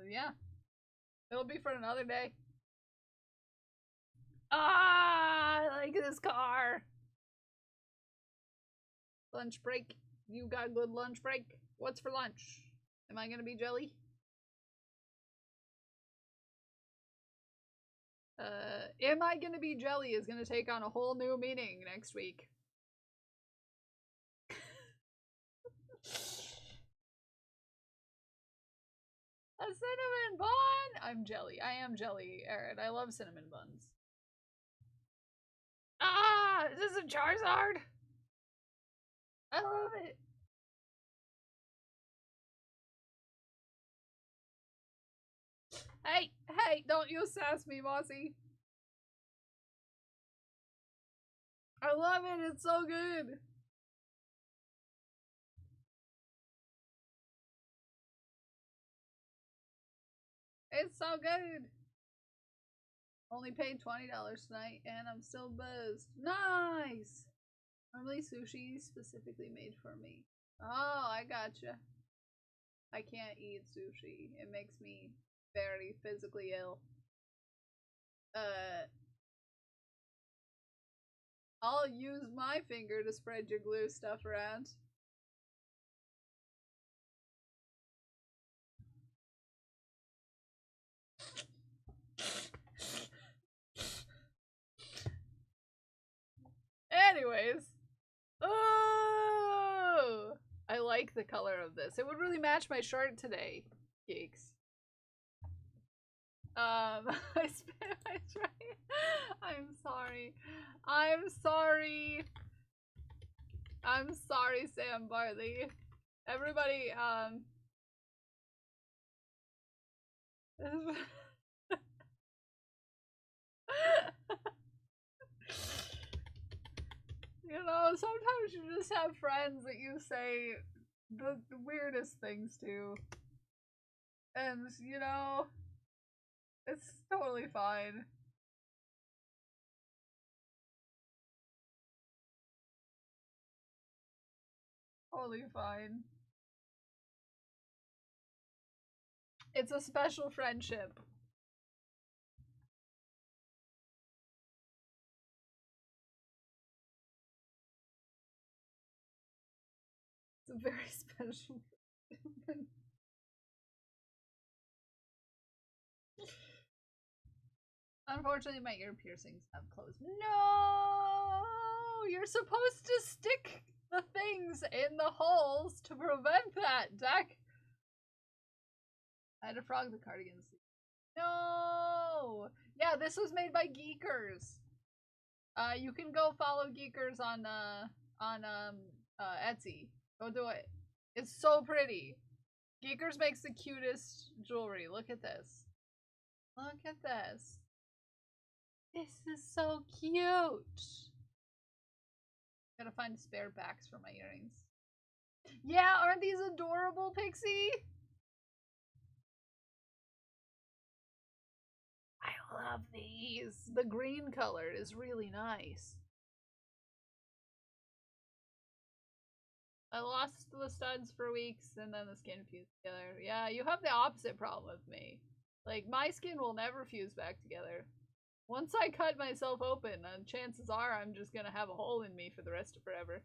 Yeah. It'll be for another day. Ah, I like this car. Lunch break. You got good lunch break? What's for lunch? Am I gonna be jelly? Am I gonna be jelly is gonna take on a whole new meaning next week. A cinnamon bun! I'm jelly. I am jelly, Aaron. I love cinnamon buns. Ah! Is this a Charizard? I love it. Hey! Hey! Don't you sass me, Mossy. I love it. It's so good. It's so good. Only paid $20 tonight, and I'm still buzzed. Nice! Normally sushi specifically made for me. Oh, I gotcha. I can't eat sushi. It makes me very physically ill. I'll use my finger to spread your glue stuff around. Anyways. Oh! I like the color of this. It would really match my shirt today, geeks. I spit my tray. I'm sorry. I'm sorry. I'm sorry, Sam Barley. Everybody, you know, sometimes you just have friends that you say the weirdest things to. And, you know, it's totally fine. Totally fine. It's a special friendship. a very special. Unfortunately, my ear piercings have closed. No! You're supposed to stick the things in the holes to prevent that, Deck. I had to frog the cardigans. No! Yeah, this was made by Geekers. You can go follow Geekers on Etsy. Go do it. It's so pretty. Geekers makes the cutest jewelry. Look at this. Look at this. This is so cute. Gotta find spare backs for my earrings. Yeah, aren't these adorable, Pixie? I love these. The green color is really nice. I lost the studs for weeks and then the skin fused together. Yeah, you have the opposite problem with me. Like, my skin will never fuse back together. Once I cut myself open, chances are I'm just gonna have a hole in me for the rest of forever.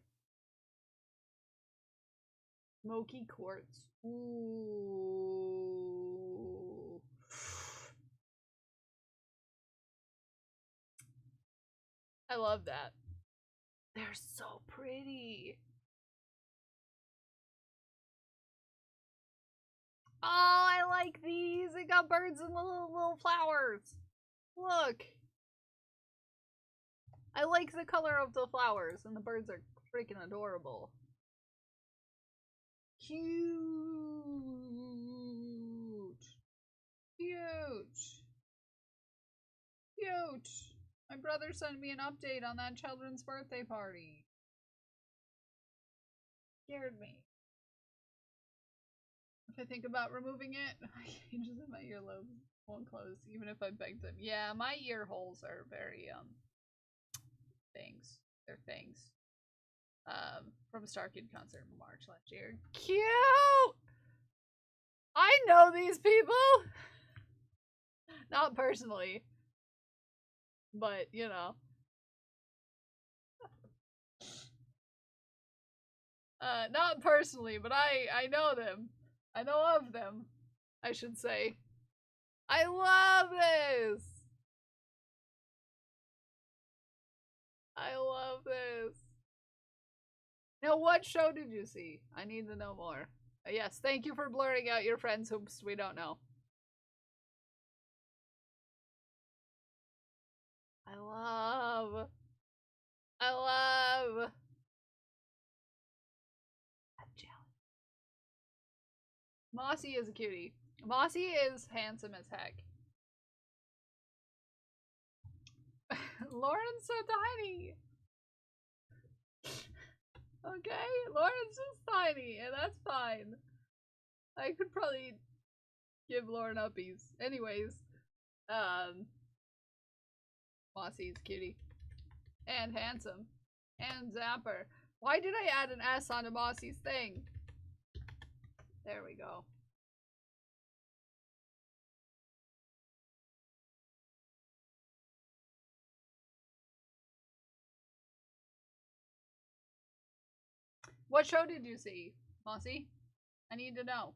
Smoky quartz. Ooh. I love that. They're so pretty. Oh, I like these. They got birds and little flowers. Look. I like the color of the flowers, and the birds are freaking adorable. Cute. Cute. Cute. My brother sent me an update on that children's birthday party. Scared me. If I think about removing it, changes in my earlobes won't close, even if I begged them. Yeah, my ear holes are very, things. They're things. From a Star Kid concert in March last year. Cute! I know these people! Not personally. But, you know. Not personally, but I know them. I know of them, I should say. I love this! I love this. Now, what show did you see? I need to know more. Yes, thank you for blurring out your friends' hoops we don't know. I love. I'm jealous. Mossy is a cutie. Mossy is handsome as heck. Lauren's so tiny. Okay, Lauren's just tiny, and that's fine. I could probably give Lauren uppies. Anyways, Mossy's cutie. And handsome. And Zapper. Why did I add an S onto Mossy's thing? There we go. What show did you see, Mossy? I need to know.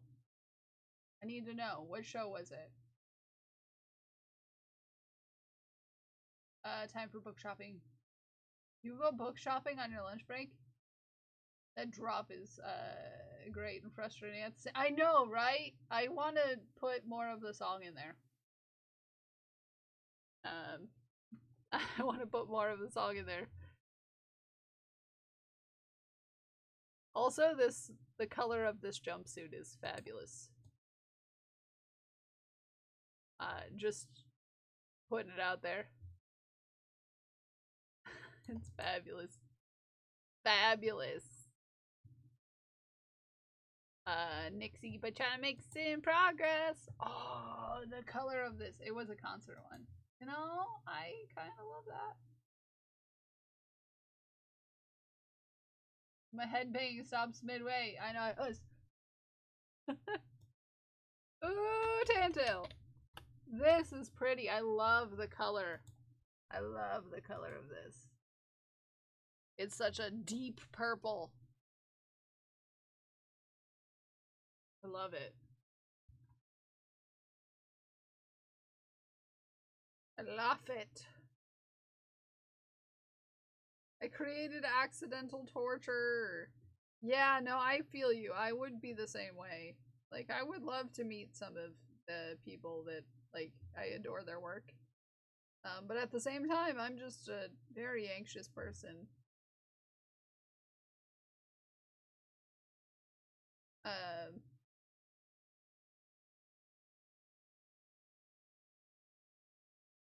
I need to know. What show was it? Time for book shopping. You go book shopping on your lunch break? That drop is, great and frustrating. I know, right? I want to put more of the song in there. I want to put more of the song in there. Also, the color of this jumpsuit is fabulous. Just putting it out there. It's fabulous. Fabulous. Nixie, but trying to make in progress. Oh, the color of this. It was a concert one. You know, I kind of love that. My headbanging stops midway. I know it was. Ooh, Tantail. This is pretty. I love the color. I love the color of this. It's such a deep purple. love it. I love it. I created accidental torture. Yeah, no, I feel you. I would be the same way. Like, I would love to meet some of the people that, like, I adore their work. But at the same time, I'm just a very anxious person.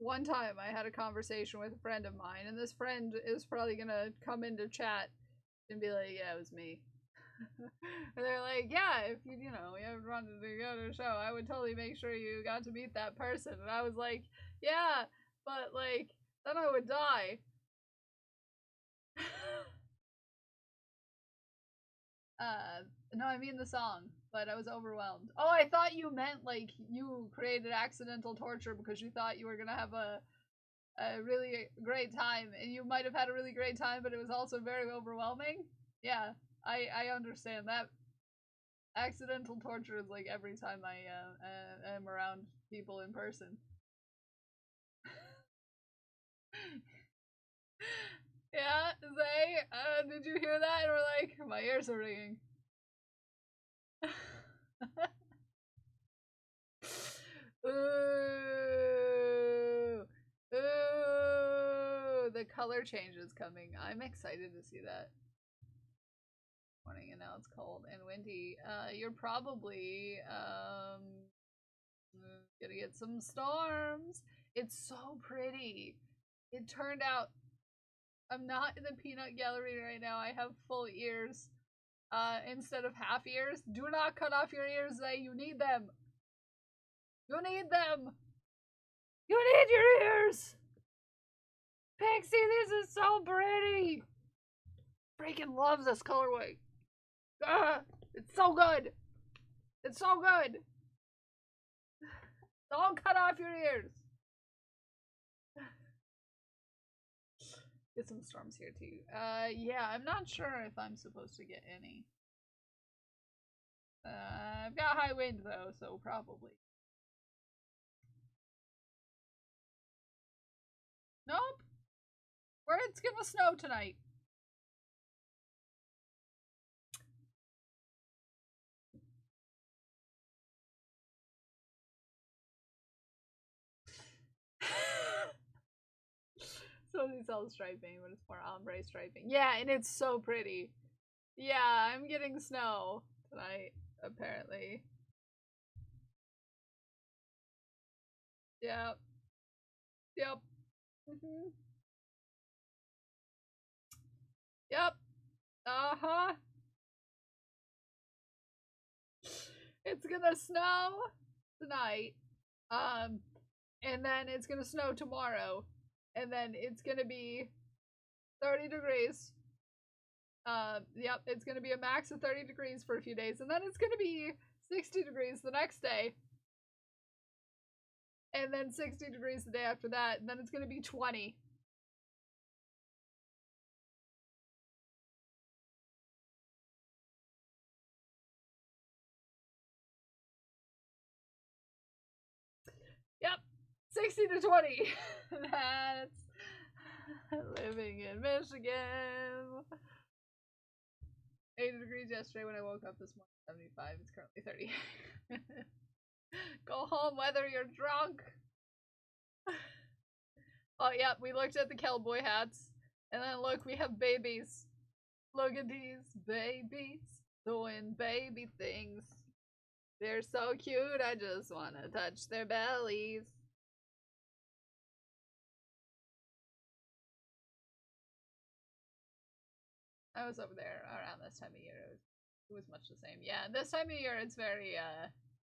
One time I had a conversation with a friend of mine, and this friend is probably gonna come into chat and be like, yeah, it was me. And they're like, yeah, if you know, you ever wanted to go to a show, I would totally make sure you got to meet that person. And I was like, yeah, but like, then I would die. No, I mean the song, but I was overwhelmed. Oh, I thought you meant like you created accidental torture because you thought you were gonna have a really great time, and you might have had a really great time, but it was also very overwhelming. Yeah, I understand that. Accidental torture is like every time I am around people in person. Yeah, Zay, did you hear that? And we're like, my ears are ringing. Ooh, ooh, the color change is coming. I'm excited to see that. Morning, and now it's cold and windy. You're probably gonna get some storms. It's so pretty. It turned out I'm not in the peanut gallery right now. I have full ears instead of half ears. Do not cut off your ears, Zay. You need them. You need them. You need your ears. Pixie, this is so pretty. Freaking loves this colorway. It's so good. It's so good. Don't cut off your ears. Get some storms here too. Yeah, I'm not sure if I'm supposed to get any. I've got high wind though, so probably. Nope. It's gonna snow tonight. So these all striping, but it's more ombre striping. Yeah, and it's so pretty. Yeah, I'm getting snow tonight, apparently. Yep. Yep. Yep. Uh-huh. It's gonna snow tonight. And then it's gonna snow tomorrow. And then it's gonna be 30 degrees. Yep, it's gonna be a max of 30 degrees for a few days. And then it's gonna be 60 degrees the next day. And then 60 degrees the day after that. And then it's gonna be 20. Yep, 60 to 20. That's living in Michigan. 80 degrees yesterday when I woke up this morning. 75. It's currently 30. Go home whether you're drunk. Oh, yeah, we looked at the cowboy hats. And then look, we have babies. Look at these babies doing baby things. They're so cute, I just want to touch their bellies. I was over there around this time of year. It was much the same. Yeah, this time of year it's very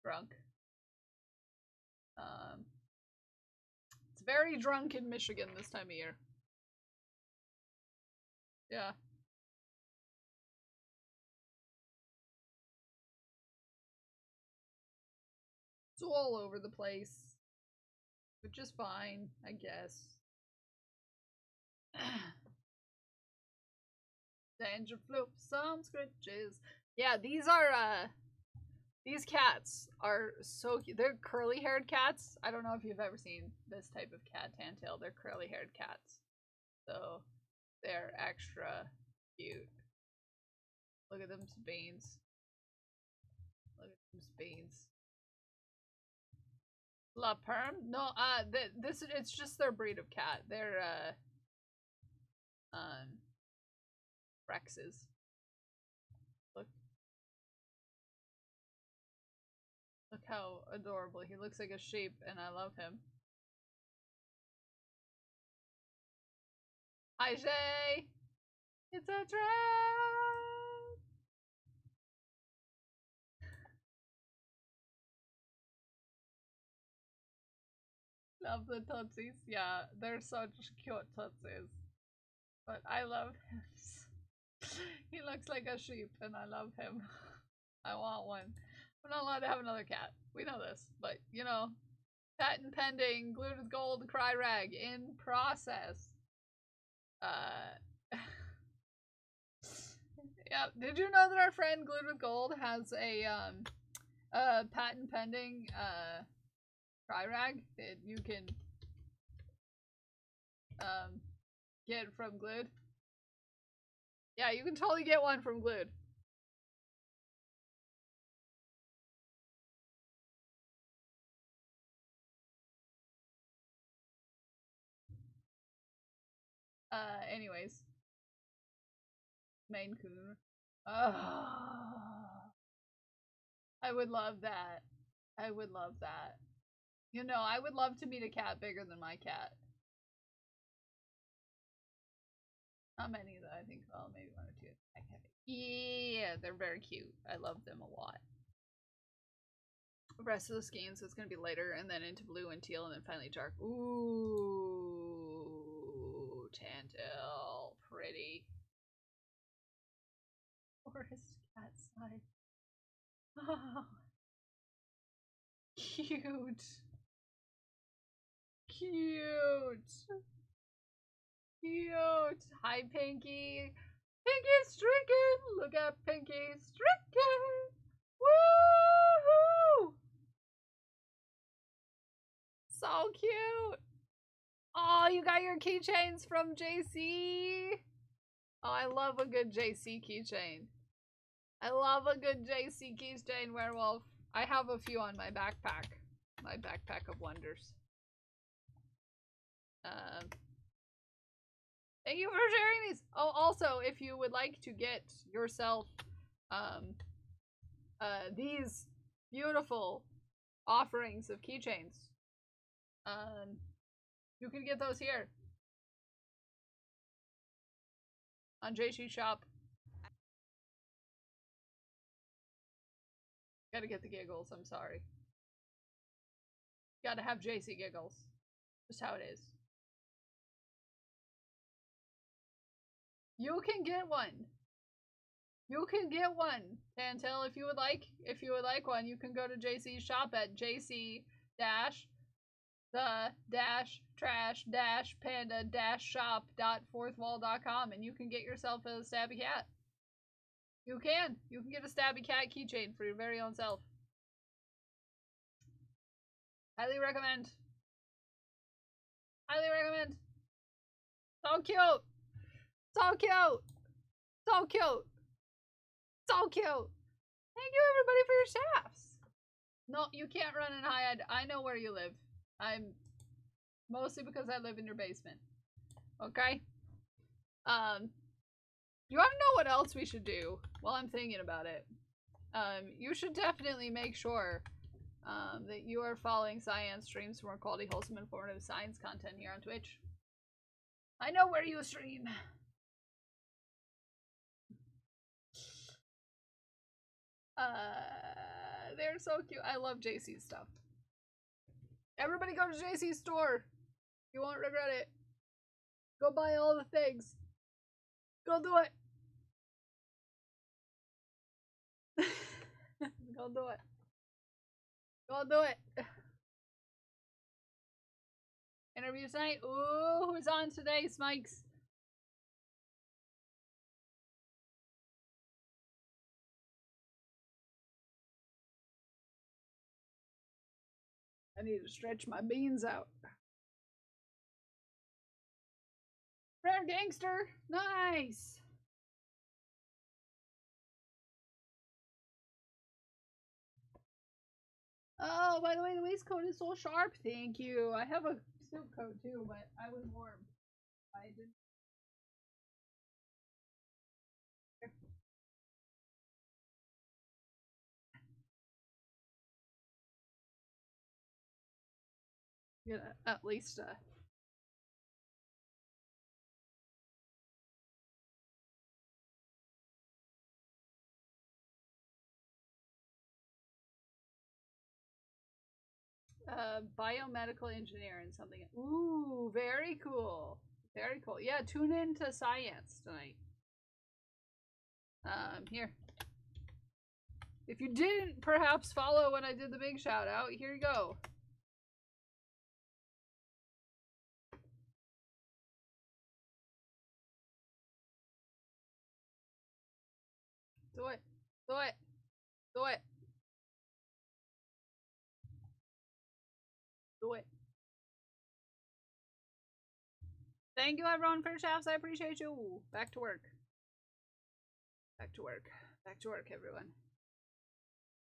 drunk. It's very drunk in Michigan this time of year. Yeah. It's all over the place, which is fine, I guess. Danger flip, some scratches. Yeah, these are These cats are so cute. They're curly-haired cats. I don't know if you've ever seen this type of cat, Tantail. They're curly-haired cats. So, they're extra cute. Look at them beans. Look at them beans. La Perm? No, it's just their breed of cat. They're, Rexes. Look. Look how adorable. He looks like a sheep, and I love him. Hi, Shay! It's a trap! Love the Tootsies. Yeah, they're such cute Tootsies. But I love him. He looks like a sheep, and I love him. I want one. I'm not allowed to have another cat. We know this, but you know, patent pending, glued with gold, cry rag in process. Yeah. Did you know that our friend Glued with Gold has a patent pending cry rag that you can get from Glued? Yeah, you can totally get one from Glued. Anyways. Maine Coon. Oh, I would love that. I would love that. You know, I would love to meet a cat bigger than my cat. Not many though, I think, well, maybe one or two. Yeah, they're very cute. I love them a lot. The rest of the skeins, so it's gonna be later, and then into blue and teal, and then finally dark. Ooh, Tantail, pretty. Forest cat side. Oh, cute. Cute. Cute. Hi, Pinky. Pinky's stricken. Look at Pinky stricken. Woohoo! So cute. Oh, you got your keychains from JC. Oh, I love a good JC keychain. I love a good JC keychain, Werewolf. I have a few on my backpack. My backpack of wonders. Thank you for sharing these. Oh, also, if you would like to get yourself these beautiful offerings of keychains, you can get those here on JC Shop. Gotta get the giggles, I'm sorry. Gotta have JC giggles. Just how it is. You can get one. You can get one, Tantail, if you would like. If you would like one, you can go to JC's shop at jc-the-trash-panda-shop.fourthwall.com, and you can get yourself a stabby cat. You can. You can get a stabby cat keychain for your very own self. Highly recommend. Highly recommend. So cute. So cute. So cute. So cute. Thank you everybody for your shafts. No, you can't run and hide. I know where you live. I'm mostly because I live in your basement. Okay? You wanna know what else we should do? While I'm thinking about it. You should definitely make sure that you are following Cyan streams for more quality, wholesome, informative science content here on Twitch. I know where you stream. They're so cute. I love JC's stuff. Everybody go to JC's store. You won't regret it. Go buy all the things. Go do it. Go do it. Go do it. Interview tonight. Ooh, who's on today, Smikes? I need to stretch my beans out. Rare gangster! Nice! Oh, by the way, the waistcoat is so sharp. Thank you. I have a suit coat too, but I was warm. I didn't. Yeah, at least biomedical engineer and something. Ooh, very cool. Very cool. Yeah, tune in to science tonight. Here. If you didn't perhaps follow when I did the big shout out, here you go. Do it. Do it. Do it. Do it. Thank you everyone for your shafts. I appreciate you. Back to work. Back to work. Back to work, everyone.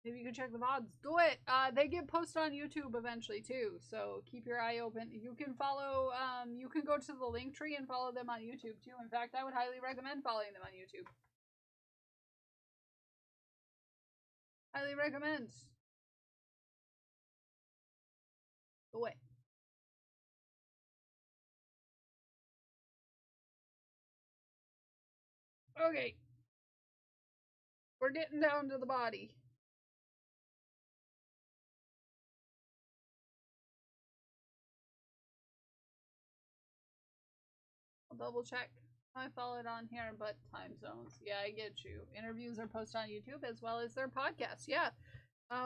Maybe you can check the VODs. Do it! They get posted on YouTube eventually too, so keep your eye open. You can follow, you can go to the link tree and follow them on YouTube too. In fact, I would highly recommend following them on YouTube. Highly recommend. Do it. Okay. We're getting down to the body. I'll double check. I followed on here, but time zones. Yeah, I get you. Interviews are posted on YouTube as well as their podcasts. Yeah.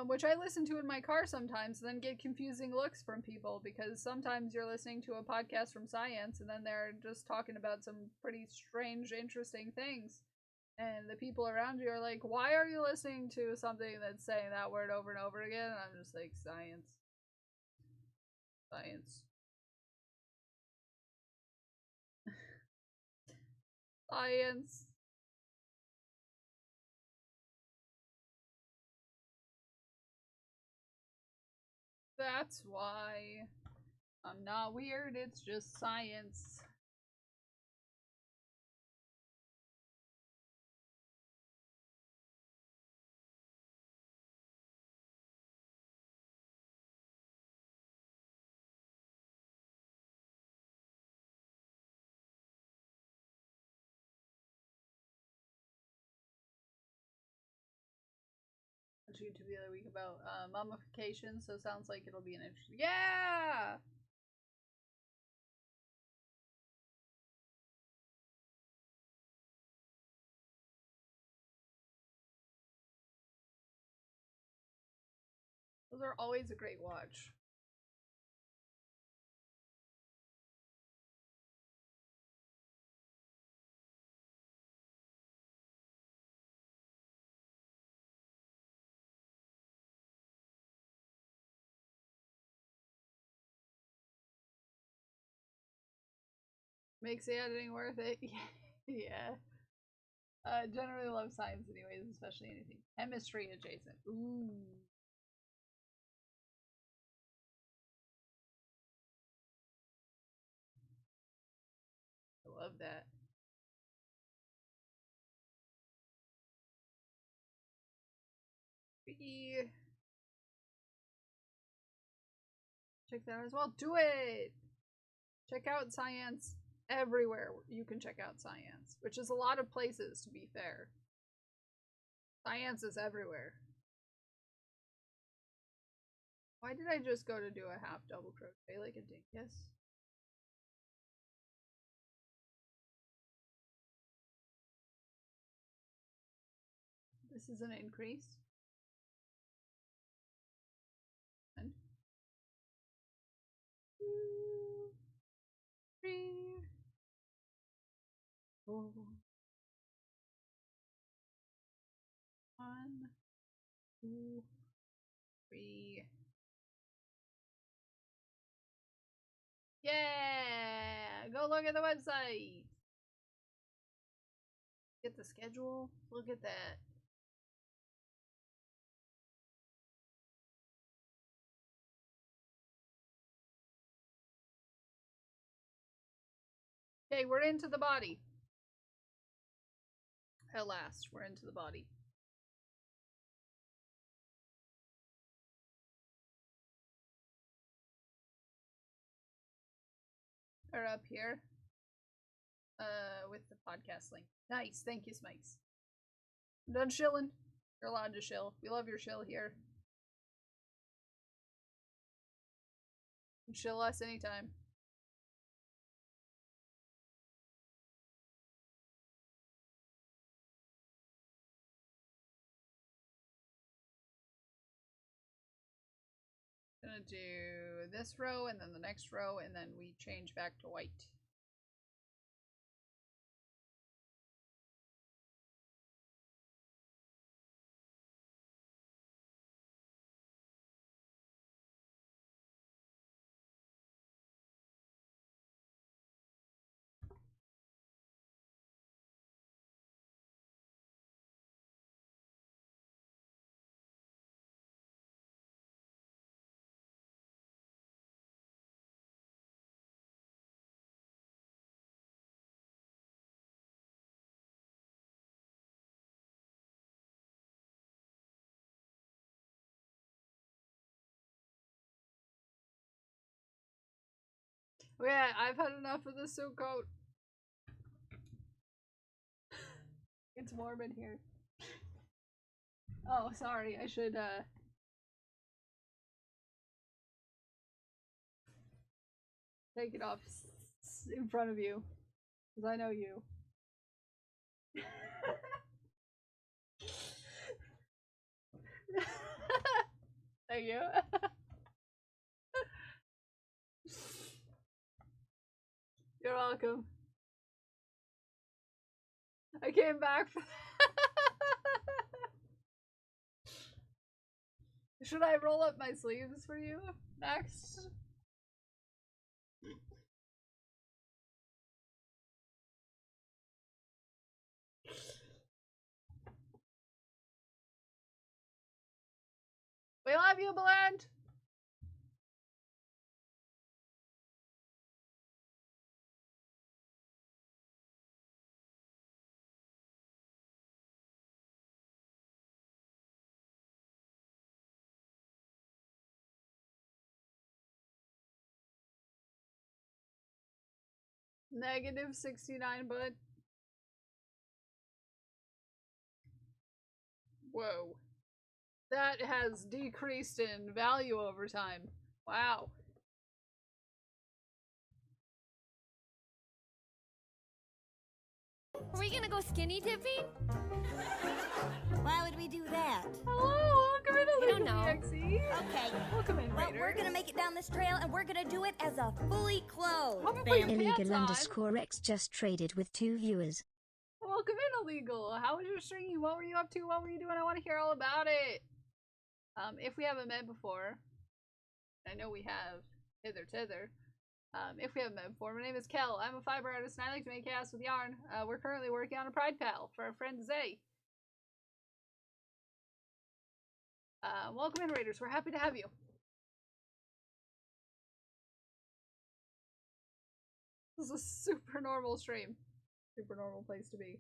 Which I listen to in my car sometimes, then get confusing looks from people because sometimes you're listening to a podcast from science and then they're just talking about some pretty strange, interesting things. And the people around you are like, why are you listening to something that's saying that word over and over again? And I'm just like, science. Science. Science. That's why. I'm not weird, it's just science. YouTube the other week about mummification, so sounds like it'll be an interesting. Yeah! Those are always a great watch. Makes the editing worth it. Yeah. Generally love science anyways, especially anything chemistry adjacent. Ooh. I love that. Check that out as well. Do it! Check out science everywhere. You can check out science, which is a lot of places, to be fair. Science is everywhere. Why did I just go to do a half double crochet like a dingus? This is an increase. 1, 2, 3, 4. 1, 2, 3, look at the website. Get the schedule. Look at that. Okay, we're into the body. At last, we're into the body. Or up here. With the podcast link. Nice, thank you, Smikes. I'm done shilling. You're allowed to shill. We love your shill here. You can shill us anytime. Gonna do this row and then the next row and then we change back to white. Yeah, I've had enough of the silk coat. It's warm in here. Oh, sorry, I should, take it off in front of you. Because I know you. Thank you. You're welcome. I came back for Should I roll up my sleeves for you next? We love you, Bland! Negative 69, bud. Whoa. That has decreased in value over time. Wow. Are we gonna go skinny dipping? Why would we do that? Hello, welcome into I don't Legal know. EXE. Okay. Welcome in, Well, Raiders. we're gonna make it down this trail, and we're gonna do it as a fully clothed How about your family. pants Illegal on? underscore X just traded with 2 viewers. Welcome in, Illegal. How was your stream? What were you up to? What were you doing? I want to hear all about it. If we haven't met before, I know we have hither tither. If we haven't met before, my name is Kel. I'm a fiber artist and I like to make chaos with yarn. We're currently working on a Pride Pal for our friend Zay. Welcome in, Raiders. We're happy to have you. This is a super normal stream. Super normal place to be.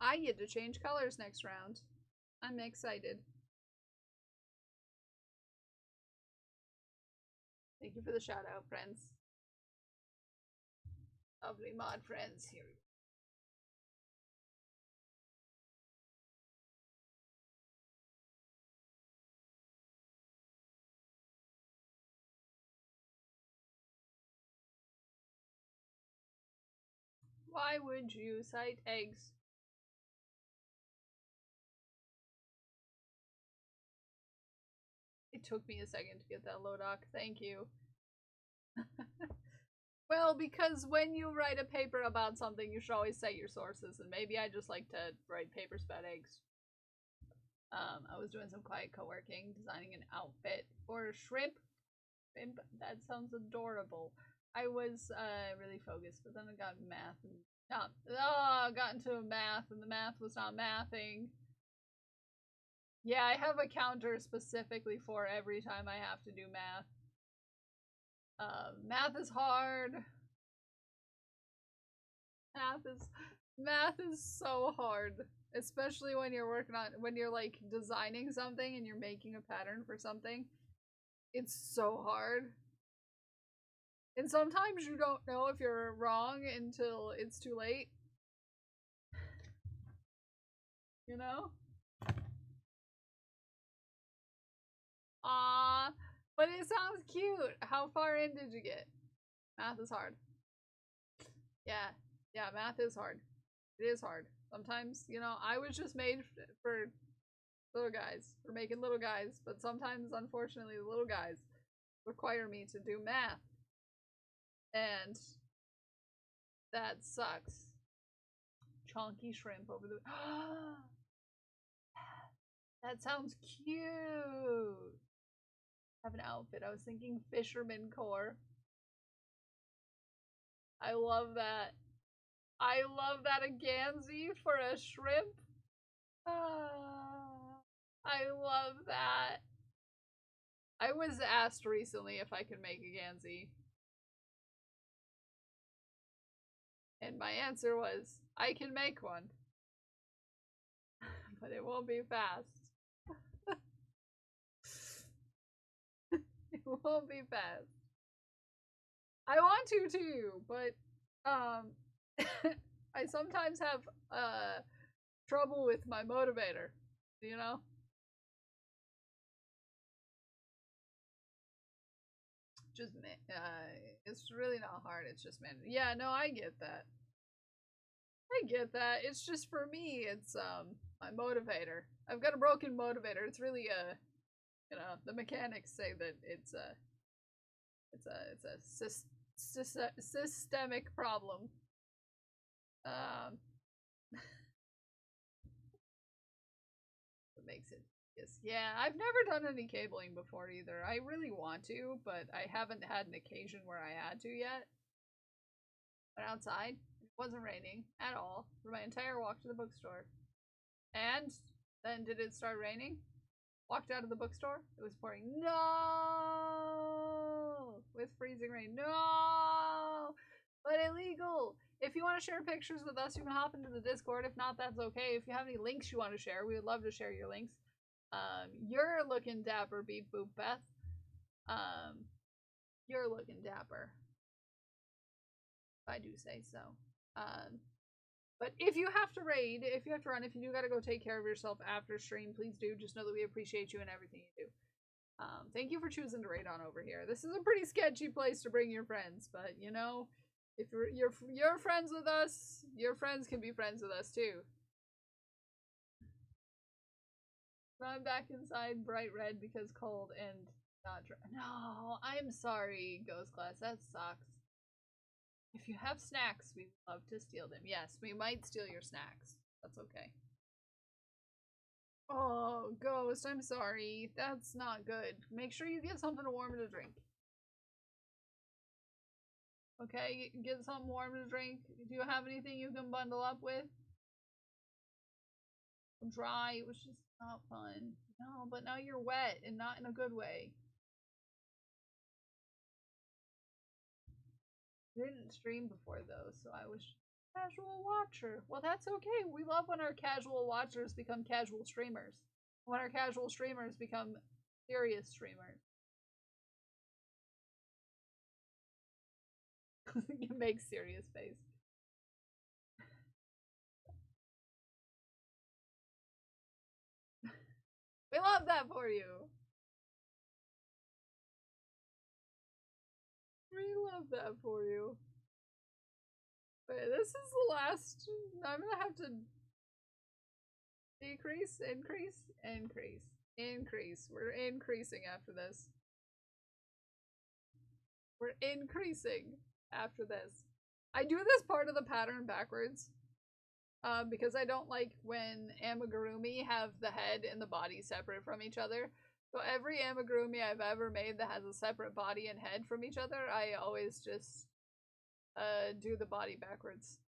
I get to change colors next round. I'm excited. Thank you for the shout out, friends. Lovely mod friends here. Why would you cite eggs? It took me a second to get that low doc. Thank you. Well, because when you write a paper about something, you should always cite your sources, and maybe I just like to write papers about eggs. I was doing some quiet co-working, designing an outfit for a shrimp. Shrimp, that sounds adorable. I was really focused, but then I got math and got into math, and the math was not mathing. Yeah, I have a counter specifically for every time I have to do math. Math is hard. Math is so hard, especially when you're when you're like designing something and you're making a pattern for something. It's so hard. And sometimes you don't know if you're wrong until it's too late. You know? But it sounds cute. How far in did you get? Math is hard. Yeah, math is hard. It is hard. Sometimes, you know, I was just made for little guys, for making little guys, but sometimes, unfortunately, the little guys require me to do math. And that sucks. Chunky shrimp over the... That sounds cute! Have an outfit. I was thinking fisherman core. I love that. I love that, a Gansey for a shrimp. I love that. I was asked recently if I could make a Gansey. And my answer was, I can make one. But it won't be fast. It won't be fast. I want to too, but I sometimes have trouble with my motivator, you know? Just it's really not hard, it's just man. Yeah, no, I get that. I get that. It's just for me, it's my motivator. I've got a broken motivator. It's really you know, the mechanics say that it's a systemic problem. What makes it? Yes, yeah. I've never done any cabling before either. I really want to, but I haven't had an occasion where I had to yet. Went outside. It wasn't raining at all for my entire walk to the bookstore. And then did it start raining? Walked out of the bookstore. It was pouring. No! With freezing rain. No! But illegal! If you want to share pictures with us, you can hop into the Discord. If not, that's okay. If you have any links you want to share, we would love to share your links. You're looking dapper, Beep Boop Beth. You're looking dapper. If I do say so. But if you have to raid, if you have to run, if you do gotta go take care of yourself after stream, please do. Just know that we appreciate you and everything you do. Thank you for choosing to raid on over here. This is a pretty sketchy place to bring your friends, but you know, if you're friends with us, your friends can be friends with us too. I'm back inside bright red because cold and not dry. No, I'm sorry, Ghost Class. That sucks. If you have snacks, we'd love to steal them. Yes, we might steal your snacks. That's okay. Oh, Ghost, I'm sorry. That's not good. Make sure you get something warm to drink. Okay, get something warm to drink. Do you have anything you can bundle up with? Dry, it was just not fun. No, but now you're wet and not in a good way. I didn't stream before though, so I was casual watcher. Well, that's okay. We love when our casual watchers become casual streamers. When our casual streamers become serious streamers. You make serious face. We love that for you. We love that for you. Wait, this is the last. I'm gonna have to decrease, increase, increase, increase. We're increasing after this. We're increasing. after this. I do this part of the pattern backwards. Because I don't like when amigurumi have the head and the body separate from each other. So every amigurumi I've ever made that has a separate body and head from each other, I always just do the body backwards.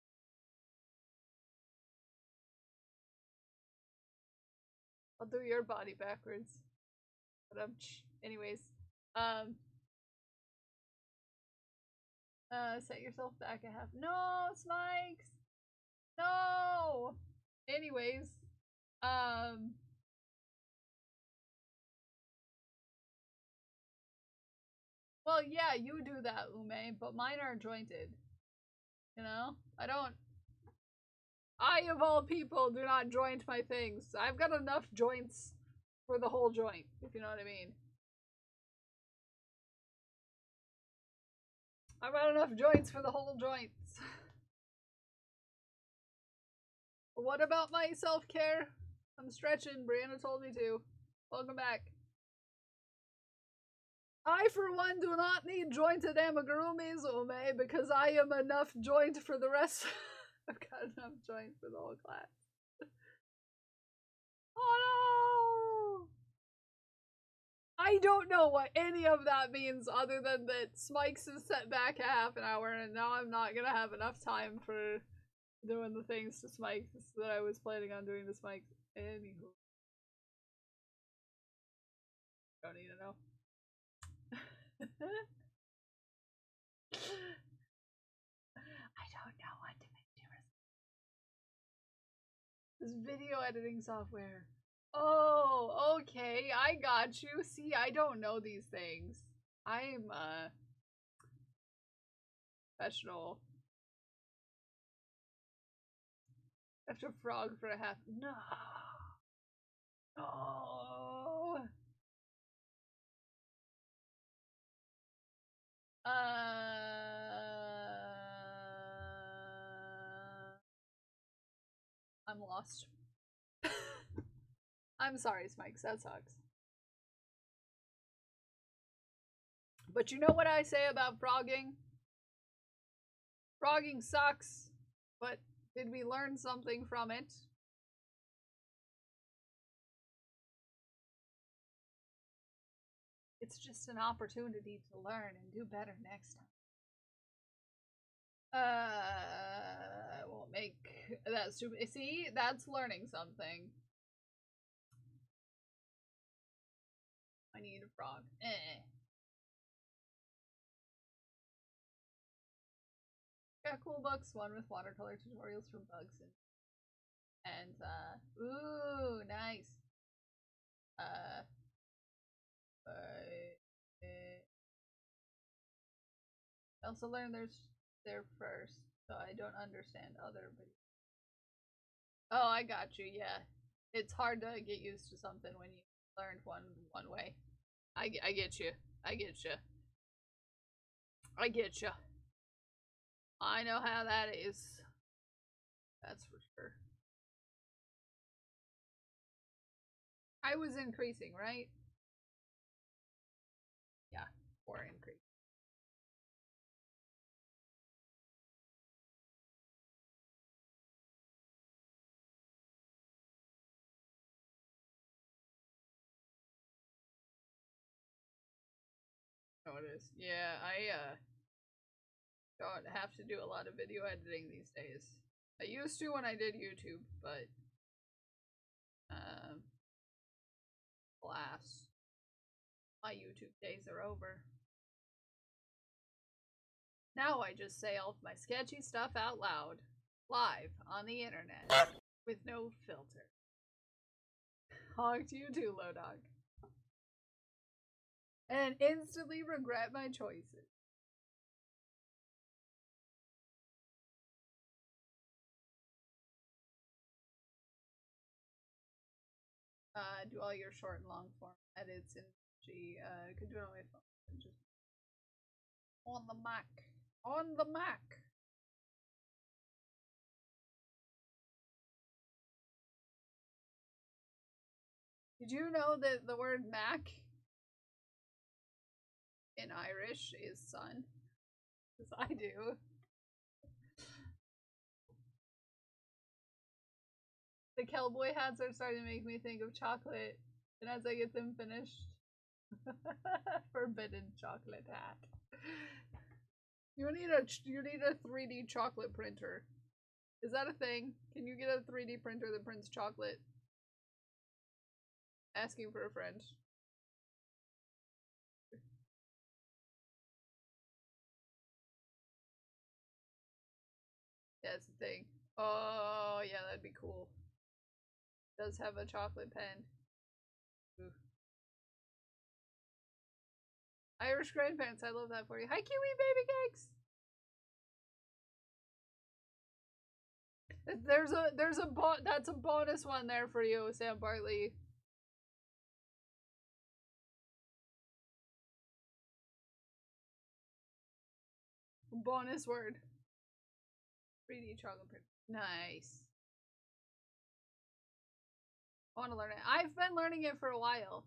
I'll do your body backwards. But anyways, set yourself back a half. No, Smikes. No. Anyways, well, yeah, you do that, Ume, but mine are jointed. You know? I, of all people, do not joint my things. I've got enough joints for the whole joint, if you know what I mean. I've got enough joints for the whole joints. What about my self-care? I'm stretching. Brianna told me to. Welcome back. I, for one, do not need jointed amigurumis, Ome, because I am enough joint for the rest. I've got enough joint for the whole class. Oh no! I don't know what any of that means other than that Smikes is set back a half an hour and now I'm not gonna have enough time for doing the things to Smikes that I was planning on doing to Smikes. Anywho. Don't need to know. I don't know what to make this video editing software. Oh, okay, I got you. See, I don't know these things. I'm professional. After frog for a half. No. No. I'm lost. I'm sorry, Smikes, that sucks. But you know what I say about frogging? Frogging sucks, but did we learn something from it? It's just an opportunity to learn and do better next time. I won't make that super. See, that's learning something. I need a frog. Got cool books, one with watercolor tutorials for bugs and ooh, nice. I also learned there first, so I don't understand other videos. Oh, I got you, yeah. It's hard to get used to something when you learned one way. I get you. I get you. I get you. I know how that is. That's for sure. I was increasing, right? Yeah, or increase. Oh, it is. Yeah, I don't have to do a lot of video editing these days. I used to when I did YouTube, but alas, my YouTube days are over. Now I just say all of my sketchy stuff out loud, live on the internet, with no filter. Honk to you too, Lodog. And instantly regret my choices. Do all your short and long form edits in G. Could do it on my phone. Just on the Mac. On the Mac. Did you know that the word Mac in Irish is sun? Yes, I do. The cowboy hats are starting to make me think of chocolate, and as I get them finished, forbidden chocolate hat. You need a 3D chocolate printer. Is that a thing? Can you get a 3D printer that prints chocolate? Asking for a friend. Yeah, it's a thing. Oh, yeah, that'd be cool. It does have a chocolate pen. Ooh. Irish grandparents, I love that for you. Hi, Kiwi baby cakes! That's a bonus one there for you, Sam Bartley. Bonus word. 3D chocolate print. Nice. I want to learn it. I've been learning it for a while.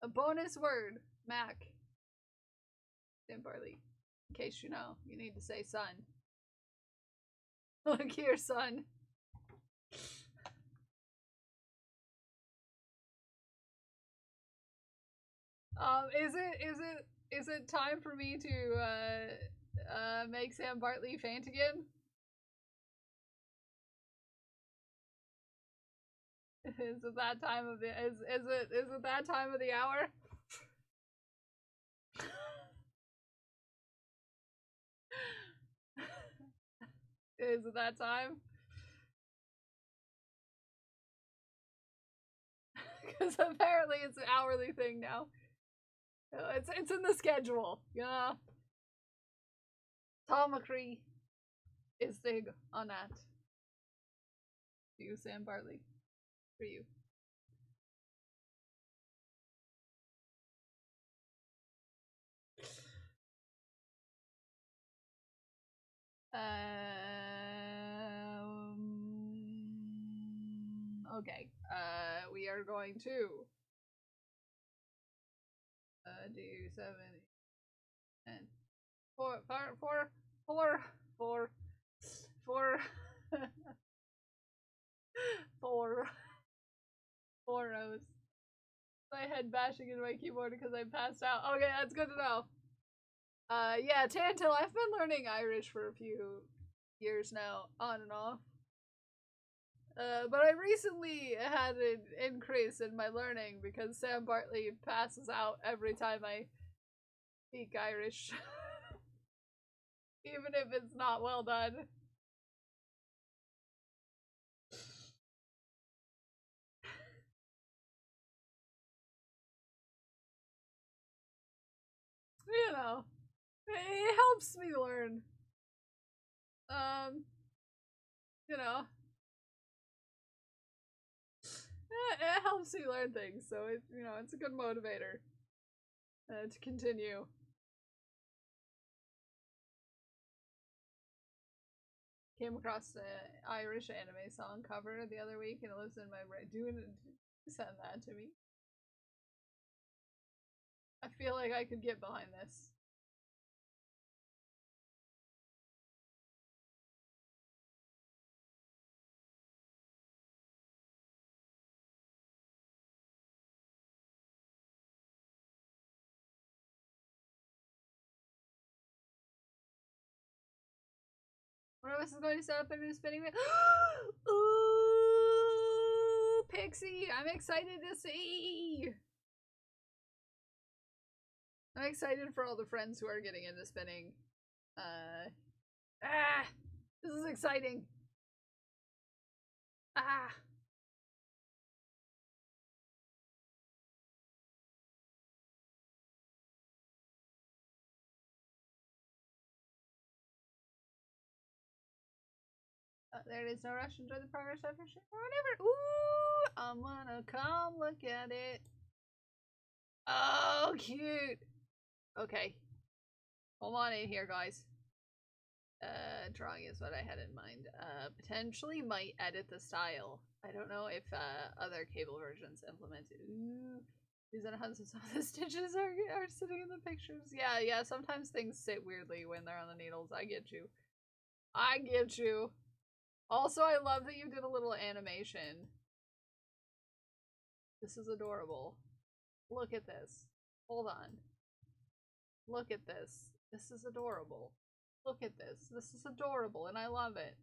A bonus word. Mac. Sam Barley. In case you know, you need to say son. Look here, son. Is it time for me to make Sam Bartley faint again? Is it that time of the is it that time of the hour? Is it that time? Because apparently it's an hourly thing now. It's in the schedule, yeah. Tom McCree is big on that. For you, Sam Bartley. For you. Okay. We are going to do 7, 10, 4, 4 rows. My head bashing into my keyboard because I passed out. Okay, that's good to know. Yeah, Tantil, I've been learning Irish for a few years now, on and off. But I recently had an increase in my learning because Sam Bartley passes out every time I speak Irish. Even if it's not well done. You know, it helps me learn. You know. It helps me learn things, so it, you know, it's a good motivator to continue. Came across the Irish anime song cover the other week, and it lives in my brain. Send that to me. I feel like I could get behind this. One of us is going to set up a new spinning wheel. Ooh, Pixie! I'm excited to see! I'm excited for all the friends who are getting into spinning. This is exciting. There is no rush. Enjoy the progress after shit or whatever. Ooh, I'm gonna come look at it. Oh, cute. Okay. Hold on in here, guys. Drawing is what I had in mind. Potentially might edit the style. I don't know if other cable versions implement it. Ooh. Reason how some of the stitches are sitting in the pictures. Yeah, sometimes things sit weirdly when they're on the needles. I get you. I get you. Also, I love that you did a little animation. This is adorable. Look at this. Hold on. Look at this. This is adorable. Look at this. This is adorable, and I love it.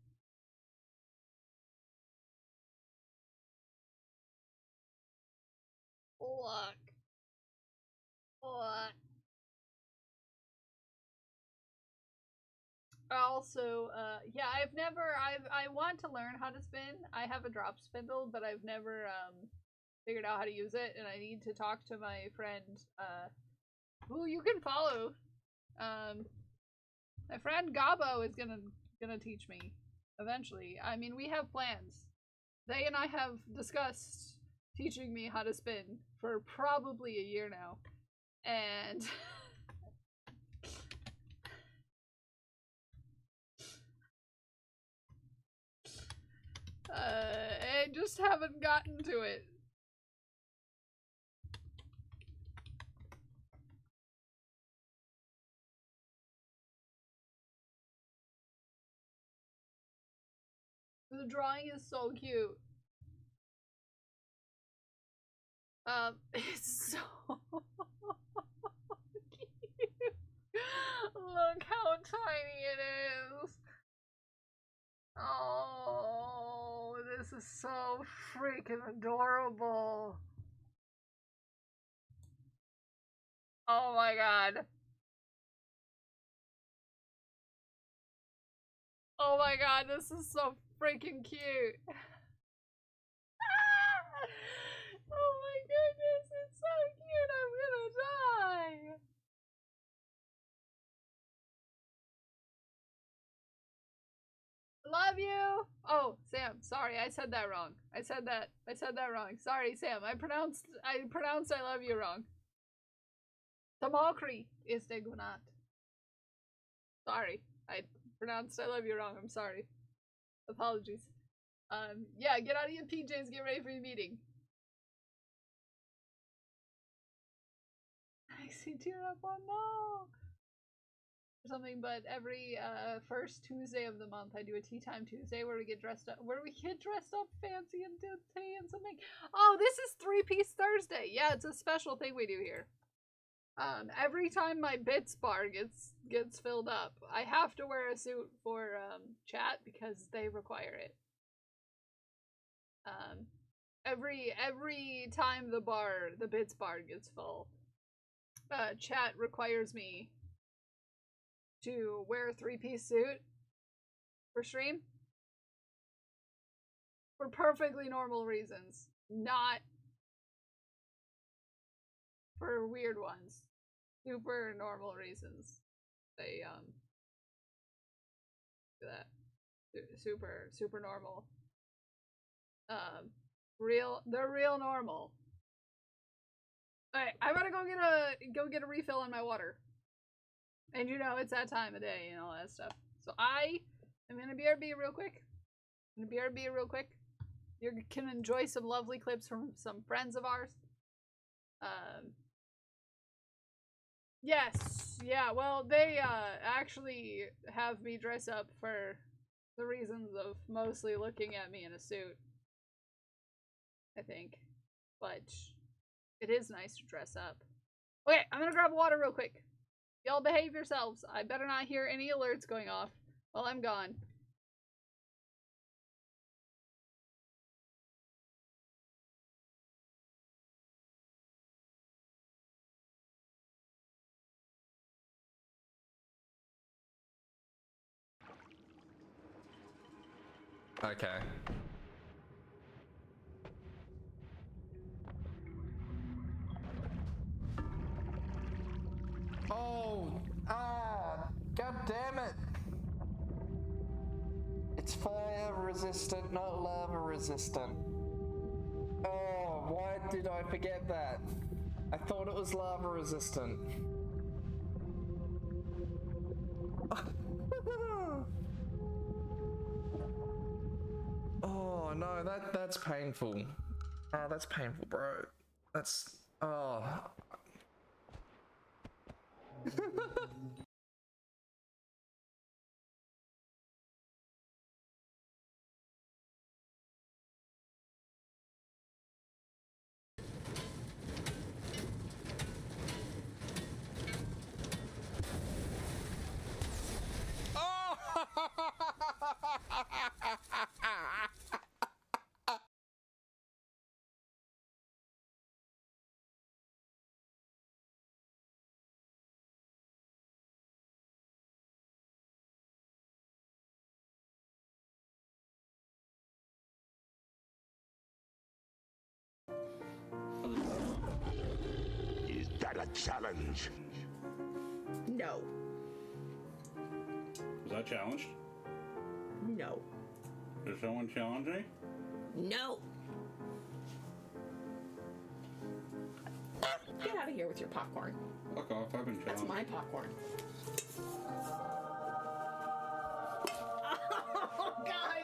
Look. Look. Also, yeah, I want to learn how to spin. I have a drop spindle, but I've never, figured out how to use it, and I need to talk to my friend, who you can follow. My friend Gabo is gonna teach me, eventually. I mean, we have plans. They and I have discussed teaching me how to spin for probably a year now, and I just haven't gotten to it. The drawing is so cute. It's so cute. Look how tiny it is. Oh, this is so freaking adorable. Oh my god. Oh my god, this is so freaking cute. Oh my goodness, it's so cute, I'm gonna die. Love you. Oh, Sam, sorry, I said that wrong. I said that wrong. Sorry, Sam. I pronounced I love you wrong. Tamakri is de gunat. Sorry. I pronounced I love you wrong. I'm sorry. Apologies. Yeah, get out of your PJs, get ready for your meeting. I see tear up, oh no! Something, but every first Tuesday of the month I do a Tea Time Tuesday where we get dressed up fancy and do tea and something. Oh, this is 3-piece Thursday. Yeah, it's a special thing we do here. Every time my bits bar gets filled up, I have to wear a suit for chat because they require it. Every time the bits bar gets full, chat requires me to wear a 3-piece suit for stream for perfectly normal reasons, not for weird ones. Super normal reasons. They do that. Super normal. They're real normal. Alright, I'm gonna go get a refill on my water. And you know, it's that time of day and all that stuff. So I am gonna BRB real quick. You can enjoy some lovely clips from some friends of ours. Yes, yeah, well, they actually have me dress up for the reasons of mostly looking at me in a suit, I think. But it is nice to dress up. Okay, I'm gonna grab water real quick. Y'all behave yourselves. I better not hear any alerts going off while I'm gone. Okay. God damn it! It's fire resistant, not lava resistant. Oh, why did I forget that? I thought it was lava resistant. Oh no, that's painful. Oh, that's painful, bro. That's Oh. Is that a challenge? No. Was that challenged? No. Is someone challenging? No. Get out of here with your popcorn. Fuck off, I've been challenged. That's my popcorn. Oh, God.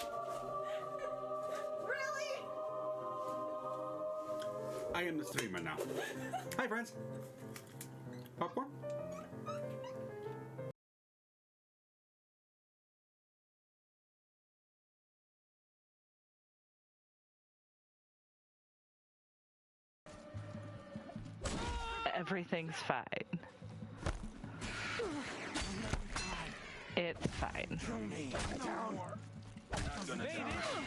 Really? I am the streamer now. Hi, friends. Popcorn? Everything's fine. It's fine.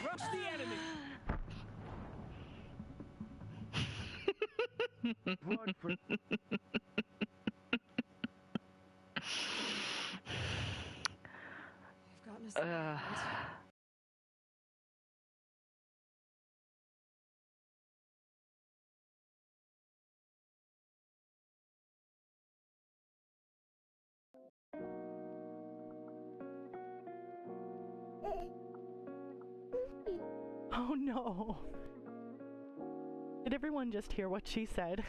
Rush the enemy. Oh no. Did everyone just hear what she said?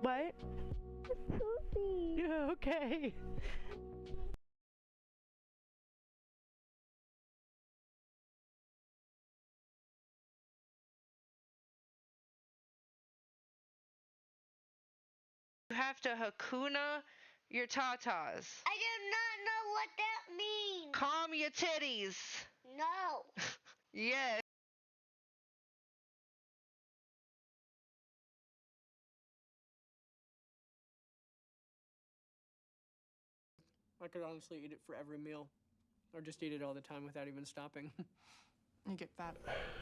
What? Yeah, okay. You have to Hakuna your tatas. I do not know what that means. Calm your titties. No. Yes. I could honestly eat it for every meal. Or just eat it all the time without even stopping. You get fat.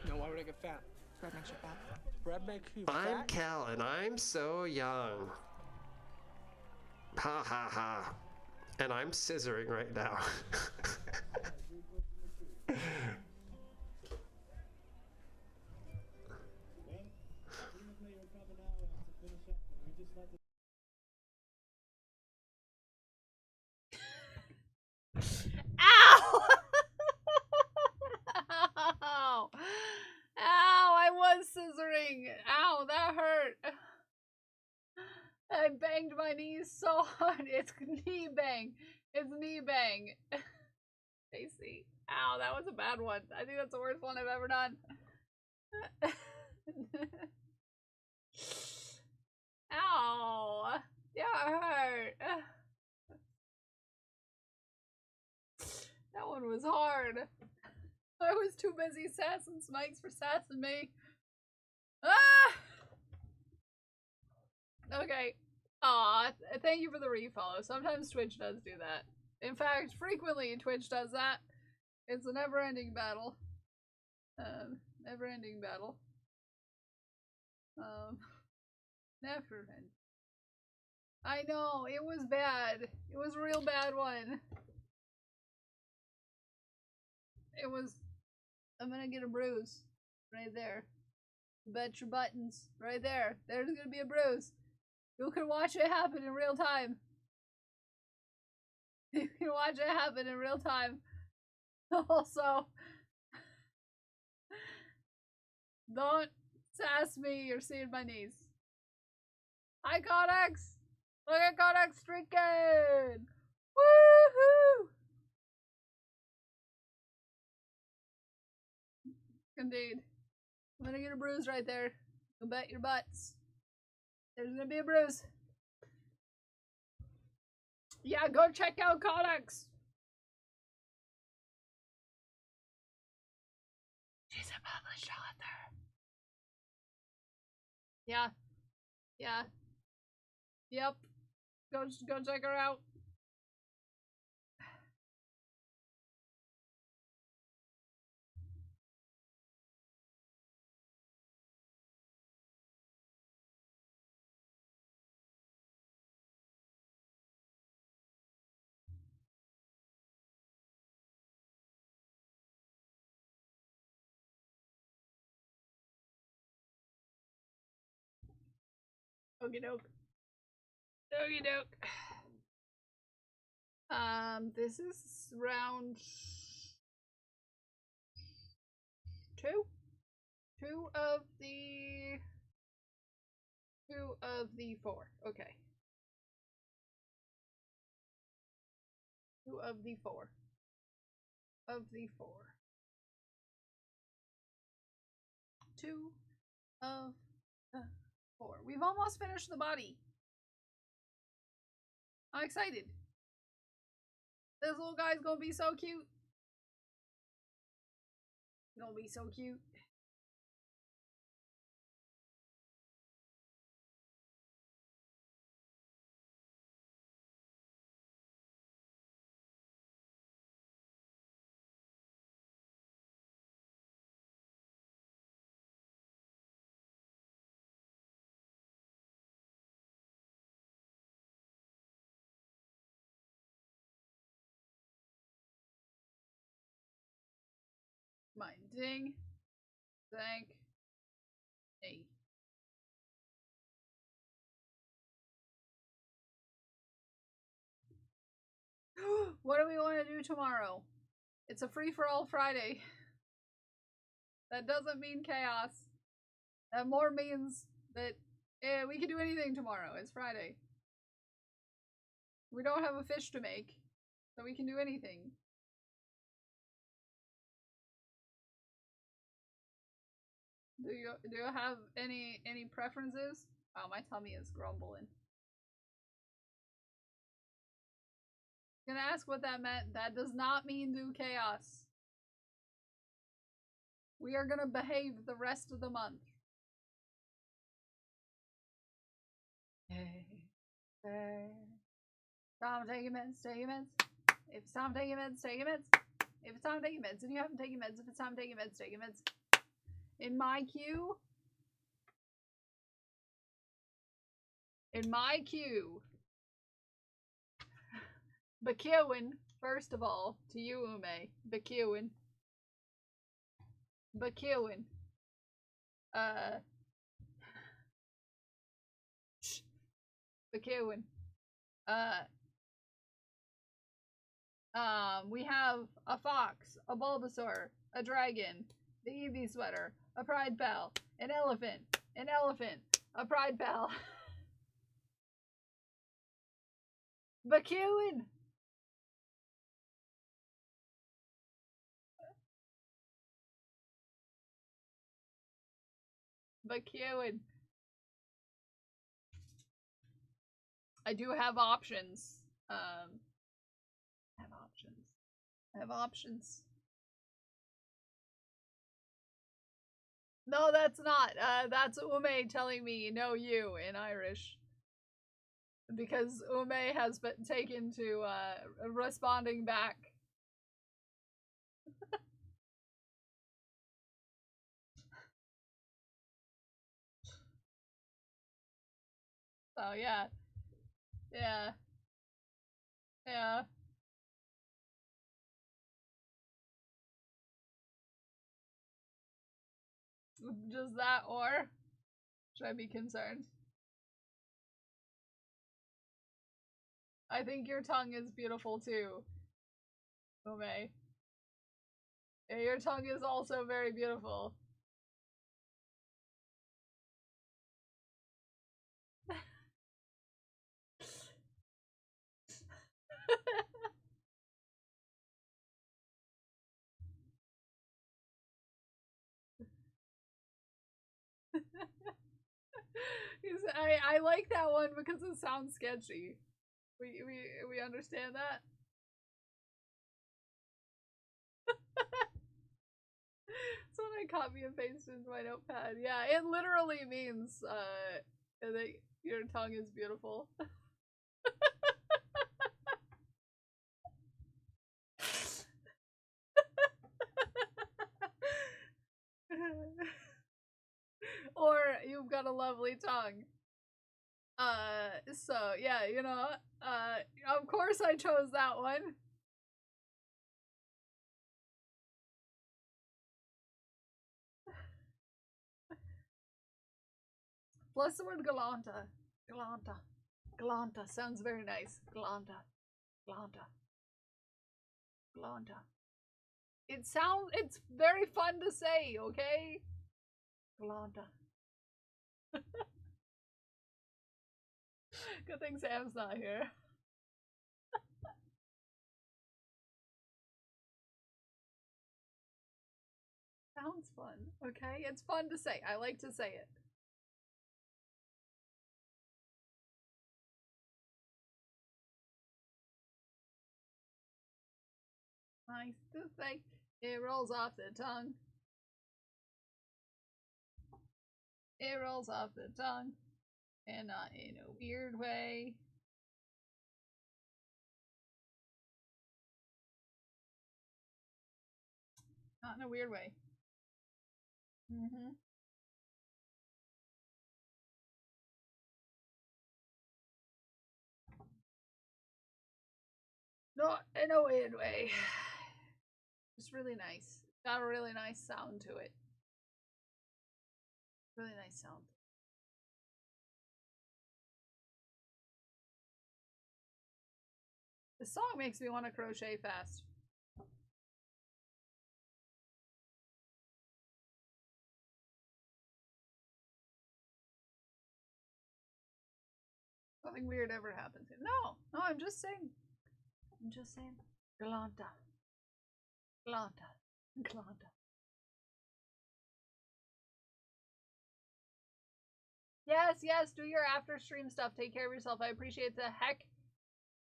No, why would I get fat? Bread makes you fat. Bread makes you fat? I'm Cal, and I'm so young. Ha ha ha. And I'm scissoring right now. Ow! Ow! Ow! I was scissoring. Ow, that hurt. I banged my knees so hard. It's knee bang. It's knee bang. Stacy. Ow, that was a bad one. I think that's the worst one I've ever done. Ow. Yeah, it hurt. That one was hard. I was too busy sassing Smikes for sassing me. Ah! Okay. Aw, thank you for the refollow. Sometimes Twitch does do that. In fact, frequently Twitch does that. It's a never-ending battle. Never-ending battle. Never end. I know, it was bad. It was a real bad one. It was... I'm gonna get a bruise. Right there. Bet your buttons. Right there. There's gonna be a bruise. You can watch it happen in real time. You can watch it happen in real time. Also, don't sass me, you're seeing my knees. Hi, Codex! Look at Codex drinking! Woohoo! Indeed. I'm gonna get a bruise right there. You bet your butts. There's gonna be a bruise. Yeah, go check out Codex. She's a published author. Yeah. Yeah. Yep. Go check her out. Okie doke. Okie doke. This is round 2? 2 of the 4. Okay. 2 of the 4. Of the 4. 2 of the 4. We've almost finished the body. I'm excited. This little guy's gonna be so cute. Gonna be so cute. My ding. Thank. Hey. What do we want to do tomorrow? It's a free-for-all Friday. That doesn't mean chaos. That more means that we can do anything tomorrow. It's Friday. We don't have a fish to make, so we can do anything. Do you have any preferences? Wow, my tummy is grumbling. Gonna ask what that meant. That does not mean do chaos. We are gonna behave the rest of the month. Hey. Tom, take your meds, take your meds. If it's time to take your meds, take your meds. If it's time to take your meds and you haven't taken meds, if it's time to take your meds, take your meds. In my queue, Bakewin, first of all, to you, Ume. Bakewin. Bakewin. Bakewin. We have a fox, a Bulbasaur, a dragon, the Eevee sweater, a Pride Pal, an elephant, a Pride Pal. Bakewin! Bakewin. I do have options. I have options. No, that's not. That's Ume telling me no you in Irish. Because Ume has been taken to responding back. So yeah. Yeah. Yeah. Just that, or should I be concerned? I think your tongue is beautiful too, Ume. Yeah, your tongue is also very beautiful. I like that one because it sounds sketchy. We understand that. So I copy and paste into my notepad. Yeah, it literally means that your tongue is beautiful. Or you've got a lovely tongue. So yeah, you know, of course I chose that one. Plus the word galanta. Galanta. Galanta sounds very nice. Galanta. Galanta. Galanta. It's very fun to say, okay? Galanta. Good thing Sam's not here. Sounds fun, okay? It's fun to say. I like to say it. Nice to say. It rolls off the tongue. It rolls off the tongue. And not in a weird way. Not in a weird way. Mm-hmm. Not in a weird way. It's really nice. It's got a really nice sound to it. Really nice sound. This song makes me want to crochet fast. Nothing weird ever happens. No, I'm just saying. I'm just saying. Galanta. Galanta. Galanta. Yes, do your after stream stuff. Take care of yourself. I appreciate the heck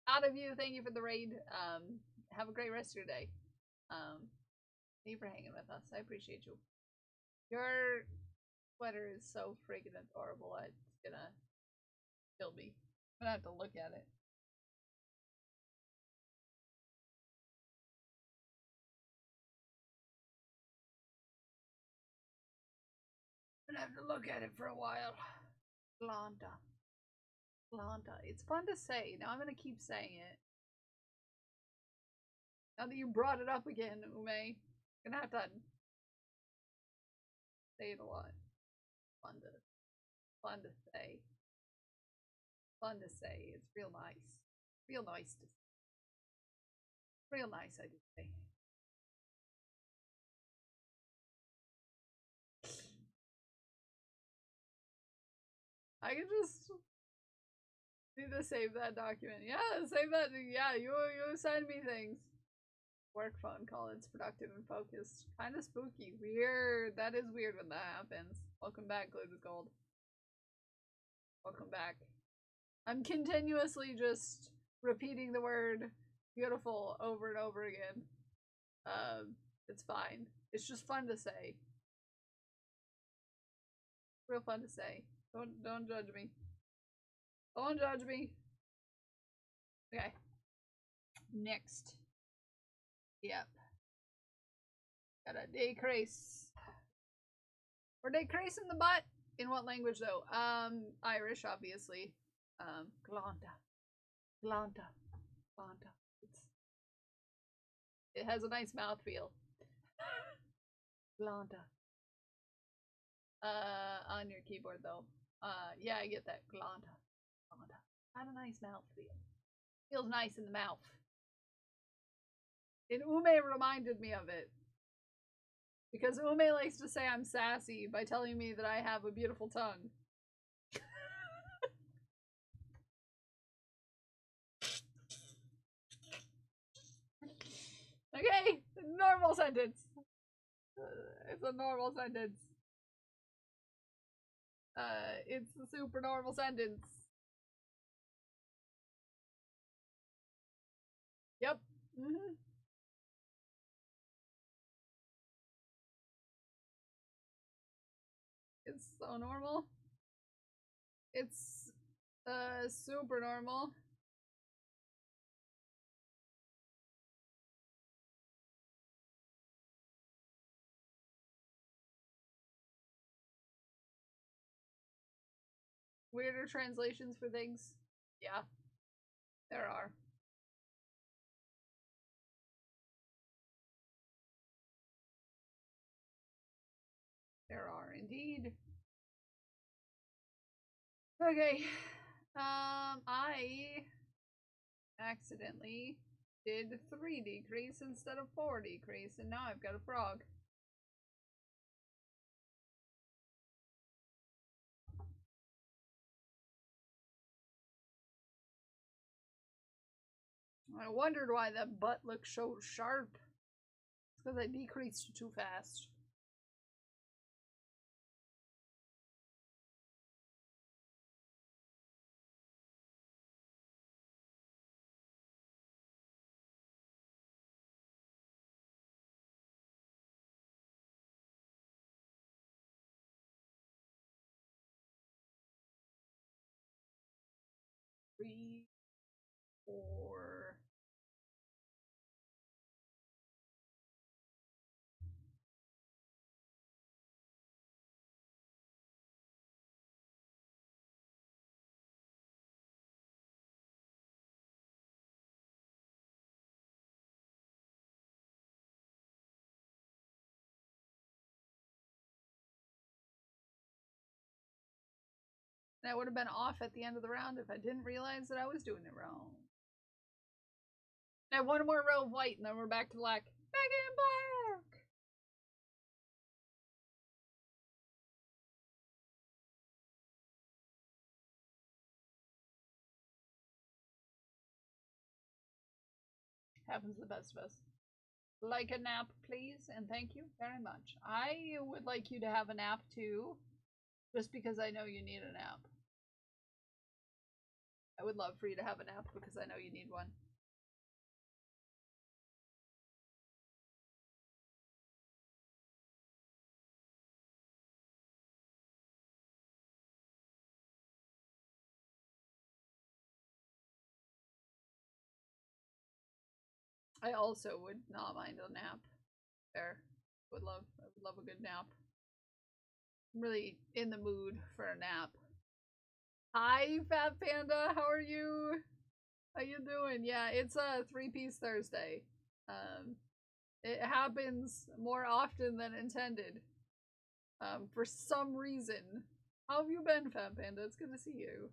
out of you. Thank you for the raid. Have a great rest of your day. Thank you for hanging with us. I appreciate you. Your sweater is so freaking adorable. It's gonna kill me. I'm gonna have to look at it. I'm gonna have to look at it for a while. Glanta. Glanta. It's fun to say. Now I'm gonna keep saying it. Now that you brought it up again, Ume, I'm gonna have to say it a lot. Fun to say. Fun to say. It's real nice. Real nice to say. Real nice, I just say. I can just need to save that document. Yeah, save that. Yeah, you send me things. Work phone call. It's productive and focused. Kind of spooky. Weird. That is weird when that happens. Welcome back, Glued with Gold. Welcome back. I'm continuously just repeating the word beautiful over and over again. It's fine. It's just fun to say. Real fun to say. Don't judge me. Don't judge me. Okay. Next. Yep. Got a decrease. We're decreasing the butt. In what language though? Irish, obviously. Glanta. Glanta. Glanta. It has a nice mouthfeel. Glanta. On your keyboard though. Yeah, I get that. Glanta. Glanta. Had a nice mouthfeel. Feels nice in the mouth. And Ume reminded me of it. Because Ume likes to say I'm sassy by telling me that I have a beautiful tongue. Okay, normal sentence. It's a normal sentence. It's the super normal sentence. Yep. Mm-hmm. It's so normal. It's super normal. Weirder translations for things. Yeah. There are. There are indeed. Okay. I accidentally did 3 decrease instead of 4 decrease, and now I've got a frog. I wondered why that butt looked so sharp. It's because I decreased too fast. Three, 4. And I would have been off at the end of the round if I didn't realize that I was doing it wrong. I have 1 more row of white and then we're back to black. Back in black! Happens to the best of us. Like a nap, please, and thank you very much. I would like you to have a nap too, just because I know you need a nap. I would love for you to have a nap because I know you need one. I also would not mind a nap. There. I would love a good nap. I'm really in the mood for a nap. Hi, Fat Panda, how are you? How you doing? Yeah, it's a 3-piece Thursday. It happens more often than intended. For some reason. How have you been, Fat Panda? It's good to see you.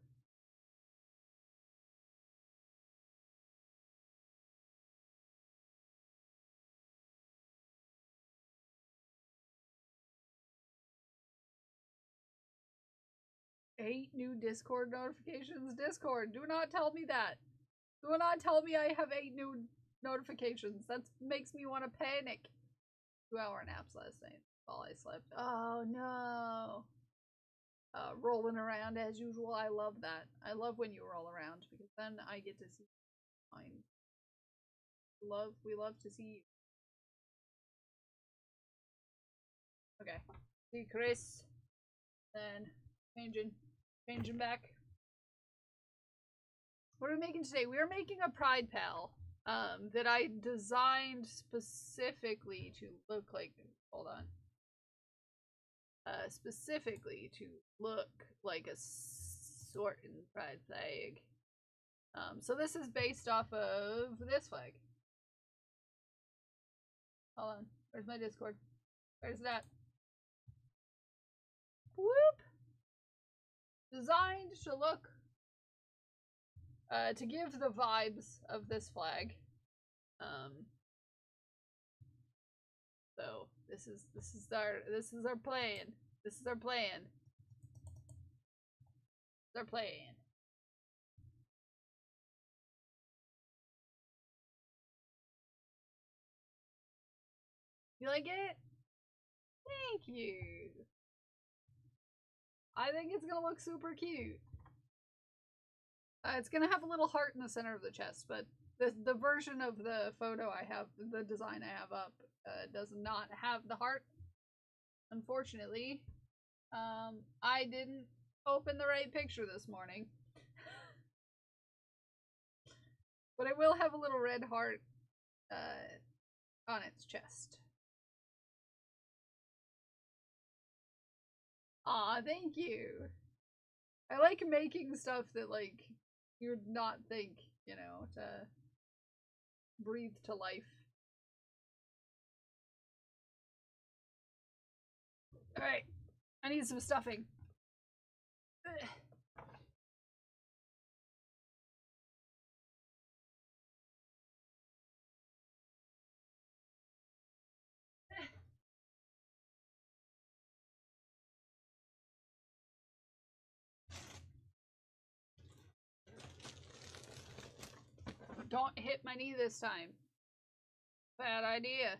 Eight new Discord notifications. Discord, do not tell me that. Do not tell me I have 8 new notifications. That makes me want to panic. 2-hour naps last night while I slept. Oh no. Rolling around as usual. I love that. I love when you roll around because then I get to see mine. We love to see you. Okay. Decrease. Then changing back. What are we making today? We are making a Pride Pal that I designed specifically to look like, hold on. Specifically to look like a certain pride flag. So this is based off of this flag. Hold on. Where's my Discord? Where's that? Whoop! Designed to look to give the vibes of this flag. So this is our plan. This is our plan. They're playing. You like it? Thank you. I think it's gonna look super cute. It's gonna have a little heart in the center of the chest, but the version of the photo I have, the design I have up, does not have the heart. Unfortunately, I didn't open the right picture this morning. But it will have a little red heart on its chest. Aw, thank you. I like making stuff that, like, you would not think, you know, to breathe to life. Alright, I need some stuffing. Ugh. Don't hit my knee this time. Bad idea.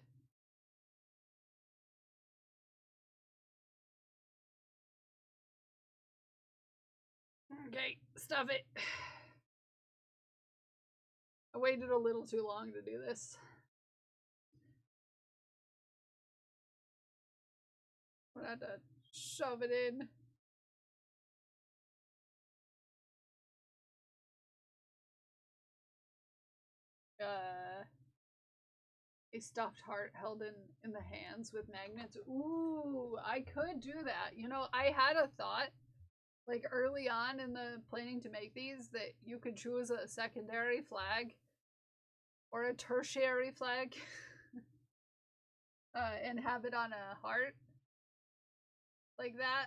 Okay, stuff it. I waited a little too long to do this. I'm gonna have to shove it in. A stuffed heart held in the hands with magnets. Ooh, I could do that. You know, I had a thought, like early on in the planning to make these, that you could choose a secondary flag or a tertiary flag and have it on a heart like that.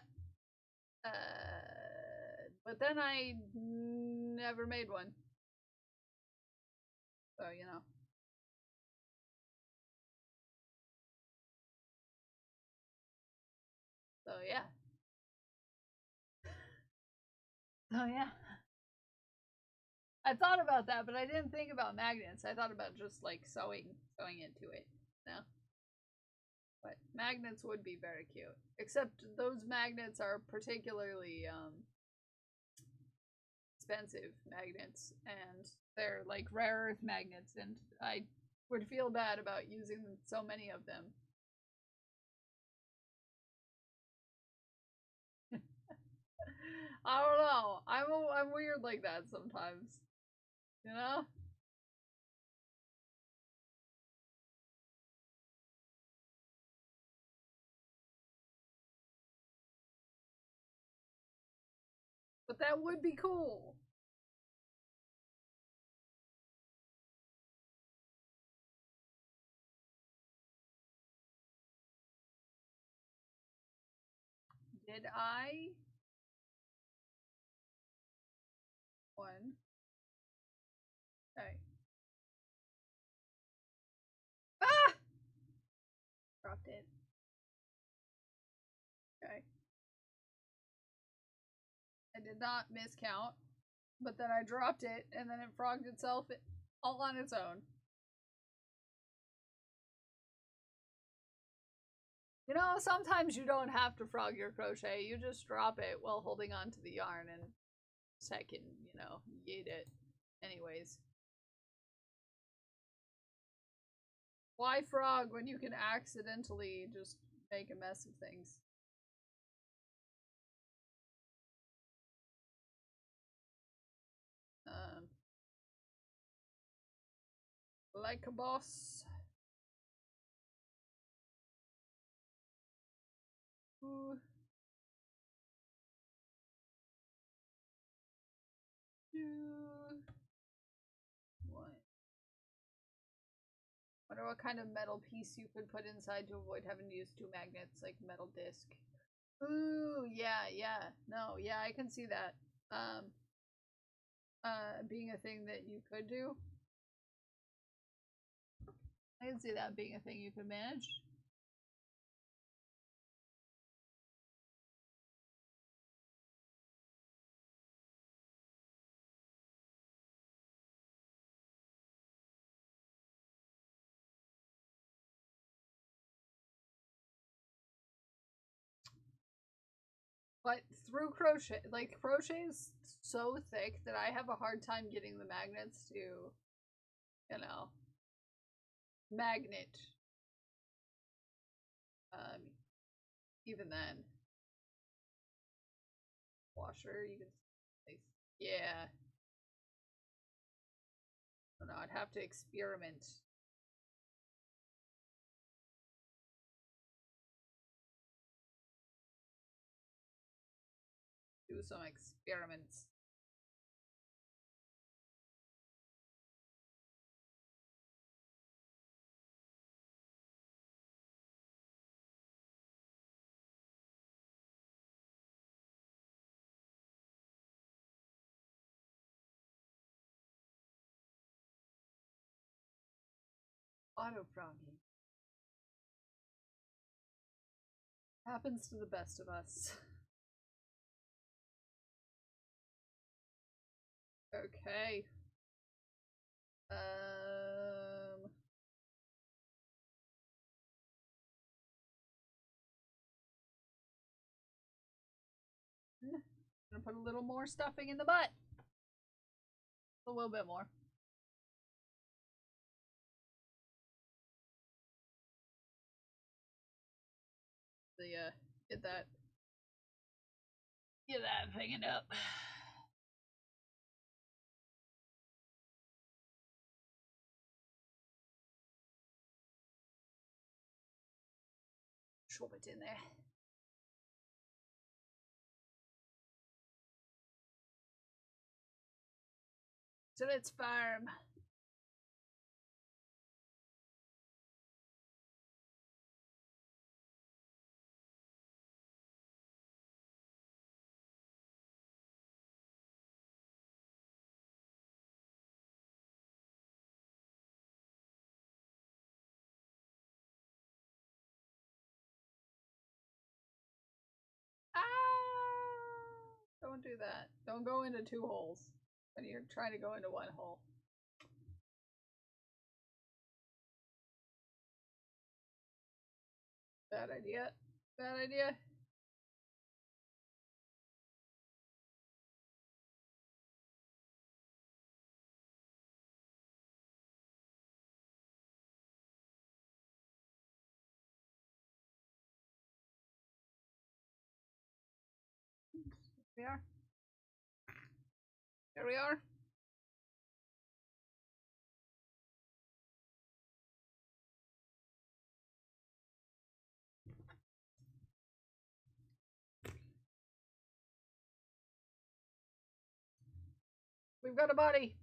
But then I never made one. So, you know. So, yeah. Oh, yeah. I thought about that, but I didn't think about magnets. I thought about just, like, sewing into it, you know? But magnets would be very cute. Except those magnets are particularly, expensive magnets, and they're like rare earth magnets, and I would feel bad about using so many of them. I don't know. I'm weird like that sometimes, you know? But that would be cool. Did I? One. Okay. Ah! Dropped it. Okay. I did not miscount, but then I dropped it, and then it frogged itself all on its own. You know, sometimes you don't have to frog your crochet, you just drop it while holding on to the yarn and second, you know, yeet it. Anyways. Why frog when you can accidentally just make a mess of things? Like a boss. Ooh. One. Wonder what kind of metal piece you could put inside to avoid having to use two magnets, like metal disc. Ooh, yeah. No, yeah, I can see that. Being a thing that you could do. I can see that being a thing you could manage. But through crochet, like, crochet is so thick that I have a hard time getting the magnets to, you know, magnet. Even then. Washer, you can, yeah. I don't know, I'd have to experiment. Do some experiments. Auto froggy. Happens to the best of us. Okay. Gonna put a little more stuffing in the butt. A little bit more. Get that thinging up. Shove it in there. Till it's firm. Don't do that. Don't go into two holes when you're trying to go into one hole. Bad idea. Bad idea. We are. Here we are. We've got a body.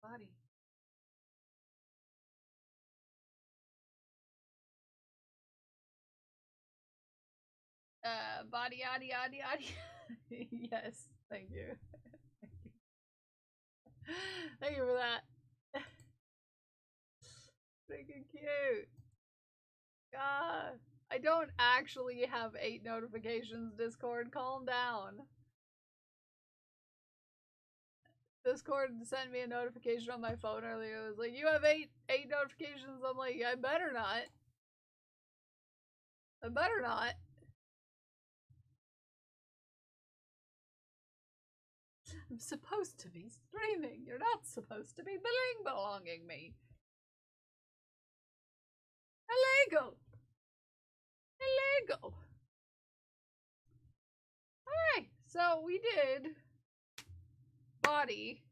Body. Body, yaddy, yaddy, yaddy. Yes, thank you. Thank you for that. Freaking cute. God. I don't actually have 8 notifications, Discord. Calm down. Discord sent me a notification on my phone earlier. It was like, you have 8 notifications. I'm like, I better not. I better not. I'm supposed to be streaming. You're not supposed to be belonging me. Illegal. Illegal. Alright, so we did body.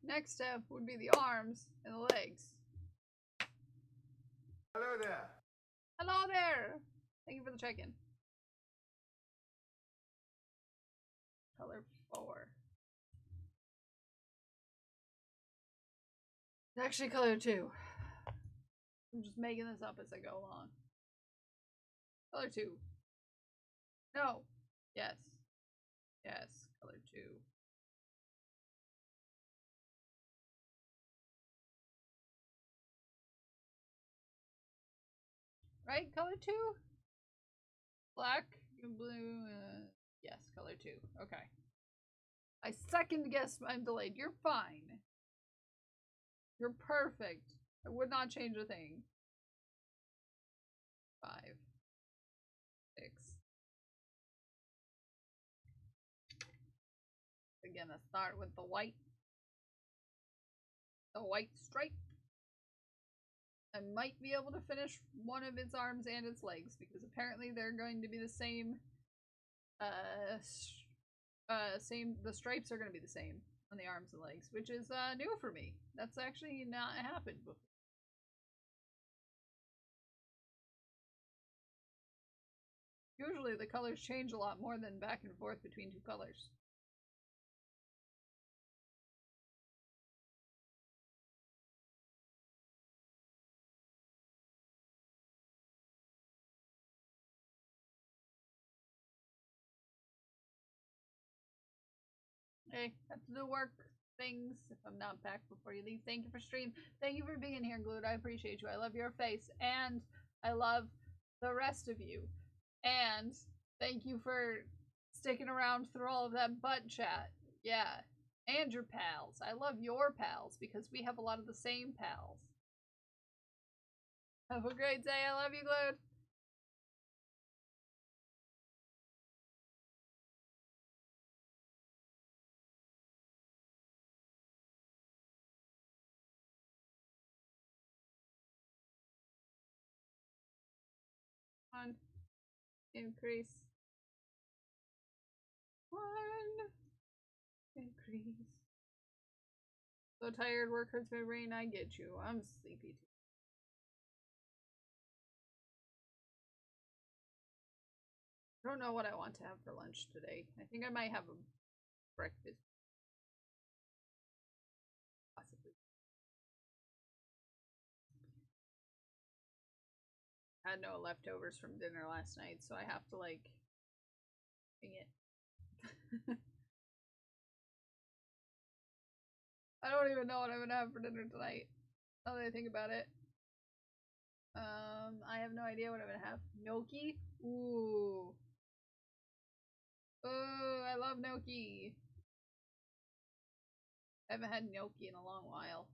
Next step would be the arms and the legs. Hello there. Hello there. Thank you for the check-in. Color 4. It's actually color 2. I'm just making this up as I go along. Color 2. No. Yes. Yes. Color 2. Right? Color 2? Black and blue. Yes. Color 2. Okay. I second guess I'm delayed. You're fine. You're perfect. I would not change a thing. 5, 6. Again, let's start with the white. The white stripe. I might be able to finish one of its arms and its legs because apparently they're going to be the same. The stripes are going to be the same on the arms and legs, which is new for me. That's actually not happened before. Usually the colors change a lot more than back and forth between two colors. Hey, have to do work things if I'm not back before you leave. Thank you for stream. Thank you for being here, Glued. I appreciate you. I love your face. And I love the rest of you. And thank you for sticking around through all of that butt chat. Yeah. And your pals. I love your pals because we have a lot of the same pals. Have a great day. I love you, Glued. Increase. 1 increase. So tired, work hurts my brain. I get you. I'm sleepy too. I don't know what I want to have for lunch today. I think I might have a breakfast. Possibly. I had no leftovers from dinner last night, so I have to, like, wing it. I don't even know what I'm gonna have for dinner tonight. Now that I think about it. I have no idea what I'm gonna have. Gnocchi? Ooh. Oh, I love gnocchi. I haven't had gnocchi in a long while.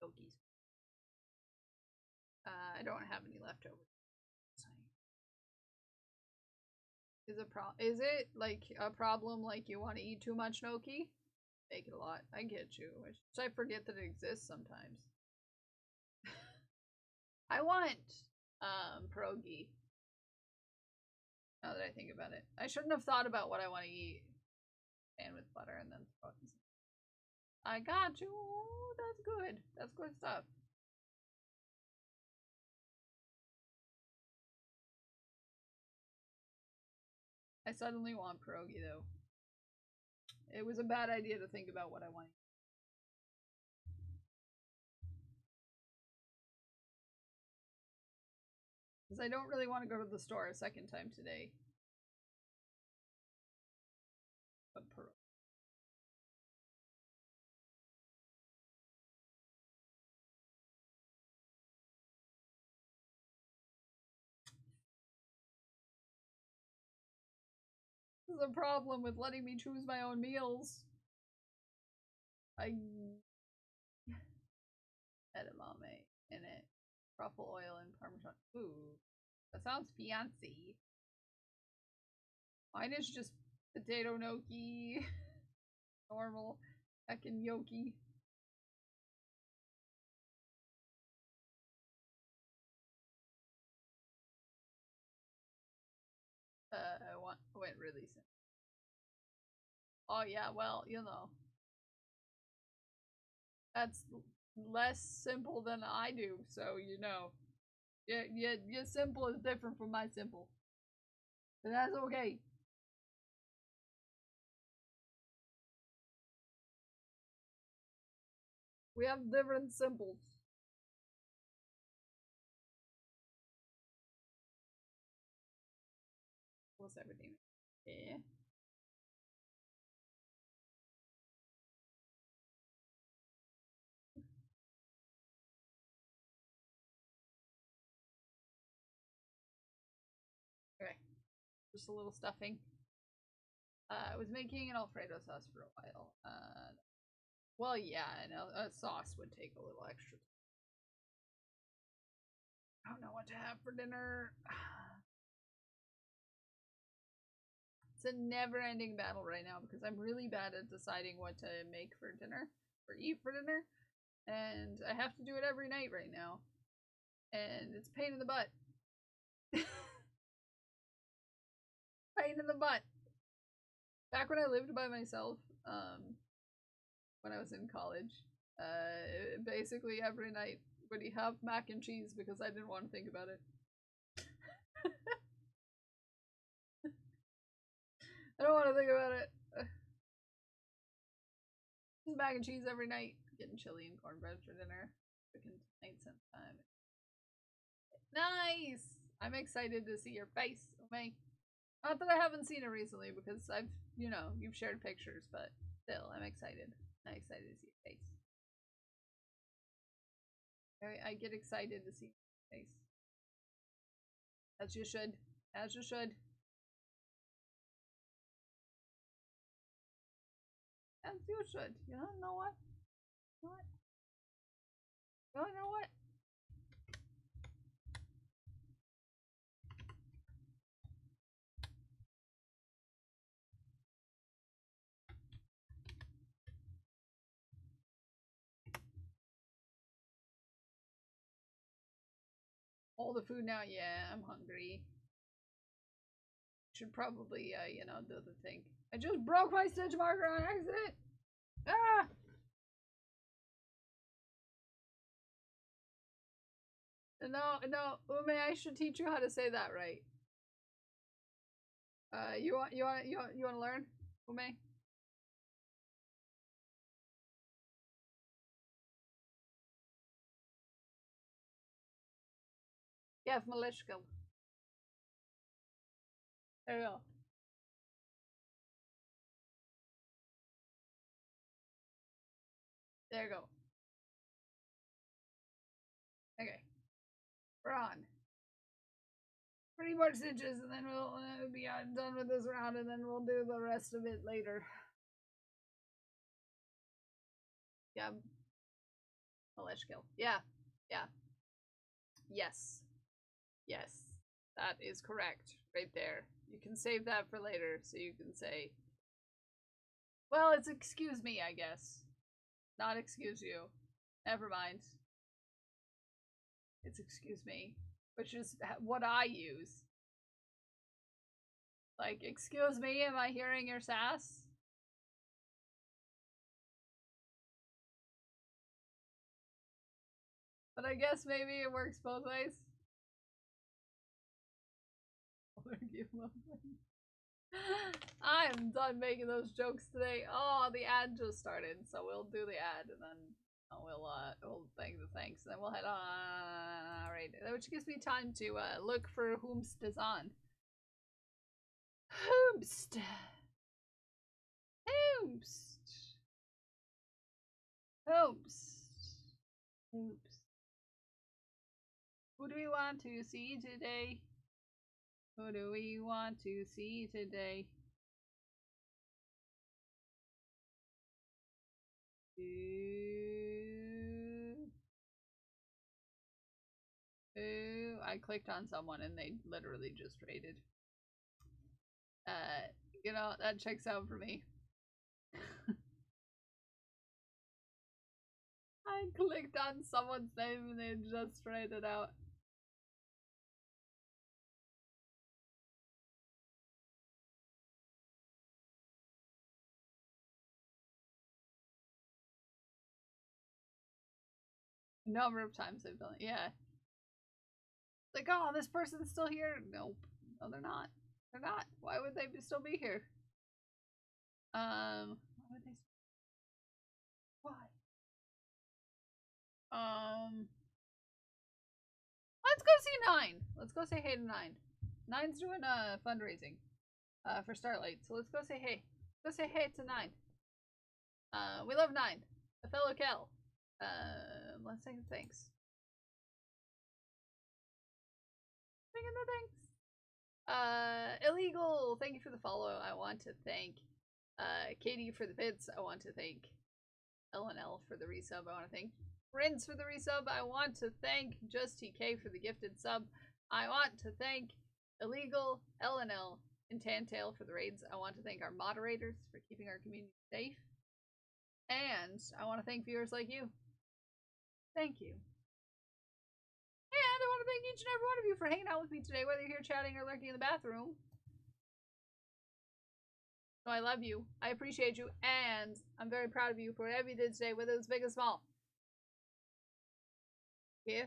Gnocchis. I don't have any leftovers. Is it like a problem like you want to eat too much gnocchi? Make it a lot. I get you. I forget that it exists sometimes. I want pierogi. Now that I think about it. I shouldn't have thought about what I want to eat. And with butter and then throw it in. I got you. That's good. That's good stuff. I suddenly want pierogi though. It was a bad idea to think about what I want. Because I don't really want to go to the store a second time today. But pierogi. This is a problem with letting me choose my own meals. Edamame in it. Truffle oil and Parmesan. Ooh. That sounds fancy. Mine is just potato gnocchi. Normal. Heckin' gnocchi. I went really simple. Oh yeah, well, you know. That's less simple than I do, so you know. Yeah, your simple is different from my simple. But that's okay. We have different simples. What's everything? Yeah. Okay. Just a little stuffing. I was making an Alfredo sauce for a while. Well, yeah, I know a sauce would take a little extra. I don't know what to have for dinner. It's a never-ending battle right now because I'm really bad at deciding what to make for dinner or eat for dinner, and I have to do it every night right now, and it's a pain in the butt. Pain in the butt. Back when I lived by myself, when I was in college, basically every night would have mac and cheese because I didn't want to think about it. I don't want to think about it. Just mac and cheese every night. Getting chili and cornbread for dinner. Cooking tonight sometime. Nice! I'm excited to see your face, Omei. Not that I haven't seen it recently because I've, you know, you've shared pictures, but still, I'm excited. I'm excited to see your face. I get excited to see your face. As you should. As you should. As you should. You know what? What? You know what? All the food now? Yeah, I'm hungry. Should probably, you know, do the thing. I just broke my stitch marker on accident! Ah! No, Ume, I should teach you how to say that right. You want to learn, Ume? Yeah, Malishka. There you go. There you go. Okay. We're on. 3 more stitches and then we'll be done with this round and then we'll do the rest of it later. Yeah. Malishka. Yeah. Yeah. Yes. Yes. That is correct. Right there. You can save that for later so you can say, well, it's excuse me, I guess. Not excuse you. Never mind. It's excuse me, which is what I use. Like, excuse me, am I hearing your sass? But I guess maybe it works both ways. I am done making those jokes today. Oh, the ad just started, so we'll do the ad and then we'll thank the thanks, and then we'll head on. Alright, which gives me time to look for Whomst is on. Whomst. Whomst. Whomst. Whomst. Who do we want to see today? Who do we want to see today? Ooh, I clicked on someone and they literally just raided. You know, that checks out for me. I clicked on someone's name and they just raided out. A number of times I've done it, yeah. Like, oh, this person's still here? Nope. No, they're not. They're not. Why would they still be here? Why would they? Why? Let's go see 9. Let's go say hey to 9. 9's doing fundraising for Starlight, so let's go say hey. Let's go say hey to 9. We love 9, a fellow Kel. Let's say thanks. Thank you, thanks. Illegal, thank you for the follow. I want to thank Katie for the bits. I want to thank LNL for the resub. I want to thank Prince for the resub. I want to thank Just TK for the gifted sub. I want to thank Illegal, LNL, and Tantail for the raids. I want to thank our moderators for keeping our community safe. And I want to thank viewers like you. Thank you. And I want to thank each and every one of you for hanging out with me today, whether you're here chatting or lurking in the bathroom. So I love you. I appreciate you. And I'm very proud of you for whatever you did today, whether it was big or small. Yeah.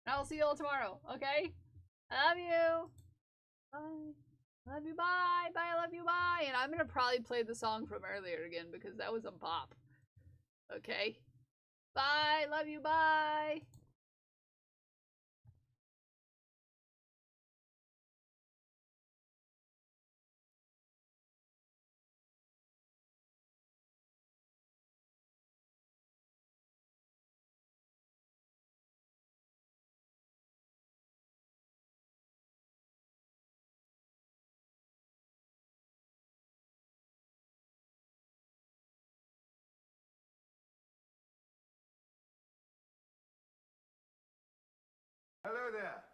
And I'll see you all tomorrow, okay? I love you. Bye. Love you, bye. Bye, I love you, bye. And I'm gonna probably play the song from earlier again because that was a bop. Okay? Bye, love you, bye. Hello there.